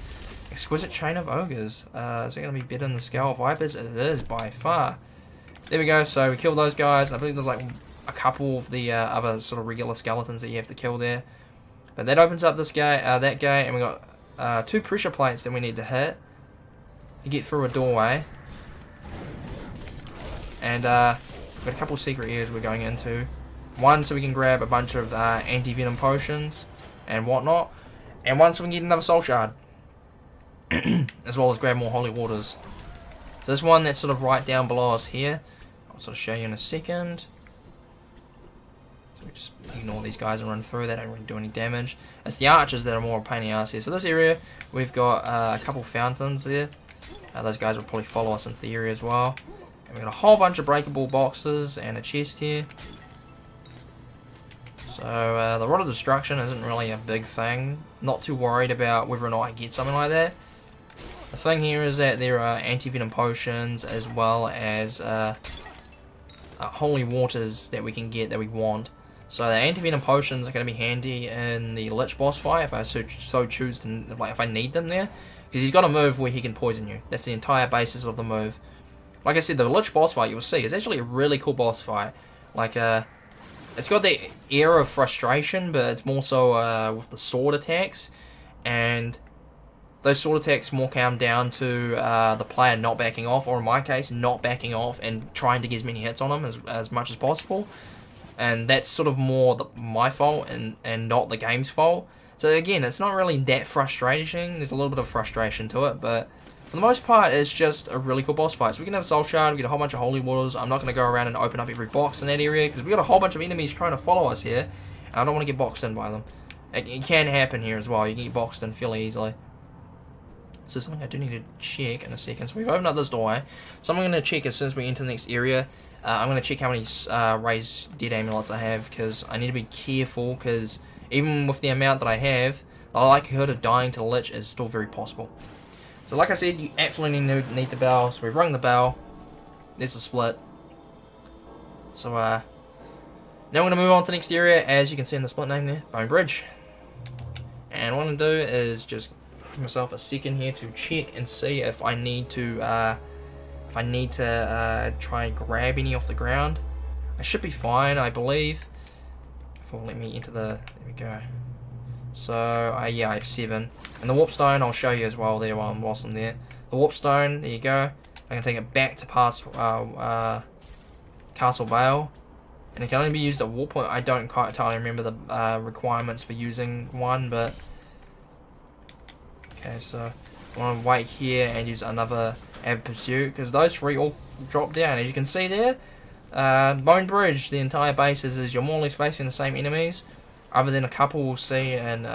Exquisite Chain of Ogres. Is it going to be better than the Scale of Vipers? It is, by far. There we go, so we killed those guys, and I believe there's like a couple of the other sort of regular skeletons that you have to kill there. But that opens up this gate, that gate, and we got 2 pressure plates that we need to hit to get through a doorway. And we've got a couple of secret areas we're going into. One so we can grab a bunch of anti-venom potions and whatnot. And one so we can get another soul shard. As well as grab more holy waters. So this one that's sort of right down below us here. I'll sort of show you in a second. So we just ignore these guys and run through. They don't really do any damage. It's the archers that are more a pain in the ass here. So this area, we've got a couple fountains there. Those guys will probably follow us into the area as well. And we've got a whole bunch of breakable boxes and a chest here. So the Rod of Destruction isn't really a big thing. Not too worried about whether or not I get something like that. The thing here is that there are anti-venom potions as well as holy waters that we can get that we want. So the anti-venom potions are going to be handy in the Lich boss fight if I so choose to, like, if I need them there. Because he's got a move where he can poison you. That's the entire basis of the move. Like I said, the Lich boss fight, you'll see, is actually a really cool boss fight. Like, it's got the air of frustration, but it's more so with the sword attacks. And those sword attacks more come down to the player not backing off, or in my case, not backing off and trying to get as many hits on him as much as possible. And that's sort of more my fault and not the game's fault. So again, it's not really that frustrating. There's a little bit of frustration to it, but for the most part, it's just a really cool boss fight. So we can have a soul shard, we get a whole bunch of holy waters. I'm not going to go around and open up every box in that area, because we got a whole bunch of enemies trying to follow us here, and I don't want to get boxed in by them. It can happen here as well. You can get boxed in fairly easily. So something I do need to check in a second. So we've opened up this doorway. So I'm going to check as soon as we enter the next area. I'm going to check how many raised dead amulets I have, because I need to be careful, because even with the amount that I have, the likelihood of dying to the Lich is still very possible. So like I said, you absolutely need the bell. So we've rung the bell. There's the split. So now we're going to move on to the next area. As you can see in the split name there, Bone Bridge. And what I'm going to do is just give myself a second here to check and see if I need to try and grab any off the ground. I should be fine, I believe. If it'll let me into the... There we go. So, yeah, I have 7. And the warpstone, I'll show you as well there whilst I'm there. The warpstone, there you go. I can take it back to past Castle Baele. And it can only be used at warp point. I don't quite entirely remember the requirements for using one, but... Okay, so I want to wait here and use another Avid Pursuit, because those 3 all drop down. As you can see there, Bone Bridge, the entire base is you're more or less facing the same enemies. other than a couple we'll see, and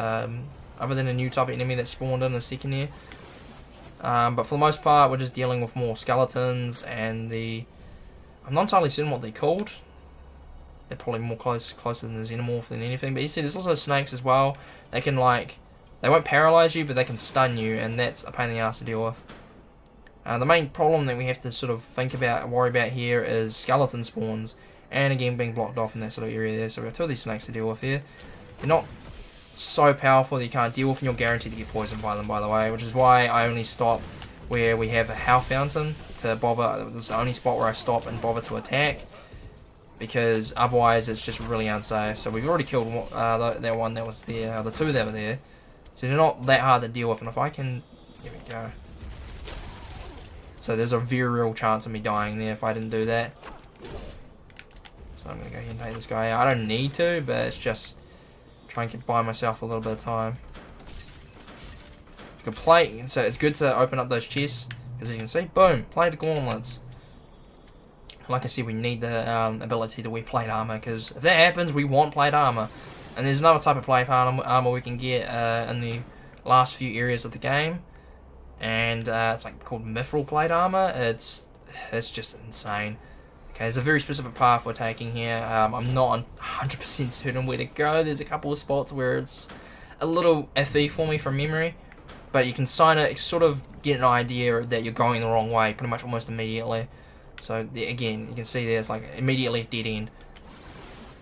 other than a new type of enemy that spawned in the second year. But for the most part, we're just dealing with more skeletons and I'm not entirely certain what they're called. They're probably more closer than the xenomorph than anything. But you see, there's also snakes as well. They can they won't paralyze you, but they can stun you, and that's a pain in the ass to deal with. The main problem that we have to sort of worry about here is skeleton spawns, and again being blocked off in that sort of area there. So we have two of these snakes to deal with here. They're not so powerful that you can't deal with, and you're guaranteed to get poisoned by them, by the way, which is why I only stop where we have a health fountain to bother. This is the only spot where I stop and bother to attack, because otherwise it's just really unsafe. So we've already killed that one that was there, the two that were there, so they're not that hard to deal with. And if I can, here we go. So there's a very real chance of me dying there if I didn't do that. So I'm gonna go ahead and take this guy out. I don't need to, but it's just trying to buy myself a little bit of time. It's good play, so it's good to open up those chests, as you can see, boom, plate gauntlets. Like I said, we need the ability to wear plate armor, because if that happens, we want plate armor. And there's another type of plate armor we can get in the last few areas of the game, and it's like called mithril plate armor. It's just insane. Okay, there's a very specific path we're taking here. I'm not 100% certain where to go. There's a couple of spots where it's a little iffy for me from memory, but you can sort of get an idea that you're going the wrong way pretty much almost immediately. So again, you can see there's like immediately a dead end.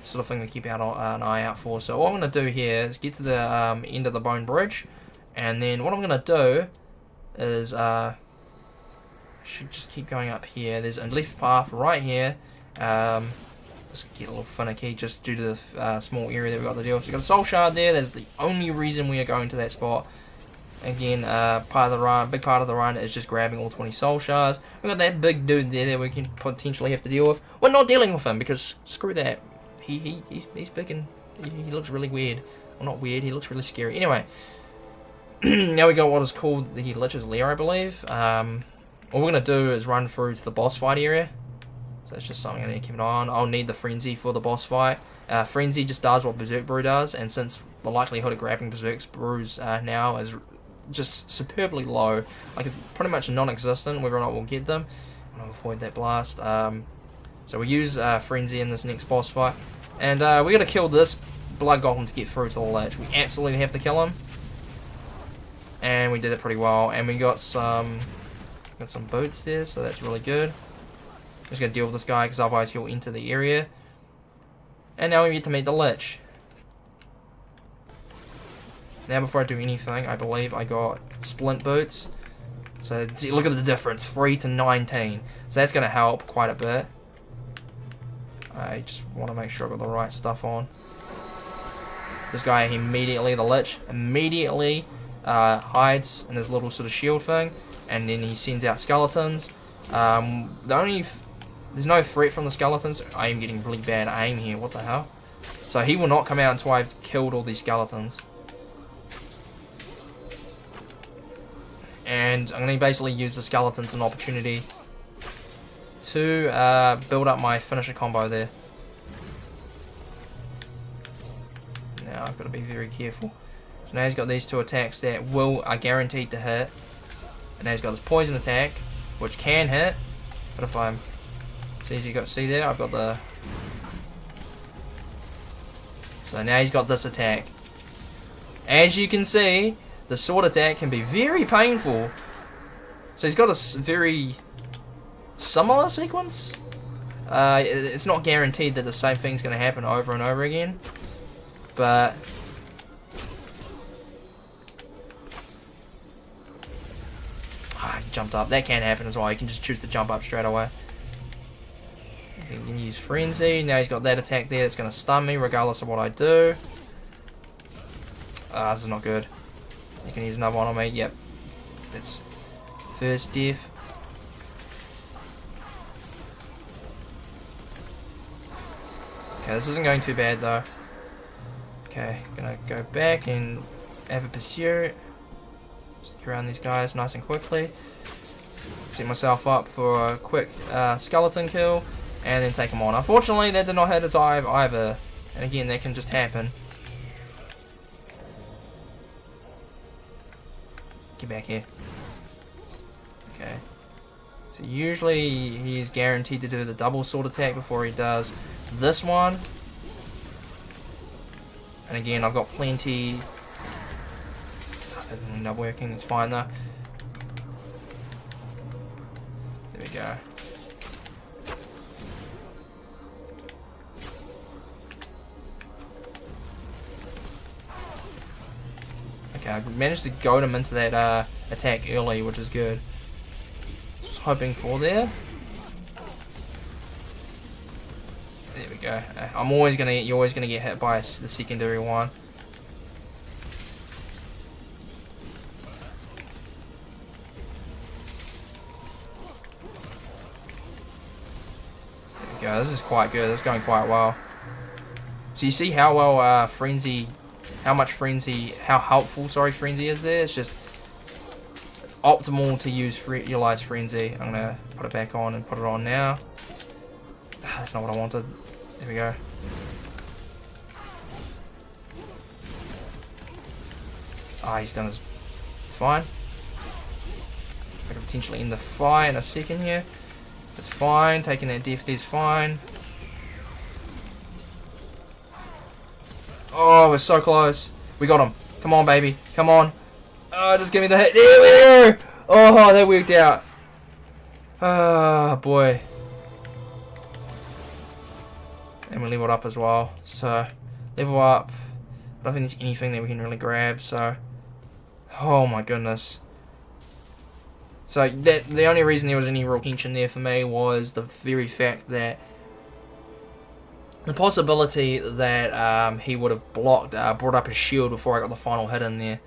Sort of thing to keep an eye out for. So what I'm going to do here is get to the end of the bone bridge, and then what I'm going to do is should just keep going up here. There's a left path right here. Just get a little finicky just due to the small area that we've got to deal with. So we've got a soul shard there. That's the only reason we are going to that spot. Again, part of the run, big part of the run is just grabbing all 20 soul shards. We've got that big dude there that we can potentially have to deal with. We're not dealing with him because screw that. He's big and he looks really weird. Well, not weird, he looks really scary. Anyway, now we got what is called the Lich's Lair, I believe. What we're going to do is run through to the boss fight area. So it's just something I need to keep an eye on. I'll need the Frenzy for the boss fight. Frenzy just does what Berserk Brew does, and since the likelihood of grabbing Berserk Brews now is just superbly low, like it's pretty much non-existent whether or not we'll get them. I'm going to avoid that blast. So we use Frenzy in this next boss fight. And we got to kill this blood goblin to get through to the Lich. We absolutely have to kill him. And we did it pretty well. And we got some boots there, so that's really good. Just gonna deal with this guy because otherwise he'll enter the area. And now we get to meet the Lich. Now before I do anything, I believe I got splint boots. So see, look at the difference, 3 to 19. So that's gonna help quite a bit. I just want to make sure I got the right stuff on. This guy immediately, the Lich, immediately hides in his little sort of shield thing, and then he sends out skeletons. There's no threat from the skeletons. I am getting really bad aim here, what the hell? So he will not come out until I've killed all these skeletons. And I'm going to basically use the skeletons as an opportunity to build up my finisher combo there. Now I've got to be very careful. So now he's got these two attacks that are guaranteed to hit. And now he's got this poison attack, which can hit. But if I'm... See there? I've got the... So now he's got this attack. As you can see, the sword attack can be very painful. So he's got a very similar sequence. It's not guaranteed that the same thing's going to happen over and over again. But... he jumped up. That can happen as well. You can just choose to jump up straight away. You can use Frenzy. Now he's got that attack there that's going to stun me regardless of what I do. This is not good. You can use another one on me. Yep. That's first death. Okay, this isn't going too bad though. Okay, gonna go back and have a pursuit. Stick around these guys nice and quickly. Set myself up for a quick skeleton kill. And then take him on. Unfortunately, that did not hit its eye either. And again, that can just happen. get back here. Okay. So usually he's guaranteed to do the double sword attack before he does this one. And again, I've got plenty. That didn't end up working, it's fine though. There we go. Okay, I managed to goad him into that attack early, which is good. Just hoping for there. There we go. I'm always gonna you're always gonna get hit by the secondary one. There we go. This is quite good. This is going quite well. So you see how well frenzy. How helpful, frenzy is there. It's just it's optimal to utilize frenzy. I'm gonna put it back on and put it on now. That's not what I wanted. There we go. He's done his. It's fine. I could potentially end the fight in a second here. It's fine. Taking that death there's fine. Oh, we're so close. We got him. Come on, baby. Come on. Oh, just give me the hit. There we go. Oh, that worked out. Oh, boy. And we leveled up as well. So, level up. I don't think there's anything that we can really grab. So, oh my goodness. So, the only reason there was any real tension there for me was the very fact that the possibility that he would have brought up his shield before I got the final hit in there.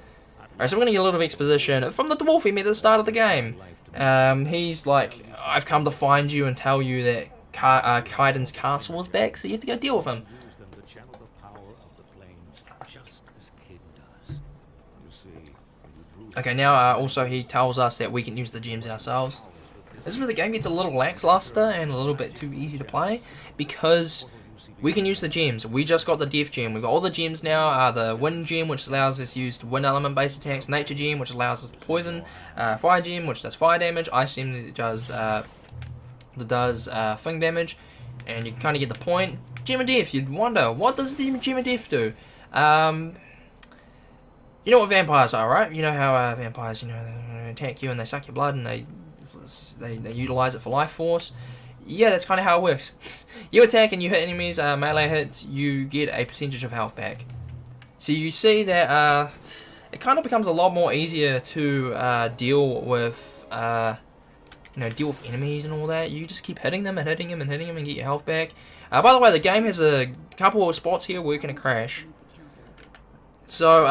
Alright, so we're going to get a little bit of exposition from the dwarf we met at the start of the game. He's like, I've come to find you and tell you that Kaedin's castle is back, so you have to go deal with him. Okay, now also he tells us that we can use the gems ourselves. This is where the game gets a little lackluster and a little bit too easy to play, because we can use the gems. We just got the death gem. We've got all the gems now. The wind gem, which allows us to use wind element based attacks. Nature gem, which allows us to poison. Fire gem, which does fire damage. Ice gem, that does thing damage. And you can kind of get the point. Gem of death. You'd wonder, what does the gem of death do? You know what vampires are, right? You know how vampires, they attack you and they suck your blood and they utilize it for life force. Yeah, that's kind of how it works. You attack and you hit enemies, melee hits, you get a percentage of health back. So you see that it kind of becomes a lot more easier to deal with, deal with enemies and all that. You just keep hitting them and hitting them and hitting them and get your health back. By the way, the game has a couple of spots here where it can crash. So,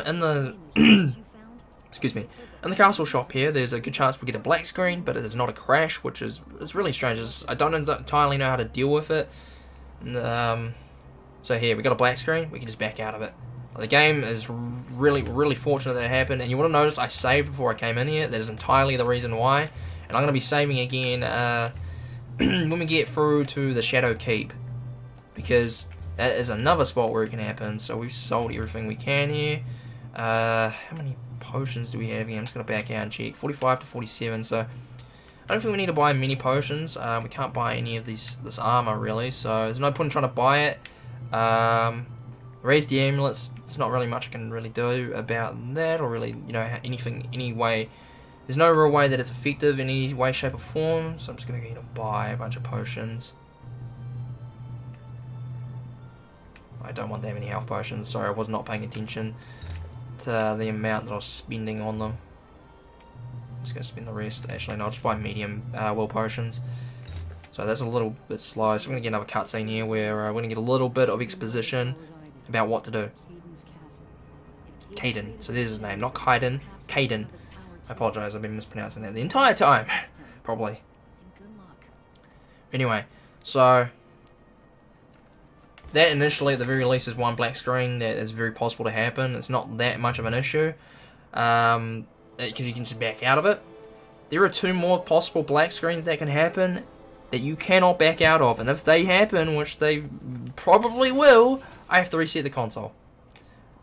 in the excuse me, in the castle shop here, there's a good chance we get a black screen, but it is not a crash, which is really strange. I don't entirely know how to deal with it. So here, we got a black screen, we can just back out of it. The game is really fortunate that it happened, and you want to notice I saved before I came in here. That is entirely the reason why, and I'm going to be saving again when we get through to the Shadow Keep, because that is another spot where it can happen. So we've sold everything we can here. How many potions do we have here? I'm just going to back out and check. 45 to 47, so I don't think we need to buy many potions. We can't buy any of this armor really, so there's no point in trying to buy it. Raise the amulets, there's not really much I can really do about that, or really, anything, any way. There's no real way that it's effective in any way, shape or form, so I'm just going to go ahead and buy a bunch of potions. I don't want that many health potions. Sorry, I was not paying attention to the amount that I was spending on them. I'm just going to spend the rest. Actually, no, I'll just buy medium will potions. So that's a little bit slow. So we're going to get another cutscene here where we're going to get a little bit of exposition about what to do. Kaedin. So there's his name. Not Kaedin. Kaedin. I apologise, I've been mispronouncing that the entire time. Probably. Anyway, so that initially, at the very least, is one black screen that is very possible to happen. It's not that much of an issue, because you can just back out of it. There are two more possible black screens that can happen that you cannot back out of, and if they happen, which they probably will, I have to reset the console.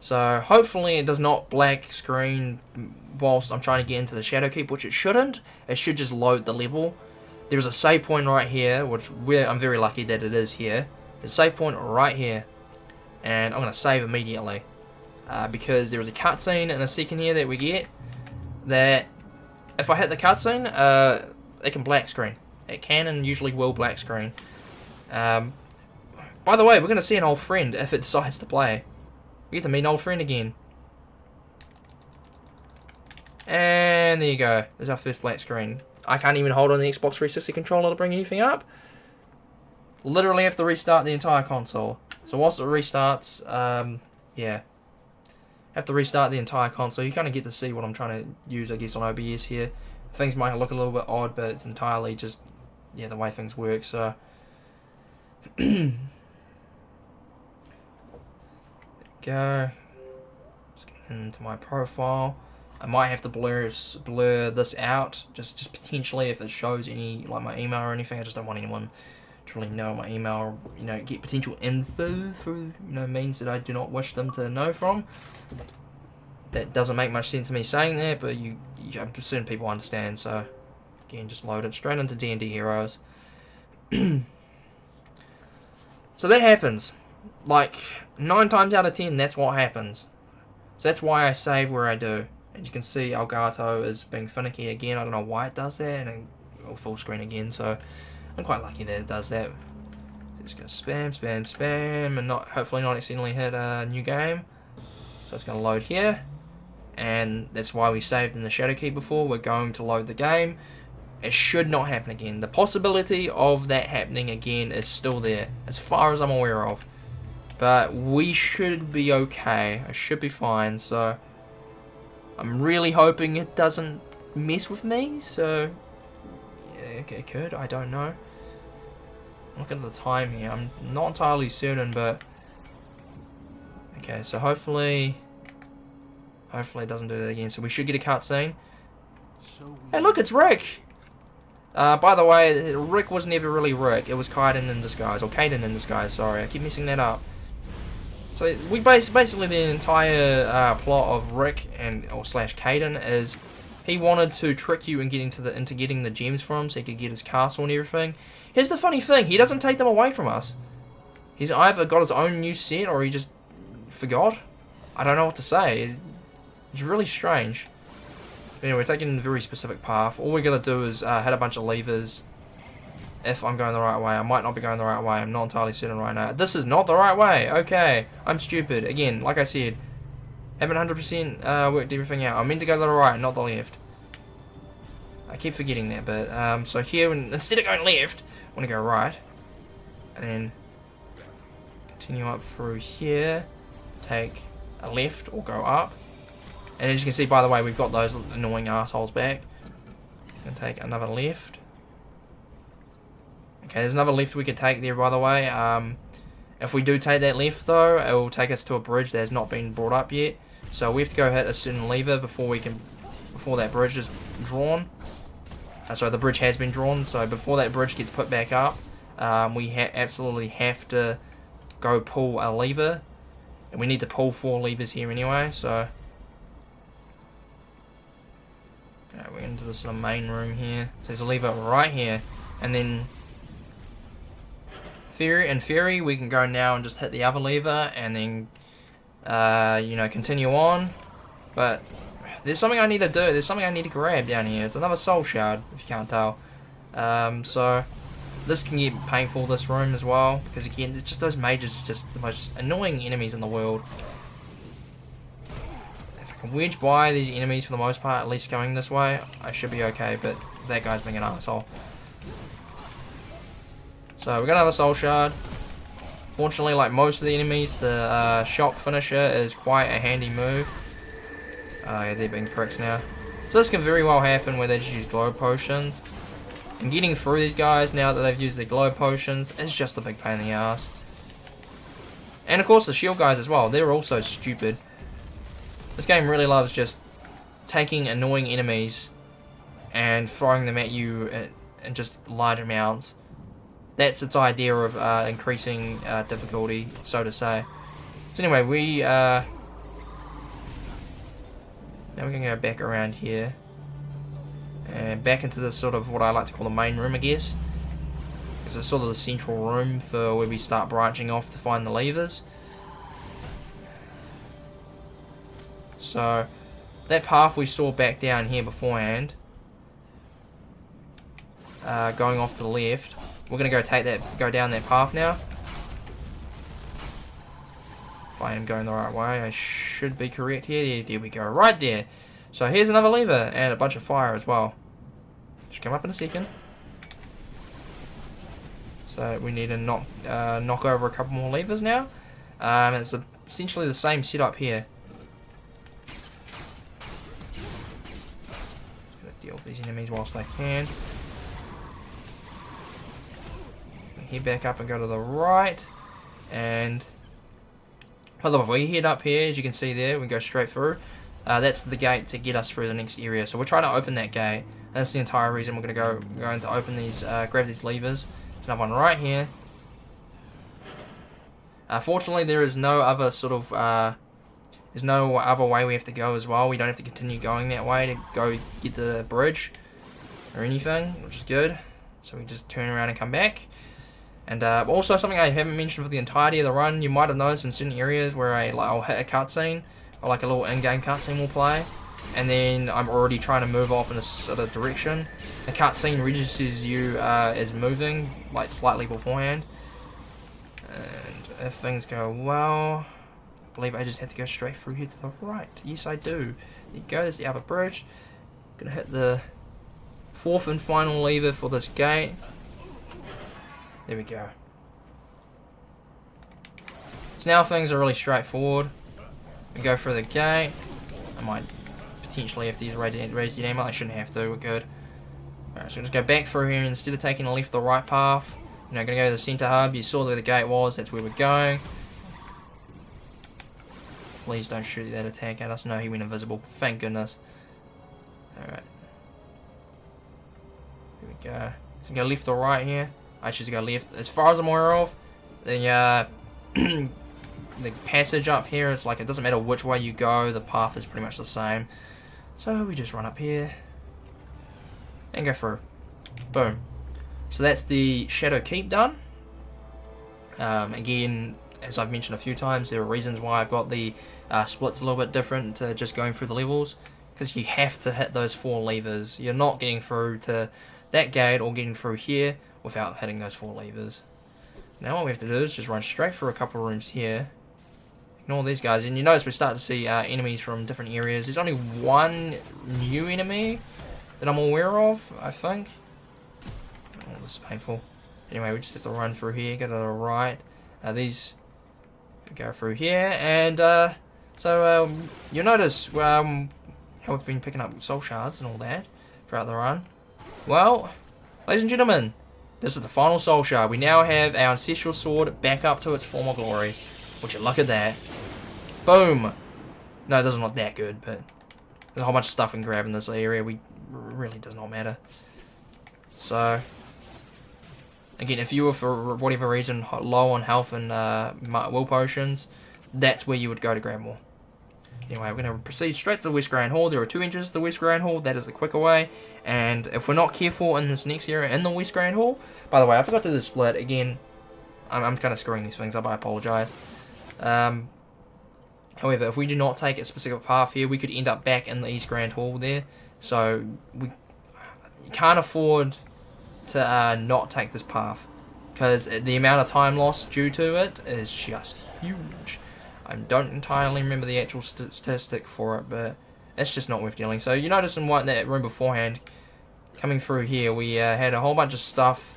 So hopefully it does not black screen whilst I'm trying to get into the Shadow Keep, which it shouldn't. It should just load the level. There's a save point right here, which I'm very lucky that it is here. There's a save point right here, and I'm going to save immediately because there is a cutscene in a second here that we get that if I hit the cutscene, it can black screen. It can and usually will black screen. By the way, we're going to see an old friend if it decides to play. We get to meet an old friend again. And there you go. There's our first black screen. I can't even hold on the Xbox 360 controller to bring anything up. Literally have to restart the entire console. So whilst it restarts, yeah. Have to restart the entire console. You kind of get to see what I'm trying to use, I guess, on OBS here. Things might look a little bit odd, but it's entirely just, yeah, the way things work, so... Go. Just get into my profile. I might have to blur this out, just potentially if it shows any, like my email or anything. I just don't want anyone to really know my email, or, you know, get potential info through, you know, means that I do not wish them to know from. That doesn't make much sense to me saying that, but I'm certain people understand. So again, just load it straight into D&D Heroes. So that happens. Like 9 times out of 10, that's what happens. So that's why I save where I do. And you can see Elgato is being finicky again. I don't know why it does that, and it'll full screen again. So I'm quite lucky that it does that. Just gonna spam, and hopefully not accidentally hit a new game. So it's gonna load here, and that's why we saved in the Shadow Key before. We're going to load the game. It should not happen again. The possibility of that happening again is still there, as far as I'm aware of. But we should be okay. I should be fine. So I'm really hoping it doesn't mess with me. So yeah, it could. I don't know. Look at the time here. I'm not entirely certain, but okay. So hopefully it doesn't do that again. So we should get a cutscene. Hey, look, it's Rick. By the way, Rick was never really Rick. It was Kaedin in disguise, or Kaedin in disguise. Sorry, I keep messing that up. So we basically the entire plot of Rick or slash Kaedin is he wanted to trick you into getting the gems from him so he could get his castle and everything. Here's the funny thing: he doesn't take them away from us. He's either got his own new set or he just forgot. I don't know what to say. It's really strange. Anyway, we're taking a very specific path. All we gotta do is hit a bunch of levers. If I'm going the right way, I might not be going the right way. I'm not entirely certain right now. This is not the right way. Okay, I'm stupid. Again, like I said, haven't 100% worked everything out. I'm meant to go to the right, not the left. I keep forgetting that, but so here, instead of going left, I want to go right, and then continue up through here. Take a left or go up. And as you can see, by the way, we've got those annoying assholes back. And take another left. Okay, there's another left we could take there, by the way. If we do take that left, though, it will take us to a bridge that has not been brought up yet. So we have to go hit a certain lever before that bridge is drawn. So the bridge has been drawn. So before that bridge gets put back up, we absolutely have to go pull a lever. And we need to pull 4 levers here anyway, so... Okay, we're into this little main room here. So there's a lever right here. And then... in theory, we can go now and just hit the other lever and then, you know, continue on. But there's something I need to do. There's something I need to grab down here. It's another soul shard, if you can't tell. So... This can get painful, this room as well, because again, it's just those mages are just the most annoying enemies in the world. If I can wedge by these enemies for the most part, at least going this way, I should be okay, but that guy's being an asshole. So we're gonna have a soul shard. Fortunately, like most of the enemies, the shock finisher is quite a handy move. Yeah, they're being pricks now. So this can very well happen where they just use glow potions. And getting through these guys now that they've used their glow potions is just a big pain in the ass. And of course the shield guys as well, they're also stupid. This game really loves just taking annoying enemies and throwing them at you in just large amounts. That's its idea of increasing difficulty, so to say. So anyway, we Now we're going to go back around here. And back into the sort of what I like to call the main room, I guess. Because it's sort of the central room for where we start branching off to find the levers. So, that path we saw back down here beforehand, going off to the left, we're going to go down that path now. If I am going the right way, I should be correct here. There we go, right there. So here's another lever, and a bunch of fire as well. Should come up in a second. So we need to knock over a couple more levers now. It's essentially the same setup here. Just gonna deal with these enemies whilst I can. Head back up and go to the right, and if we head up here, as you can see there, we go straight through. That's the gate to get us through the next area. So we're trying to open that gate. That's the entire reason we're going to open these, grab these levers. There's another one right here. Fortunately, there is no other sort of, there's no other way we have to go as well. We don't have to continue going that way to go get the bridge or anything, which is good. So we just turn around and come back. And also something I haven't mentioned for the entirety of the run, you might have noticed in certain areas where I'll hit a cutscene, or like a little in-game cutscene will play, and then I'm already trying to move off in a sort of direction. The cutscene registers you as moving, like slightly beforehand. And if things go well, I believe I just have to go straight through here to the right. Yes, I do. There you go, there's the upper bridge. Gonna hit the fourth and final lever for this gate. There we go. So now things are really straightforward. We go through the gate. I might potentially have to use raise the ammo. I shouldn't have to. We're good. Alright, so we'll just go back through here instead of taking the left or right path. You know, gonna go to the center hub. You saw where the gate was. That's where we're going. Please don't shoot that attack at us. No, he went invisible. Thank goodness. Alright. Here we go. So go left or right here. I should go left. As far as I'm aware of, the the passage up here is like, it doesn't matter which way you go, the path is pretty much the same. So we just run up here and go through. Boom. So that's the Shadow Keep done. Again, as I've mentioned a few times, there are reasons why I've got the splits a little bit different to just going through the levels, because you have to hit those 4 levers. You're not getting through to that gate or getting through here without hitting those 4 levers. Now what we have to do is just run straight through a couple of rooms here. Ignore these guys, and you notice we start to see enemies from different areas. There's only one new enemy that I'm aware of, I think. Oh, this is painful. Anyway, we just have to run through here, go to the right. These go through here, and so you'll notice how we've been picking up soul shards and all that throughout the run. Well, ladies and gentlemen, this is the final soul shard. We now have our ancestral sword back up to its former glory. Would you look at that? Boom! No, it doesn't look that good, but there's a whole bunch of stuff we can grab in this area. Really does not matter. So, again, if you were for whatever reason low on health and will potions, that's where you would go to grab more. Anyway, we're going to proceed straight to the West Grand Hall. There are 2 entrances to the West Grand Hall. That is the quicker way. And if we're not careful in this next area in the West Grand Hall... By the way, I forgot to do the split. Again, I'm kind of screwing these things up. I apologise. However, if we do not take a specific path here, we could end up back in the East Grand Hall there. So, we can't afford to not take this path, because the amount of time lost due to it is just huge. I don't entirely remember the actual statistic for it, but it's just not worth dealing. So you notice in that room beforehand, coming through here, we had a whole bunch of stuff.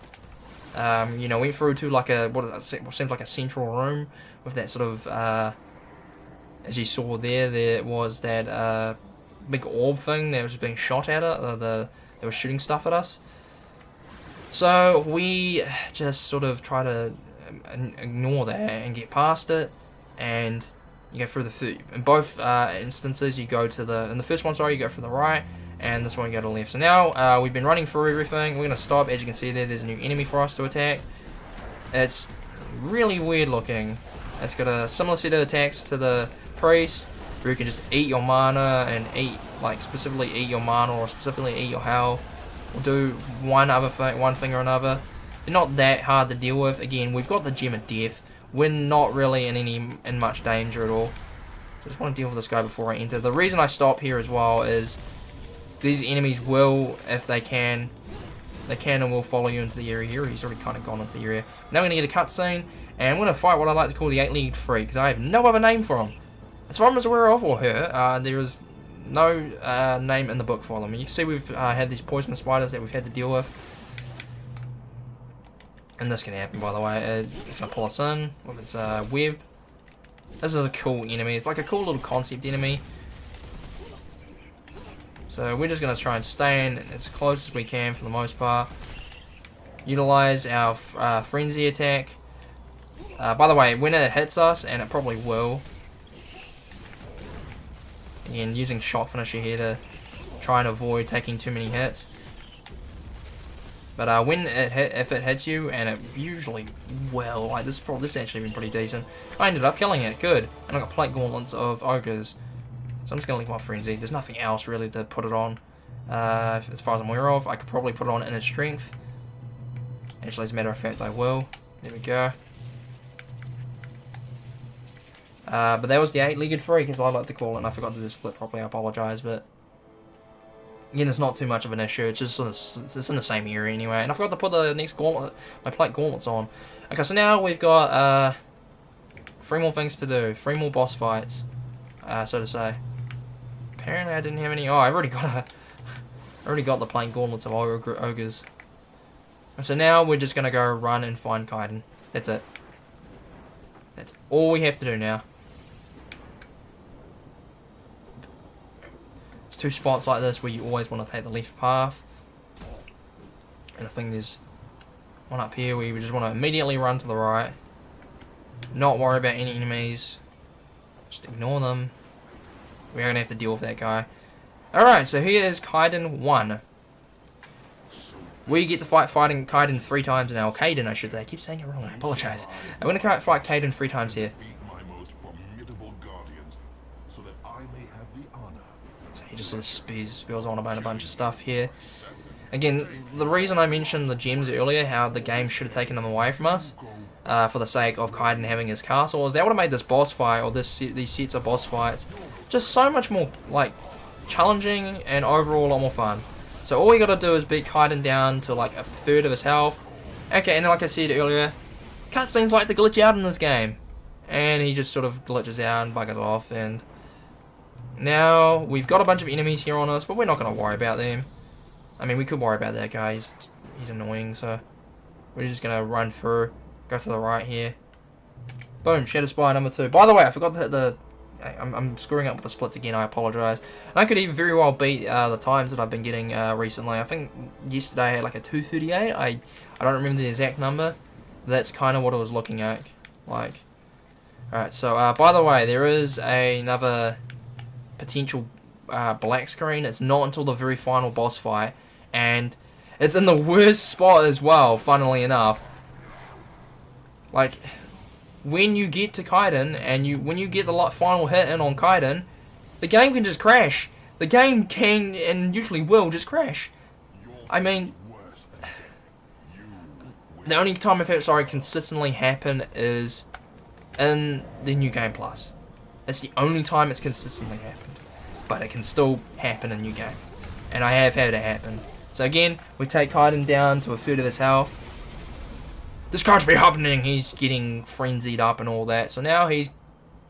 You know, went through to like what seemed like a central room with that sort of, as you saw there was that big orb thing that was being shot at it. They were shooting stuff at us. So we just sort of try to ignore that and get past it. And you go through in both instances, you go to in the first one, sorry, you go from the right, and this one you go to the left. So now we've been running through everything. We're going to stop. As you can see there's a new enemy for us to attack. It's really weird looking. It's got a similar set of attacks to the priest, where you can just eat your mana and eat like specifically eat your mana or specifically eat your health, or do one thing or another. They're not that hard to deal with. Again, we've got the Gem of Death. We're not really in much danger at all. So I just want to deal with this guy before I enter. The reason I stop here as well is these enemies will, if they can and will follow you into the area here. He's already kind of gone into the area. Now we're going to get a cutscene, and I'm going to fight what I like to call the 8-legged freak, because I have no other name for him. As far as I'm aware of, or her, there is no name in the book for them. You can see we've had these poisonous spiders that we've had to deal with. And this can happen, by the way. It's going to pull us in with its web. This is a cool enemy. It's like a cool little concept enemy. So we're just going to try and stay in as close as we can for the most part. Utilize our frenzy attack. By the way, when it hits us, and it probably will. Again, using shot finisher here to try and avoid taking too many hits. But if it hits you, and it usually will, like this actually been pretty decent. I ended up killing it, good, and I got plate gauntlets of ogres. So I'm just gonna leave my frenzy. There's nothing else really to put it on, as far as I'm aware of. I could probably put it on inner strength. Actually, as a matter of fact, I will. There we go. But that was the 8-legged freak, as I like to call it, and I forgot to do split properly. I apologise, but again, it's not too much of an issue. It's just it's in the same area anyway. And I forgot to put the next gauntlet, my plate gauntlets on. Okay, so now we've got 3 more things to do, 3 more boss fights, so to say. Apparently, I didn't have any. Oh, I already got the plate gauntlets of ogres. And so now we're just gonna go run and find Kaedin. That's it. That's all we have to do now. 2 spots like this where you always want to take the left path, and I think there's one up here where you just want to immediately run to the right, not worry about any enemies, just ignore them. We're going to have to deal with that guy. Alright, so here is Kaedin I. We get to fighting Kaedin 3 times now. Kaedin, I should say. I keep saying it wrong, I apologise. I'm going to fight Kaedin 3 times here. He just sort of spills on about a bunch of stuff here. Again, the reason I mentioned the gems earlier, how the game should have taken them away from us, for the sake of Kaedin having his castle, is that would have made this boss fight, or these sets of boss fights, just so much more, like, challenging and overall a lot more fun. So all we gotta do is beat Kaedin down to like 1/3 of his health. Okay, and like I said earlier, cutscenes like to glitch out in this game. And he just sort of glitches out and buggers off, and now we've got a bunch of enemies here on us, but we're not going to worry about them. I mean, we could worry about that guy, he's annoying, so we're just going to run through, go to the right here. Boom, Shadow Spire number 2. By the way, I forgot to hit I'm screwing up with the splits again, I apologise. I could even very well beat the times that I've been getting recently. I think yesterday I had like a 238, I don't remember the exact number. That's kind of what I was looking at, like. Alright, so by the way, there is another potential black screen. It's not until the very final boss fight, and it's in the worst spot as well, funnily enough. Like, when you get to Kaedin, and when you get the final hit in on Kaedin, the game can just crash. The game can, and usually will, just crash. I mean, the only time I've had it consistently happen is in the New Game Plus. It's the only time it's consistently happened. But it can still happen in New Game. And I have had it happen. So again, we take Kaedin down to 1/3 of his health. This can't be happening! He's getting frenzied up and all that. So now he's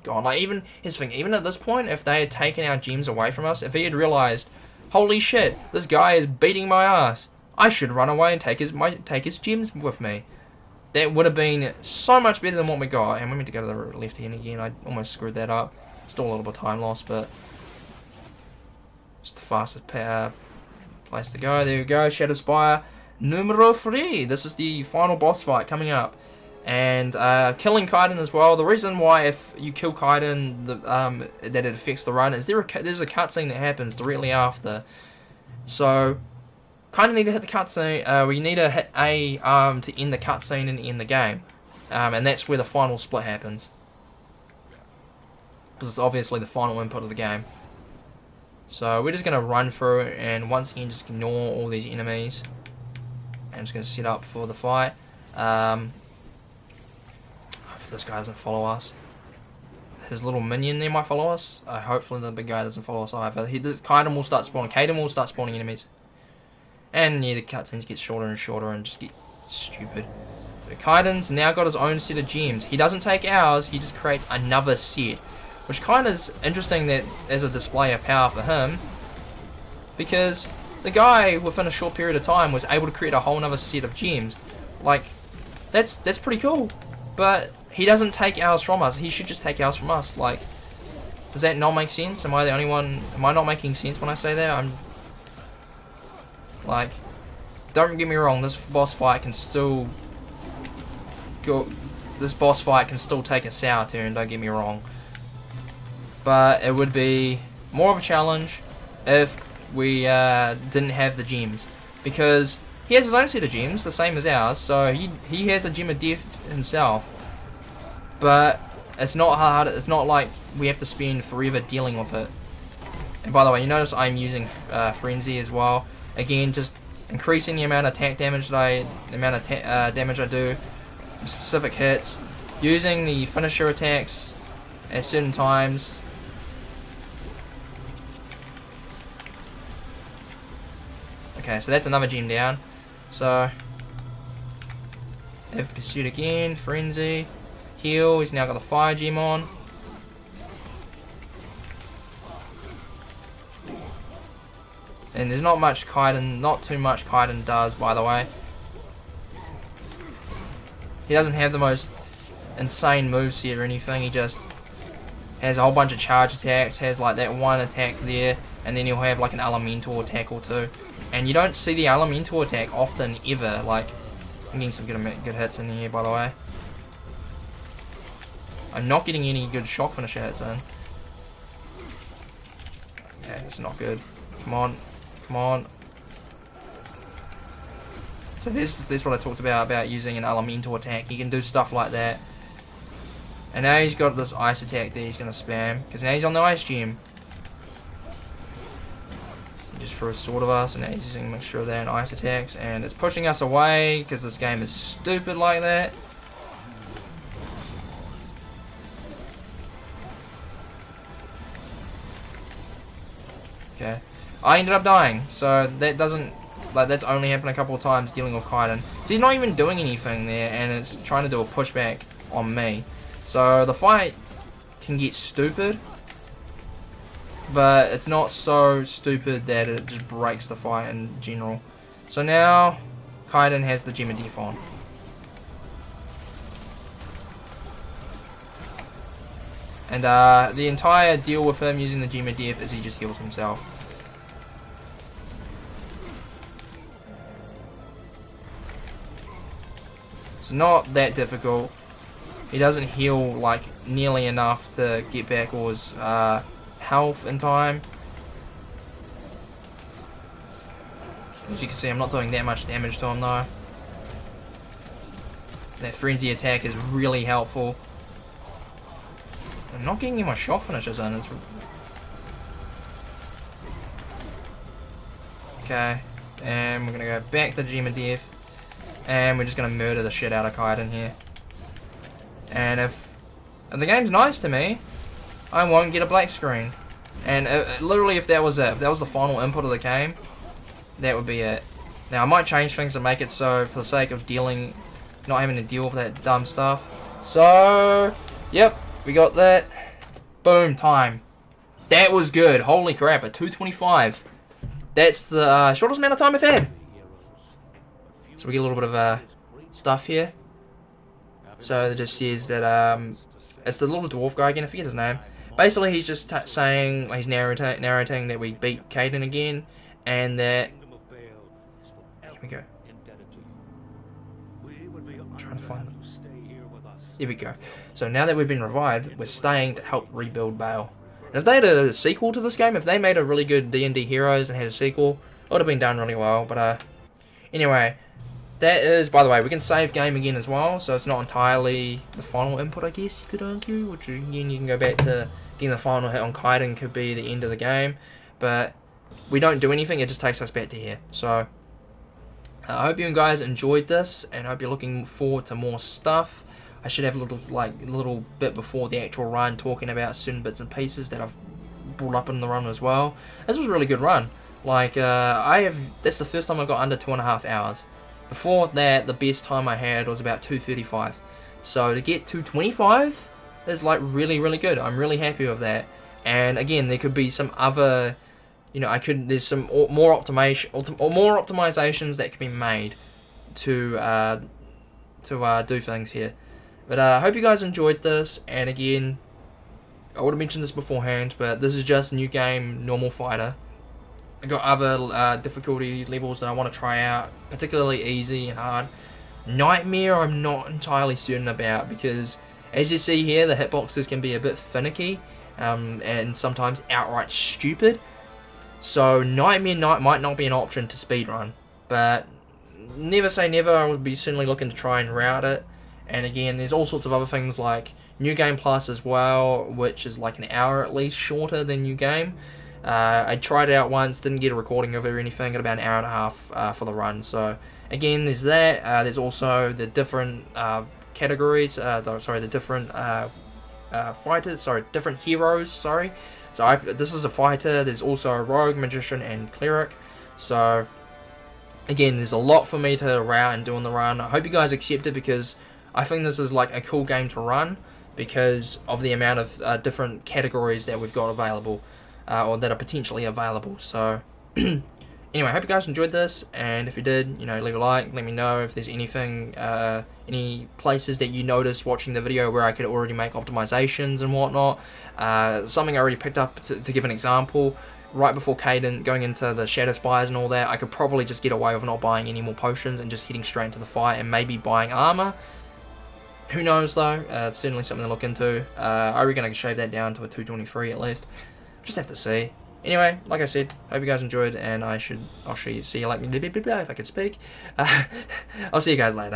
gone. Like, here's the thing, even at this point, if they had taken our gems away from us, if he had realised, holy shit, this guy is beating my ass, I should run away and take his gems with me. That would have been so much better than what we got. And we meant to go to the left hand again. I almost screwed that up. Still a little bit of time lost, but it's the fastest place to go. There we go. Shadow Spire numero 3. This is the final boss fight coming up. And killing Kaedin as well. The reason why if you kill Kaedin that it affects the run is there's a cutscene that happens directly after. So kind of need to hit the cutscene. We need to hit A to end the cutscene and end the game, and that's where the final split happens, because it's obviously the final input of the game. So we're just going to run through it, and once again just ignore all these enemies. And I'm just going to set up for the fight. Hopefully this guy doesn't follow us. His little minion there might follow us. Hopefully the big guy doesn't follow us either. Kaedin will start spawning. Kaedin will start spawning enemies. And yeah, the cutscenes get shorter and shorter and just get stupid. But Kaedin's now got his own set of gems. He doesn't take ours, he just creates another set. Which kind of is interesting that as a display of power for him. Because the guy, within a short period of time, was able to create a whole other set of gems. Like, that's pretty cool. But he doesn't take ours from us. He should just take ours from us. Like, does that not make sense? Am I the only one? Am I not making sense when I say that? I'm like, don't get me wrong. This boss fight can still go. This boss fight can still take a sour turn. Don't get me wrong. But it would be more of a challenge if we didn't have the gems, because he has his own set of gems, the same as ours. So he has a gem of death himself. But it's not hard. It's not like we have to spend forever dealing with it. And by the way, you notice I'm using Frenzy as well. Again, just increasing the amount of attack damage that damage I do, specific hits, using the finisher attacks at certain times. Okay, so that's another gem down. So have pursuit again, frenzy, heal. He's now got the fire gem on. And there's not much Kaedin, not too much Kaedin does, by the way. He doesn't have the most insane moveset or anything. He just has a whole bunch of charge attacks, has like that one attack there, and then he'll have like an elemental attack or two. And you don't see the elemental attack often ever. Like, I'm getting some good hits in here, by the way. I'm not getting any good shock finisher hits in. Okay, it's not good. Come on. Come on. So this is what I talked about using an elemental attack. He can do stuff like that. And now he's got this ice attack that he's going to spam, because now he's on the ice gem. He just threw a sword of us, and now he's using a mixture of that and ice attacks, and it's pushing us away because this game is stupid like that. Okay. I ended up dying, so that doesn't, like, that's only happened a couple of times dealing with Kaedin. So he's not even doing anything there, and it's trying to do a pushback on me. So the fight can get stupid, but it's not so stupid that it just breaks the fight in general. So now Kaedin has the Gem of Death on. And the entire deal with him using the Gem of Death is he just heals himself. It's not that difficult. He doesn't heal like nearly enough to get back all his health in time. As you can see, I'm not doing that much damage to him though. That frenzy attack is really helpful. I'm not getting any my shock finishers in. Okay, and we're gonna go back to Gem of Death, and we're just gonna murder the shit out of Kaedin here. And if the game's nice to me, I won't get a black screen. And literally, if that was it, if that was the final input of the game, that would be it. Now I might change things to make it so, for the sake of not having to deal with that dumb stuff. So, yep, we got that. Boom, time. That was good. Holy crap, a 225. That's the shortest amount of time I've had. So we get a little bit of stuff here. So it just says that it's the little dwarf guy again. I forget his name. Basically, he's just saying, he's narrating that we beat Kaedin again, and that. Here we go. I'm trying to find them. Here we go. So now that we've been revived, we're staying to help rebuild Baele. And if they had a sequel to this game, if they made a really good D&D Heroes and had a sequel, it would have been done really well. But anyway, that is, by the way, we can save game again as well, so it's not entirely the final input, I guess you could argue, which again, you can go back to getting the final hit on Kaedin could be the end of the game. but we don't do anything, it just takes us back to here. So I hope you guys enjoyed this, and I hope you're looking forward to more stuff. I should have a little bit before the actual run talking about certain bits and pieces that I've brought up in the run as well. This was a really good run. Like that's the first time I got under 2.5 hours. Before that, the best time I had was about 2:35. So to get 2:25 is like really, really good. I'm really happy with that. And again, there could be some other, you know, there's some more optimizations that can be made to do things here. But I hope you guys enjoyed this. And again, I would have mentioned this beforehand, but this is just new game, normal fighter. I got other difficulty levels that I want to try out, particularly easy and hard. Nightmare I'm not entirely certain about, because as you see here, the hitboxes can be a bit finicky and sometimes outright stupid. So Nightmare might not be an option to speedrun, but never say never. I would be certainly looking to try and route it. And again, there's all sorts of other things like New Game Plus as well, which is like an hour at least shorter than New Game. I tried it out once, didn't get a recording of it or anything, got about an hour and a half for the run. So again, there's that. There's also the different categories, the different fighters, different heroes, So this is a fighter, there's also a rogue, magician, and cleric. So again, there's a lot for me to route and do on the run. I hope you guys accept it, because I think this is like a cool game to run because of the amount of different categories that we've got available, or that are potentially available. So anyway, I hope you guys enjoyed this, and if you did, you know, leave a like, let me know if there's anything, any places that you noticed watching the video where I could already make optimizations and whatnot. Something I already picked up, to give an example, right before Kaedin, going into the Shadow Spires and all that, I could probably just get away with not buying any more potions and just heading straight into the fight, and maybe buying armor. Who knows though, it's certainly something to look into. I reckon I can shave that down to a 223 at least. Just have to see. Anyway, like I said, hope you guys enjoyed, and I'll see you like if I could speak. I'll see you guys later.